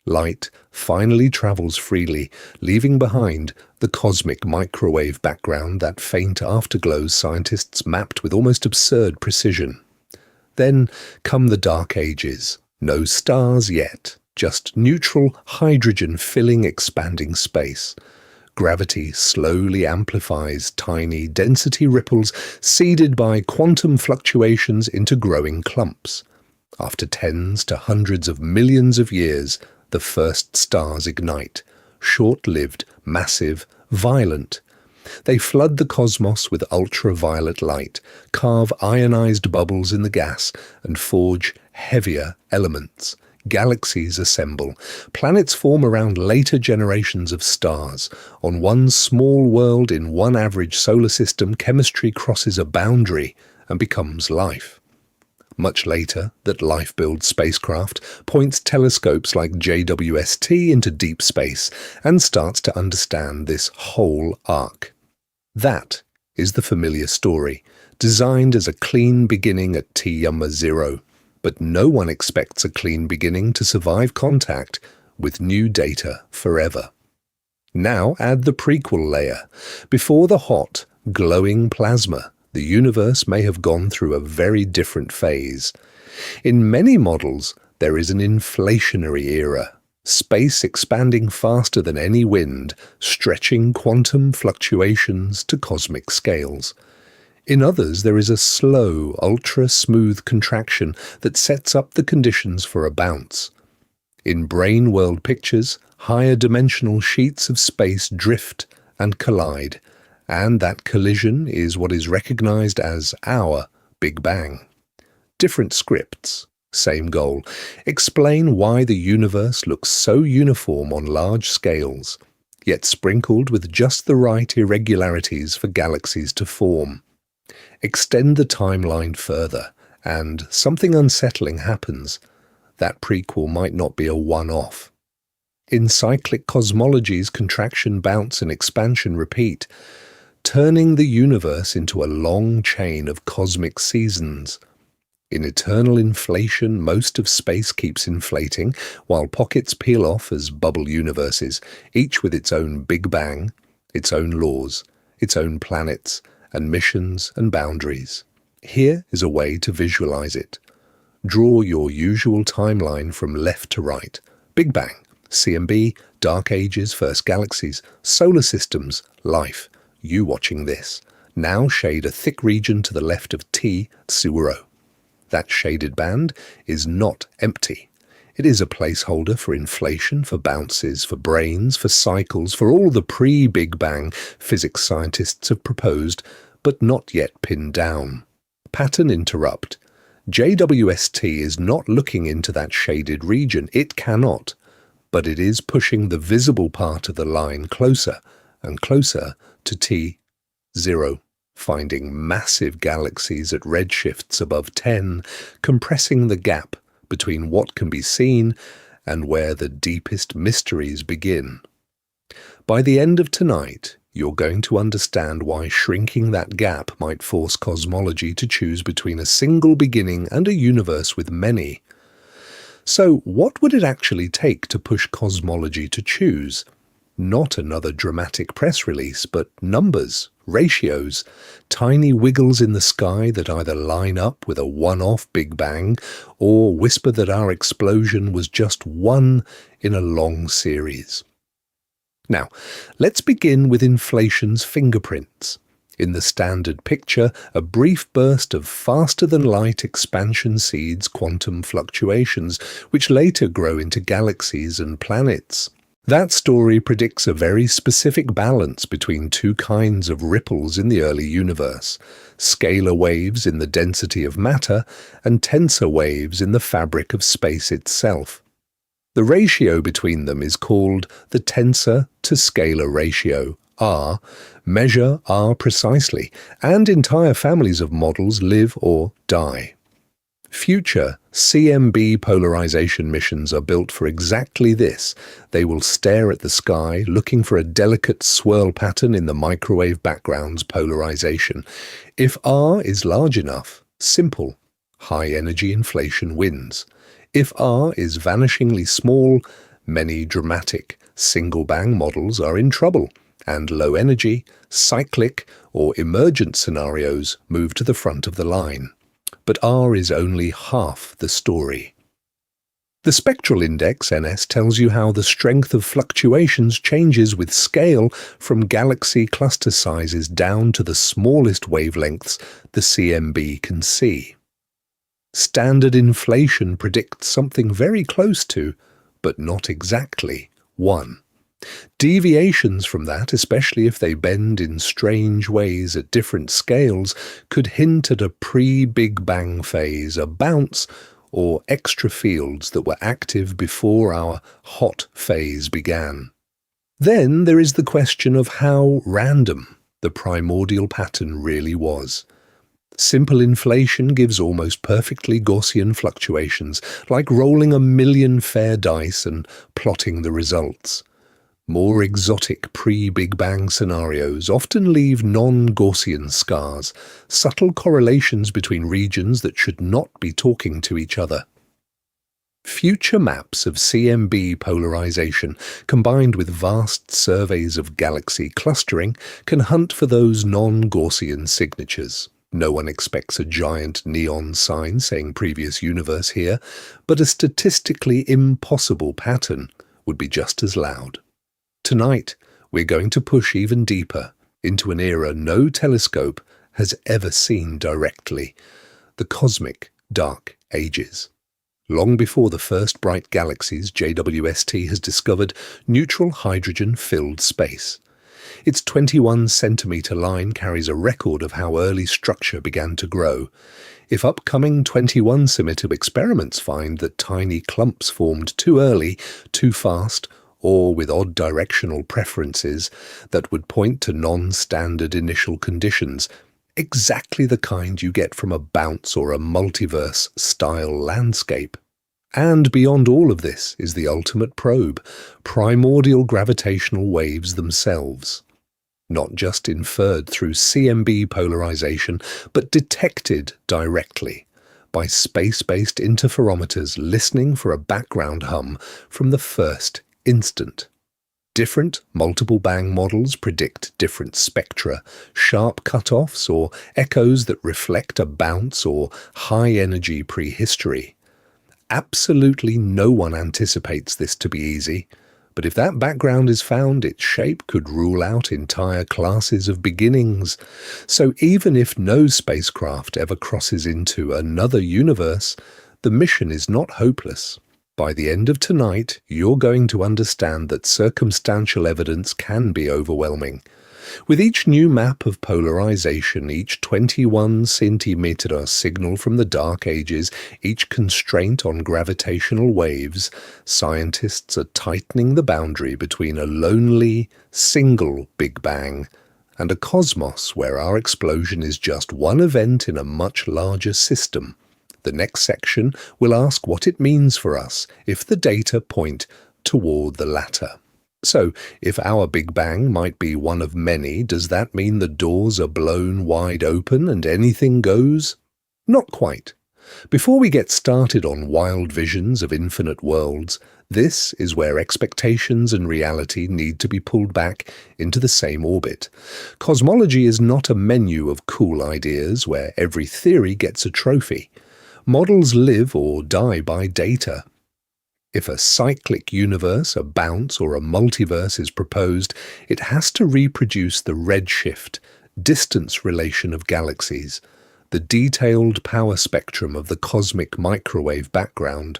Light finally travels freely, leaving behind the cosmic microwave background, that faint afterglow scientists mapped with almost absurd precision. Then come the Dark Ages. No stars yet, just neutral hydrogen filling expanding space. Gravity slowly amplifies tiny density ripples seeded by quantum fluctuations into growing clumps. After tens to hundreds of millions of years, the first stars ignite, short-lived, massive, violent. They flood the cosmos with ultraviolet light, carve ionized bubbles in the gas, and forge heavier elements. Galaxies assemble. Planets form around later generations of stars. On one small world in one average solar system, chemistry crosses a boundary and becomes life. Much later, that life builds spacecraft, points telescopes like JWST into deep space, and starts to understand this whole arc. That is the familiar story, designed as a clean beginning at T-0. But no one expects a clean beginning to survive contact with new data forever. Now add the prequel layer. Before the hot, glowing plasma, the universe may have gone through a very different phase. In many models, there is an inflationary era, space expanding faster than any wind, stretching quantum fluctuations to cosmic scales. In others, there is a slow, ultra-smooth contraction that sets up the conditions for a bounce. In brain world pictures, higher dimensional sheets of space drift and collide, and that collision is what is recognized as our Big Bang. Different scripts, same goal. Explain why the universe looks so uniform on large scales, yet sprinkled with just the right irregularities for galaxies to form. Extend the timeline further, and something unsettling happens. That prequel might not be a one-off. In cyclic cosmology's contraction, bounce, and expansion repeat, turning the universe into a long chain of cosmic seasons. In eternal inflation, most of space keeps inflating, while pockets peel off as bubble universes, each with its own Big Bang, its own laws, its own planets, and missions and boundaries. Here is a way to visualize it. Draw your usual timeline from left to right. Big Bang, CMB, Dark Ages, first galaxies, solar systems, life. You watching this. Now shade a thick region to the left of T-0. That shaded band is not empty. It is a placeholder for inflation, for bounces, for brains, for cycles, for all the pre-Big Bang physics scientists have proposed, but not yet pinned down. Pattern interrupt. JWST is not looking into that shaded region. It cannot. But it is pushing the visible part of the line closer and closer to T-0, finding massive galaxies at redshifts above 10, compressing the gap between what can be seen and where the deepest mysteries begin. By the end of tonight, you're going to understand why shrinking that gap might force cosmology to choose between a single beginning and a universe with many. So, what would it actually take to push cosmology to choose? Not another dramatic press release, but numbers, ratios, tiny wiggles in the sky that either line up with a one-off Big Bang or whisper that our explosion was just one in a long series. Now, let's begin with inflation's fingerprints. In the standard picture, a brief burst of faster-than-light expansion seeds quantum fluctuations, which later grow into galaxies and planets. That story predicts a very specific balance between two kinds of ripples in the early universe, scalar waves in the density of matter and tensor waves in the fabric of space itself. The ratio between them is called the tensor to scalar ratio, R. Measure R precisely, and entire families of models live or die. Future CMB polarization missions are built for exactly this. They will stare at the sky, looking for a delicate swirl pattern in the microwave background's polarization. If R is large enough, simple, high-energy inflation wins. If R is vanishingly small, many dramatic single-bang models are in trouble, and low-energy, cyclic, or emergent scenarios move to the front of the line. But R is only half the story. The spectral index, NS, tells you how the strength of fluctuations changes with scale from galaxy cluster sizes down to the smallest wavelengths the CMB can see. Standard inflation predicts something very close to, but not exactly, 1. Deviations from that, especially if they bend in strange ways at different scales, could hint at a pre-Big Bang phase, a bounce, or extra fields that were active before our hot phase began. Then there is the question of how random the primordial pattern really was. Simple inflation gives almost perfectly Gaussian fluctuations, like rolling a million fair dice and plotting the results. More exotic pre-Big Bang scenarios often leave non-Gaussian scars, subtle correlations between regions that should not be talking to each other. Future maps of CMB polarization, combined with vast surveys of galaxy clustering, can hunt for those non-Gaussian signatures. No one expects a giant neon sign saying previous universe here, but a statistically impossible pattern would be just as loud. Tonight, we're going to push even deeper into an era no telescope has ever seen directly, the cosmic dark ages. Long before the first bright galaxies, JWST has discovered neutral hydrogen-filled space. Its 21-centimeter line carries a record of how early structure began to grow. If upcoming 21-centimeter experiments find that tiny clumps formed too early, too fast, or with odd directional preferences that would point to non-standard initial conditions, exactly the kind you get from a bounce or a multiverse-style landscape. And beyond all of this is the ultimate probe, primordial gravitational waves themselves. Not just inferred through CMB polarization, but detected directly by space-based interferometers listening for a background hum from the first instant. Different multiple bang models predict different spectra, sharp cutoffs, or echoes that reflect a bounce or high-energy prehistory. Absolutely no one anticipates this to be easy, but if that background is found, its shape could rule out entire classes of beginnings. So even if no spacecraft ever crosses into another universe, the mission is not hopeless. By the end of tonight, you're going to understand that circumstantial evidence can be overwhelming. With each new map of polarization, each 21-centimeter signal from the Dark Ages, each constraint on gravitational waves, scientists are tightening the boundary between a lonely, single Big Bang and a cosmos where our explosion is just one event in a much larger system. The next section will ask what it means for us if the data point toward the latter. So, if our Big Bang might be one of many, does that mean the doors are blown wide open and anything goes? Not quite. Before we get started on wild visions of infinite worlds, this is where expectations and reality need to be pulled back into the same orbit. Cosmology is not a menu of cool ideas where every theory gets a trophy. Models live or die by data. If a cyclic universe, a bounce, or a multiverse is proposed, it has to reproduce the redshift, distance relation of galaxies, the detailed power spectrum of the cosmic microwave background,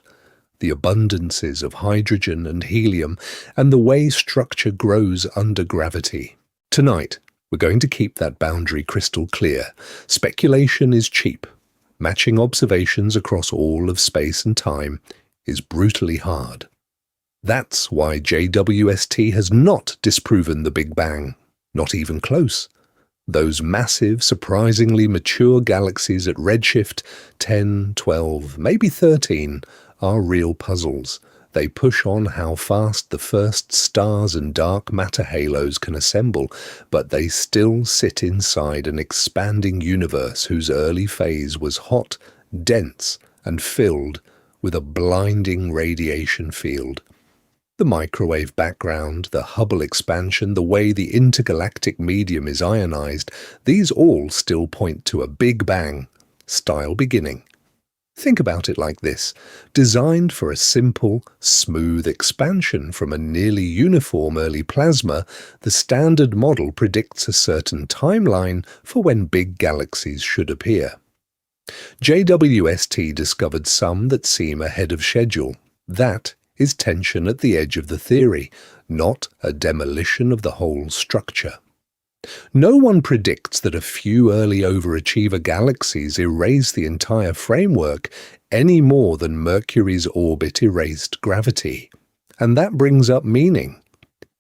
the abundances of hydrogen and helium, and the way structure grows under gravity. Tonight, we're going to keep that boundary crystal clear. Speculation is cheap. Matching observations across all of space and time is brutally hard. That's why JWST has not disproven the Big Bang, not even close. Those massive, surprisingly mature galaxies at redshift 10, 12, maybe 13 are real puzzles. They push on how fast the first stars and dark matter halos can assemble, but they still sit inside an expanding universe whose early phase was hot, dense, and filled with a blinding radiation field. The microwave background, the Hubble expansion, the way the intergalactic medium is ionized, these all still point to a Big Bang-style beginning. Think about it like this. Designed for a simple, smooth expansion from a nearly uniform early plasma, the standard model predicts a certain timeline for when big galaxies should appear. JWST discovered some that seem ahead of schedule. That is tension at the edge of the theory, not a demolition of the whole structure. No one predicts that a few early overachiever galaxies erase the entire framework any more than Mercury's orbit erased gravity. And that brings up meaning.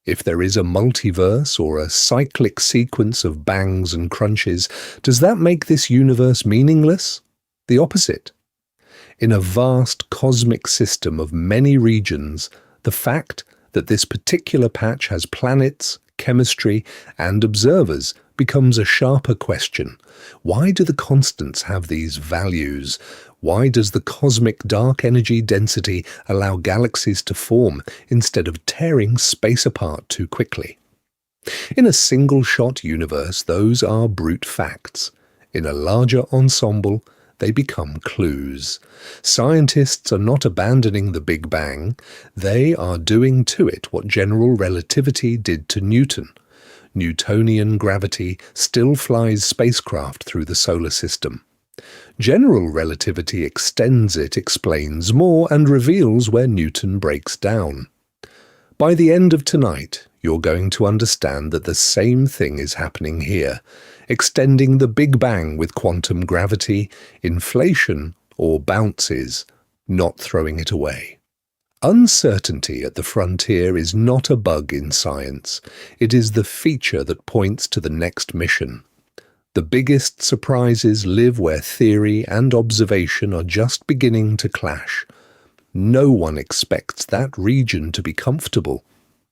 If there is a multiverse or a cyclic sequence of bangs and crunches, does that make this universe meaningless? The opposite. In a vast cosmic system of many regions, the fact that this particular patch has planets, chemistry, and observers becomes a sharper question. Why do the constants have these values? Why does the cosmic dark energy density allow galaxies to form instead of tearing space apart too quickly? In a single-shot universe, those are brute facts. In a larger ensemble, they become clues. Scientists are not abandoning the Big Bang. They are doing to it what general relativity did to Newton. Newtonian gravity still flies spacecraft through the solar system. General relativity extends it, explains more, and reveals where Newton breaks down. By the end of tonight, you're going to understand that the same thing is happening here, extending the Big Bang with quantum gravity, inflation, or bounces, not throwing it away. Uncertainty at the frontier is not a bug in science. It is the feature that points to the next mission. The biggest surprises live where theory and observation are just beginning to clash. No one expects that region to be comfortable.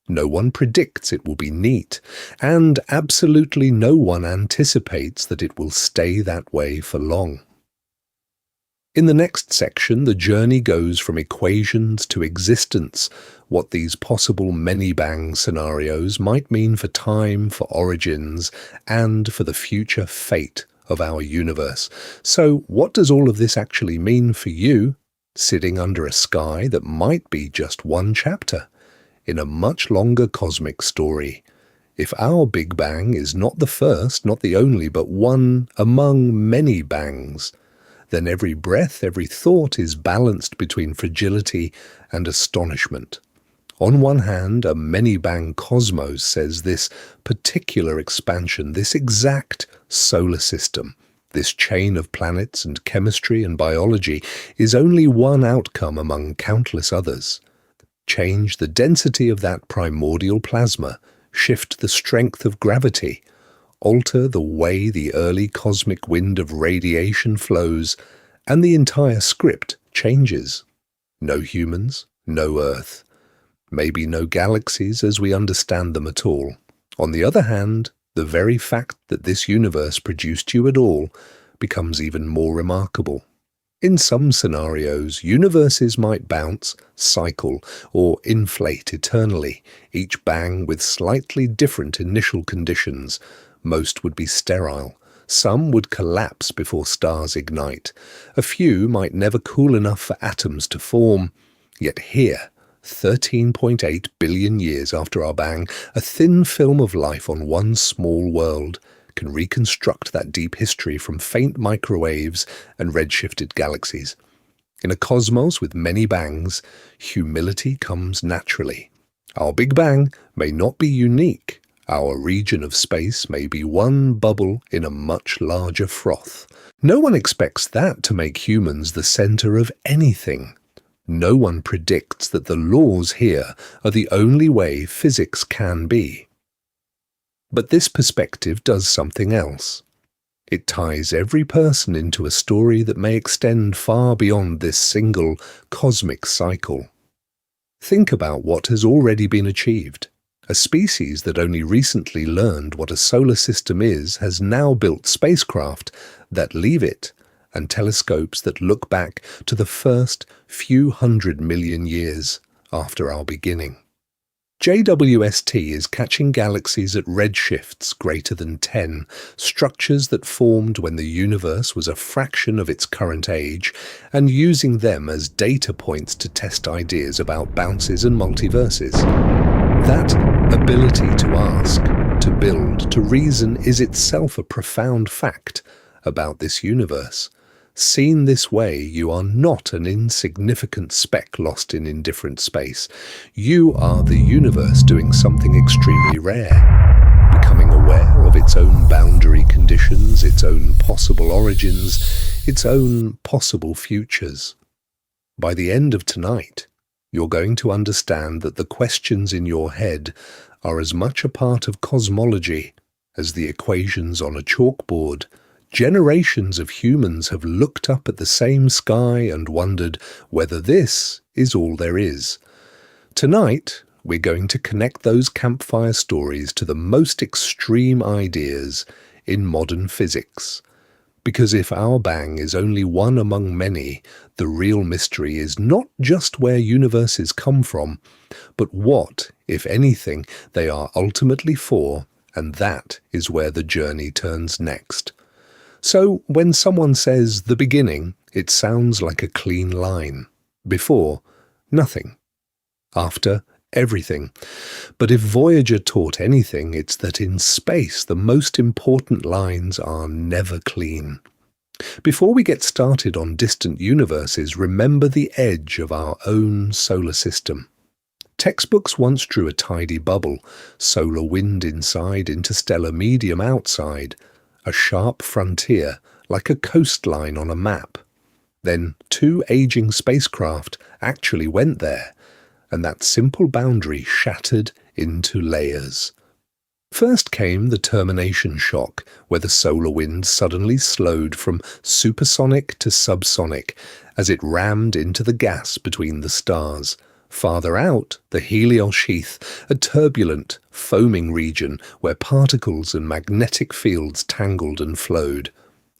No one predicts it will be neat, and absolutely no one anticipates that it will stay that way for long. In the next section, the journey goes from equations to existence, what these possible many-bang scenarios might mean for time, for origins, and for the future fate of our universe. So what does all of this actually mean for you, sitting under a sky that might be just one chapter in a much longer cosmic story? If our Big Bang is not the first, not the only, but one among many bangs, then every breath, every thought is balanced between fragility and astonishment. On one hand, a many-bang cosmos says this particular expansion, this exact solar system, this chain of planets and chemistry and biology is only one outcome among countless others. Change the density of that primordial plasma, shift the strength of gravity, alter the way the early cosmic wind of radiation flows, and the entire script changes. No humans, no Earth. Maybe no galaxies as we understand them at all. On the other hand, the very fact that this universe produced you at all becomes even more remarkable. In some scenarios, universes might bounce, cycle, or inflate eternally, each bang with slightly different initial conditions. Most would be sterile. Some would collapse before stars ignite. A few might never cool enough for atoms to form. Yet here, 13.8 billion years after our bang, a thin film of life on one small world can reconstruct that deep history from faint microwaves and redshifted galaxies. In a cosmos with many bangs, humility comes naturally. Our Big Bang may not be unique. Our region of space may be one bubble in a much larger froth. No one expects that to make humans the center of anything. No one predicts that the laws here are the only way physics can be. But this perspective does something else. It ties every person into a story that may extend far beyond this single cosmic cycle. Think about what has already been achieved. A species that only recently learned what a solar system is has now built spacecraft that leave it and telescopes that look back to the first few 100 million years after our beginning. JWST is catching galaxies at redshifts greater than 10, structures that formed when the universe was a fraction of its current age, and using them as data points to test ideas about bounces and multiverses. That ability to ask, to build, to reason is itself a profound fact about this universe. Seen this way, you are not an insignificant speck lost in indifferent space. You are the universe doing something extremely rare, becoming aware of its own boundary conditions, its own possible origins, its own possible futures. By the end of tonight, you're going to understand that the questions in your head are as much a part of cosmology as the equations on a chalkboard. Generations of humans have looked up at the same sky and wondered whether this is all there is. Tonight, we're going to connect those campfire stories to the most extreme ideas in modern physics. Because if our bang is only one among many, the real mystery is not just where universes come from, but what, if anything, they are ultimately for, and that is where the journey turns next. So when someone says the beginning, it sounds like a clean line. Before, nothing. After, everything. But if Voyager taught anything, it's that in space the most important lines are never clean. Before we get started on distant universes, remember the edge of our own solar system. Textbooks once drew a tidy bubble, solar wind inside, interstellar medium outside, a sharp frontier like a coastline on a map. Then 2 aging spacecraft actually went there, and that simple boundary shattered into layers. First came the termination shock, where the solar wind suddenly slowed from supersonic to subsonic as it rammed into the gas between the stars. Farther out, the heliosheath, a turbulent, foaming region where particles and magnetic fields tangled and flowed.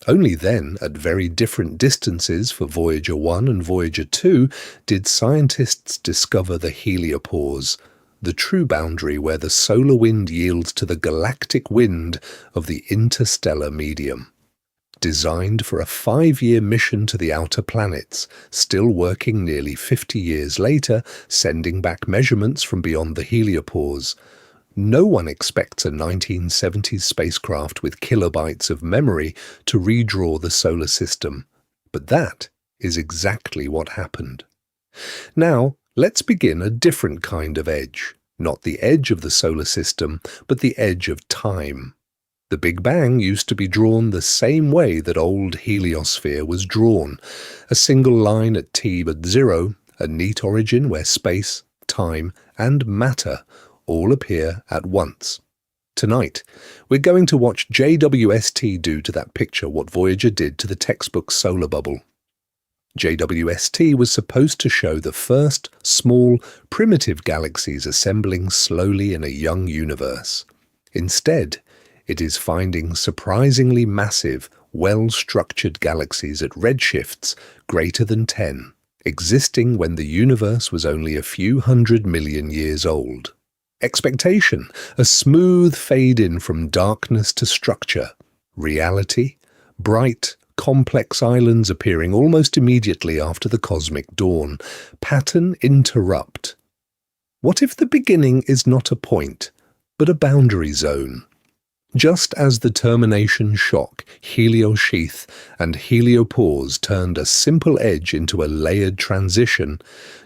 Only then, at very different distances for Voyager 1 and Voyager 2, did scientists discover the heliopause, the true boundary where the solar wind yields to the galactic wind of the interstellar medium. Designed for a 5-year mission to the outer planets, still working nearly 50 years later, sending back measurements from beyond the heliopause. No one expects a 1970s spacecraft with kilobytes of memory to redraw the solar system, but that is exactly what happened. Now, let's begin a different kind of edge, not the edge of the solar system, but the edge of time. The Big Bang used to be drawn the same way that old heliosphere was drawn, a single line at t but 0, a neat origin where space, time, and matter all appear at once. Tonight, we're going to watch JWST do to that picture what Voyager did to the textbook solar bubble. JWST was supposed to show the first small, primitive galaxies assembling slowly in a young universe. Instead, it is finding surprisingly massive, well-structured galaxies at redshifts greater than 10, existing when the universe was only a few 100 million years old. Expectation, a smooth fade-in from darkness to structure. Reality, bright, complex islands appearing almost immediately after the cosmic dawn. Pattern interrupt. What if the beginning is not a point, but a boundary zone? Just as the termination shock, heliosheath, and heliopause turned a simple edge into a layered transition,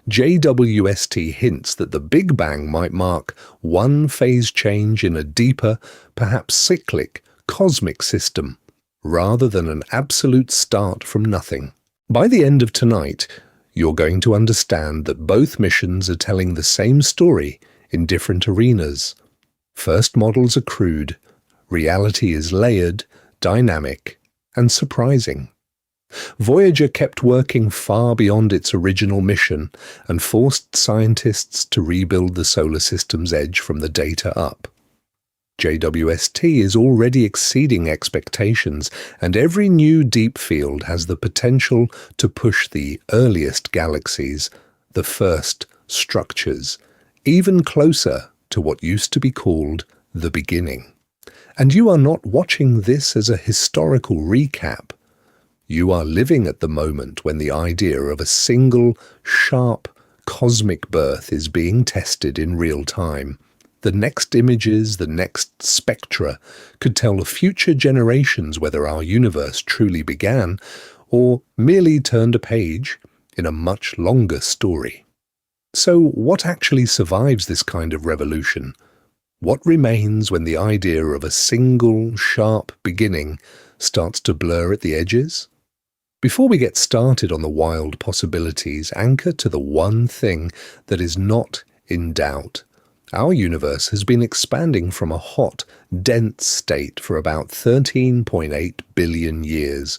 JWST hints that the Big Bang might mark one phase change in a deeper, perhaps cyclic, cosmic system, rather than an absolute start from nothing. By the end of tonight, you're going to understand that both missions are telling the same story in different arenas. First models are crude. Reality is layered, dynamic, and surprising. Voyager kept working far beyond its original mission and forced scientists to rebuild the solar system's edge from the data up. JWST is already exceeding expectations, and every new deep field has the potential to push the earliest galaxies, the first structures, even closer to what used to be called the beginning. And you are not watching this as a historical recap. You are living at the moment when the idea of a single, sharp, cosmic birth is being tested in real time. The next images, the next spectra, could tell future generations whether our universe truly began, or merely turned a page in a much longer story. So what actually survives this kind of revolution? What remains when the idea of a single, sharp beginning starts to blur at the edges? Before we get started on the wild possibilities, anchor to the one thing that is not in doubt. Our universe has been expanding from a hot, dense state for about 13.8 billion years.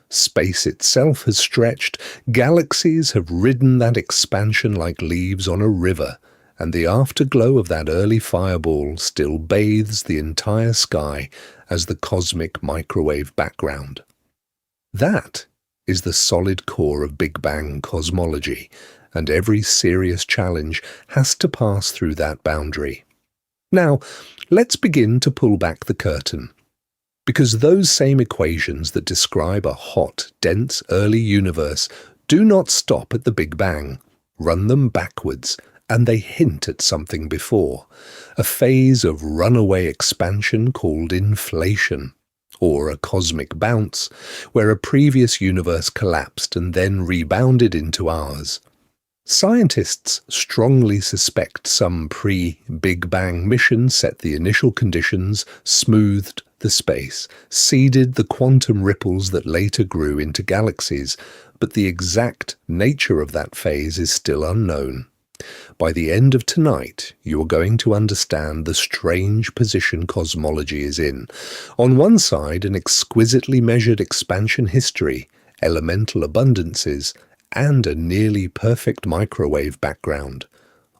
Space itself has stretched, galaxies have ridden that expansion like leaves on a river, and the afterglow of that early fireball still bathes the entire sky as the cosmic microwave background. That is the solid core of Big Bang cosmology, and every serious challenge has to pass through that boundary. Now, let's begin to pull back the curtain. Because those same equations that describe a hot, dense early universe do not stop at the Big Bang. Run them backwards, and they hint at something before, a phase of runaway expansion called inflation, or a cosmic bounce, where a previous universe collapsed and then rebounded into ours. Scientists strongly suspect some pre-Big Bang mission set the initial conditions, smoothed the space, seeded the quantum ripples that later grew into galaxies, but the exact nature of that phase is still unknown. By the end of tonight, you are going to understand the strange position cosmology is in. On one side, an exquisitely measured expansion history, elemental abundances, and a nearly perfect microwave background.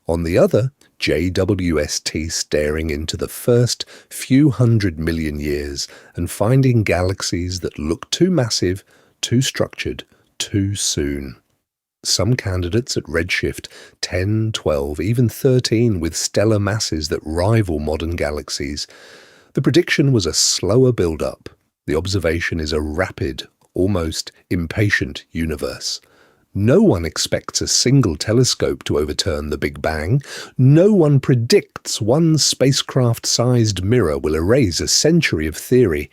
On the other, JWST staring into the first few 100 million years and finding galaxies that look too massive, too structured, too soon. Some candidates at redshift 10, 12, even 13 with stellar masses that rival modern galaxies. The prediction was a slower build-up. The observation is a rapid, almost impatient universe. No one expects a single telescope to overturn the Big Bang. No one predicts one spacecraft-sized mirror will erase a century of theory.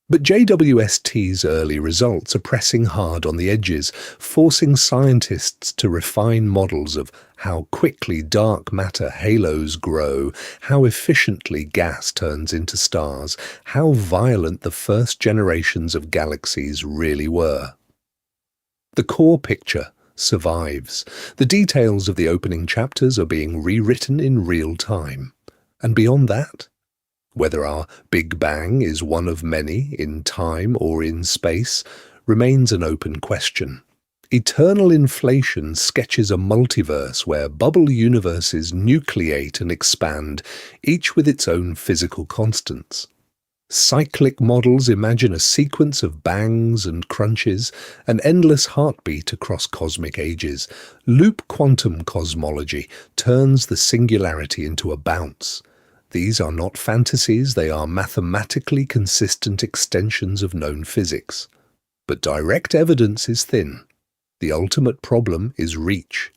But JWST's early results are pressing hard on the edges, forcing scientists to refine models of how quickly dark matter halos grow, how efficiently gas turns into stars, how violent the first generations of galaxies really were. The core picture survives. The details of the opening chapters are being rewritten in real time. And beyond that, whether our Big Bang is one of many in time or in space remains an open question. Eternal inflation sketches a multiverse where bubble universes nucleate and expand, each with its own physical constants. Cyclic models imagine a sequence of bangs and crunches, an endless heartbeat across cosmic ages. Loop quantum cosmology turns the singularity into a bounce. These are not fantasies, they are mathematically consistent extensions of known physics. But direct evidence is thin. The ultimate problem is reach.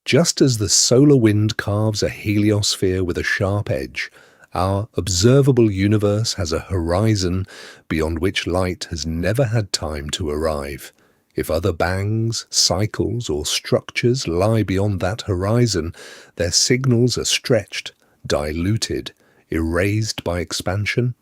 Just as the solar wind carves a heliosphere with a sharp edge, our observable universe has a horizon beyond which light has never had time to arrive. If other bangs, cycles, or structures lie beyond that horizon, their signals are stretched, diluted, erased by expansion.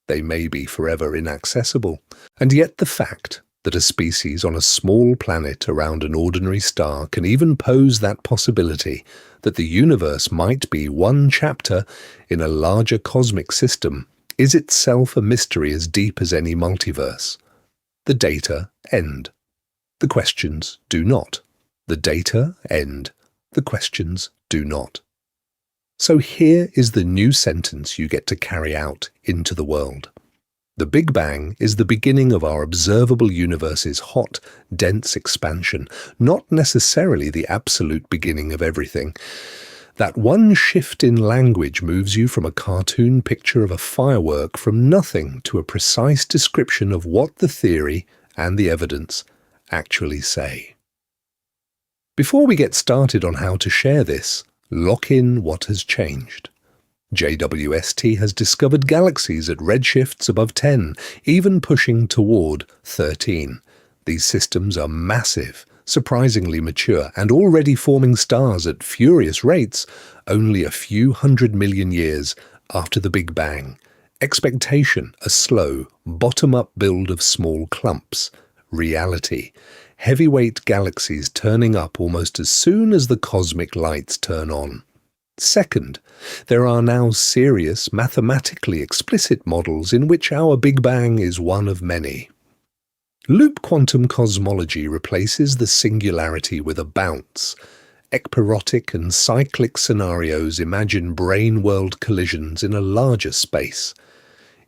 They may be forever inaccessible. And yet the fact that a species on a small planet around an ordinary star can even pose that possibility that the universe might be one chapter in a larger cosmic system is itself a mystery as deep as any multiverse. The data end. The questions do not. The data end. The questions do not. So here is the new sentence you get to carry out into the world. The Big Bang is the beginning of our observable universe's hot, dense expansion, not necessarily the absolute beginning of everything. That one shift in language moves you from a cartoon picture of a firework from nothing to a precise description of what the theory and the evidence actually say. Before we get started on how to share this, lock in what has changed. JWST has discovered galaxies at redshifts above 10, even pushing toward 13. These systems are massive, surprisingly mature, and already forming stars at furious rates only a few 100 million years after the Big Bang. Expectation, a slow, bottom-up build of small clumps. Reality, heavyweight galaxies turning up almost as soon as the cosmic lights turn on. Second, there are now serious, mathematically explicit models in which our Big Bang is one of many. Loop quantum cosmology replaces the singularity with a bounce. Ekpyrotic and cyclic scenarios imagine brain-world collisions in a larger space.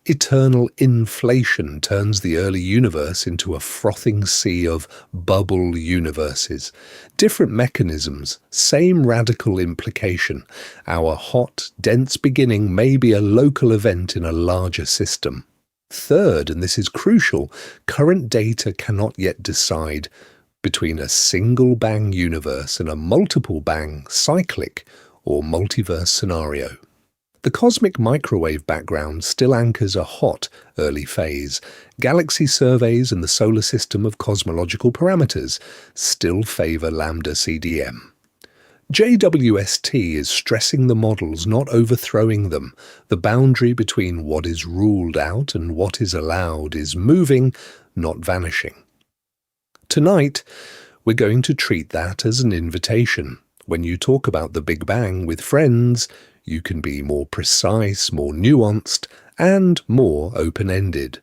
Eternal inflation turns the early universe into a frothing sea of bubble universes. Different mechanisms, same radical implication. Our hot, dense beginning may be a local event in a larger system. Third, and this is crucial, current data cannot yet decide between a single bang universe and a multiple bang, cyclic, or multiverse scenario. The cosmic microwave background still anchors a hot, early phase. Galaxy surveys and the solar system of cosmological parameters still favor lambda CDM. JWST is stressing the models, not overthrowing them. The boundary between what is ruled out and what is allowed is moving, not vanishing. Tonight, we're going to treat that as an invitation. When you talk about the Big Bang with friends, you can be more precise, more nuanced, and more open-ended.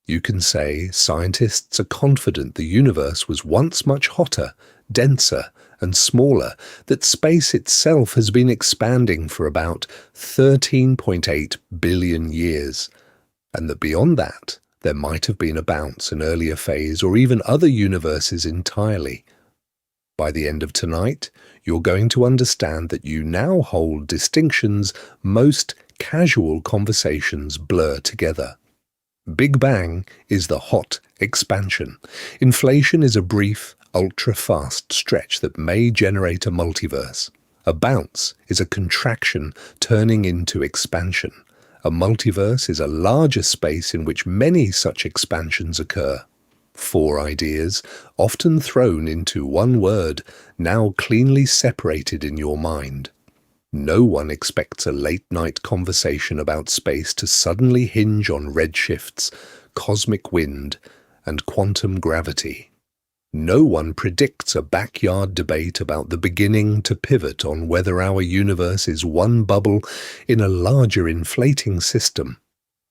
You can say scientists are confident the universe was once much hotter, denser, and smaller, that space itself has been expanding for about 13.8 billion years, and that beyond that, there might have been a bounce, an earlier phase, or even other universes entirely. By the end of tonight, you're going to understand that you now hold distinctions most casual conversations blur together. Big Bang is the hot expansion. Inflation is a brief, ultra-fast stretch that may generate a multiverse. A bounce is a contraction turning into expansion. A multiverse is a larger space in which many such expansions occur. 4 ideas, often thrown into one word, now cleanly separated in your mind. No one expects a late-night conversation about space to suddenly hinge on redshifts, cosmic wind, and quantum gravity. No one predicts a backyard debate about the beginning to pivot on whether our universe is one bubble in a larger inflating system.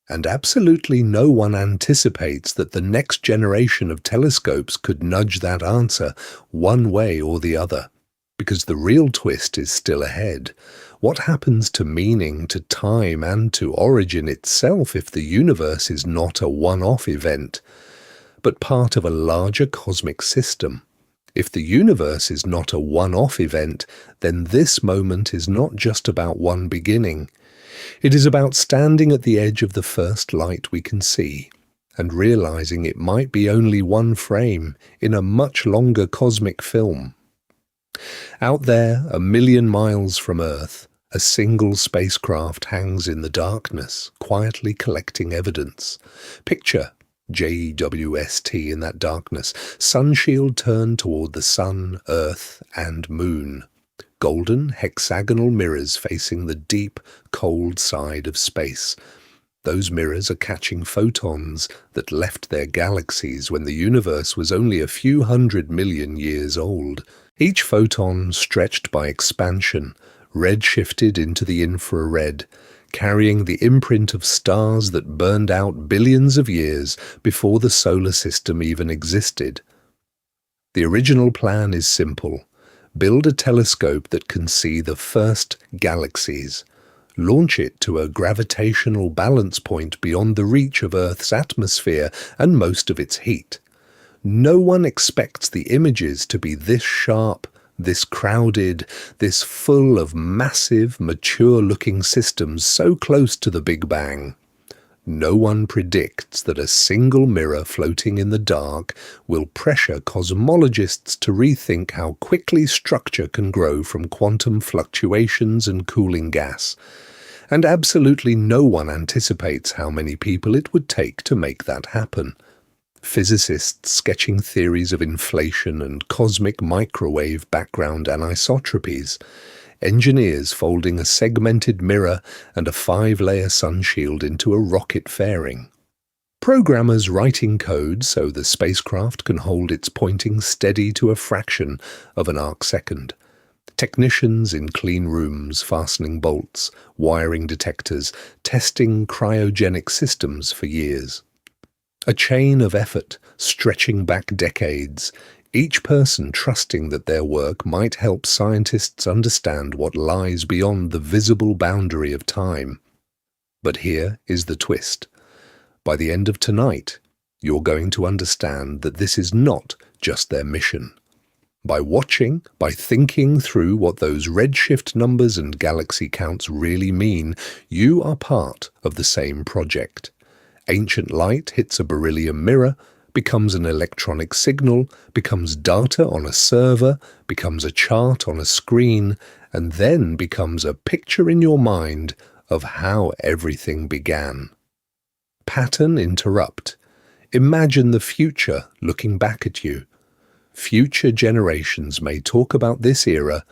And absolutely no one anticipates that the next generation of telescopes could nudge that answer one way or the other, because the real twist is still ahead. What happens to meaning, to time, and to origin itself if the universe is not a one-off event, but part of a larger cosmic system? If the universe is not a one-off event, then this moment is not just about one beginning. It is about standing at the edge of the first light we can see, and realizing it might be only one frame in a much longer cosmic film. Out there, 1,000,000 miles from Earth, a single spacecraft hangs in the darkness, quietly collecting evidence. Picture JWST in that darkness, sunshield turned toward the sun, Earth, and Moon. Golden hexagonal mirrors facing the deep, cold side of space. Those mirrors are catching photons that left their galaxies when the universe was only a few 100 million years old. Each photon stretched by expansion, red-shifted into the infrared, carrying the imprint of stars that burned out billions of years before the solar system even existed. The original plan is simple. Build a telescope that can see the first galaxies. Launch it to a gravitational balance point beyond the reach of Earth's atmosphere and most of its heat. No one expects the images to be this sharp, this crowded, this full of massive, mature-looking systems so close to the Big Bang. No one predicts that a single mirror floating in the dark will pressure cosmologists to rethink how quickly structure can grow from quantum fluctuations and cooling gas. And absolutely no one anticipates how many people it would take to make that happen. Physicists sketching theories of inflation and cosmic microwave background anisotropies, engineers folding a segmented mirror and a 5-layer sunshield into a rocket fairing, programmers writing code so the spacecraft can hold its pointing steady to a fraction of an arcsecond, technicians in clean rooms fastening bolts, wiring detectors, testing cryogenic systems for years. A chain of effort stretching back decades, each person trusting that their work might help scientists understand what lies beyond the visible boundary of time. But here is the twist. By the end of tonight, you're going to understand that this is not just their mission. By watching, by thinking through what those redshift numbers and galaxy counts really mean, you are part of the same project. Ancient light hits a beryllium mirror, becomes an electronic signal, becomes data on a server, becomes a chart on a screen, and then becomes a picture in your mind of how everything began. Pattern interrupt. Imagine the future looking back at you. Future generations may talk about this era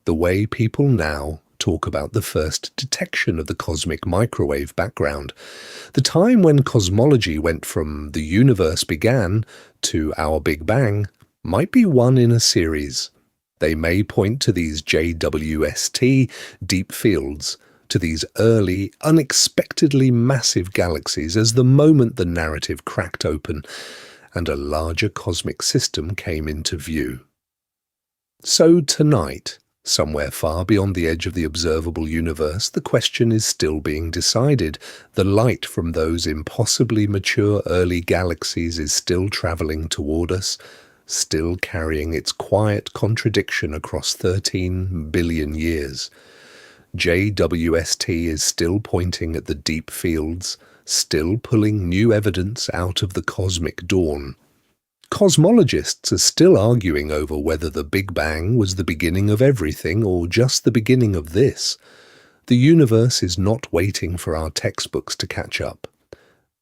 the way people now talk about the first detection of the cosmic microwave background. The time when cosmology went from the universe began to our Big Bang might be one in a series. They may point to these JWST deep fields, to these early, unexpectedly massive galaxies as the moment the narrative cracked open and a larger cosmic system came into view. So tonight, somewhere far beyond the edge of the observable universe, the question is still being decided. The light from those impossibly mature early galaxies is still travelling toward us, still carrying its quiet contradiction across 13 billion years. JWST is still pointing at the deep fields, still pulling new evidence out of the cosmic dawn. Cosmologists are still arguing over whether the Big Bang was the beginning of everything or just the beginning of this. The universe is not waiting for our textbooks to catch up.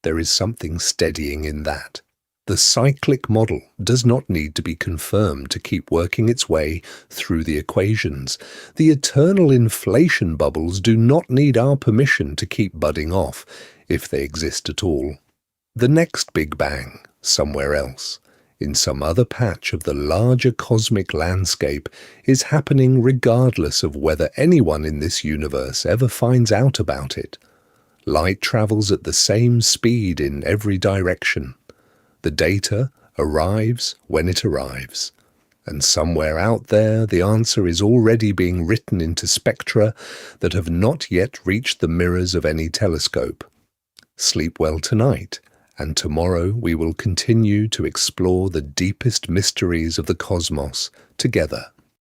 There is something steadying in that. The cyclic model does not need to be confirmed to keep working its way through the equations. The eternal inflation bubbles do not need our permission to keep budding off, if they exist at all. The next Big Bang, somewhere else, in some other patch of the larger cosmic landscape, is happening regardless of whether anyone in this universe ever finds out about it. Light travels at the same speed in every direction. The data arrives when it arrives. And somewhere out there, the answer is already being written into spectra that have not yet reached the mirrors of any telescope. Sleep well tonight, and tomorrow we will continue to explore the deepest mysteries of the cosmos together.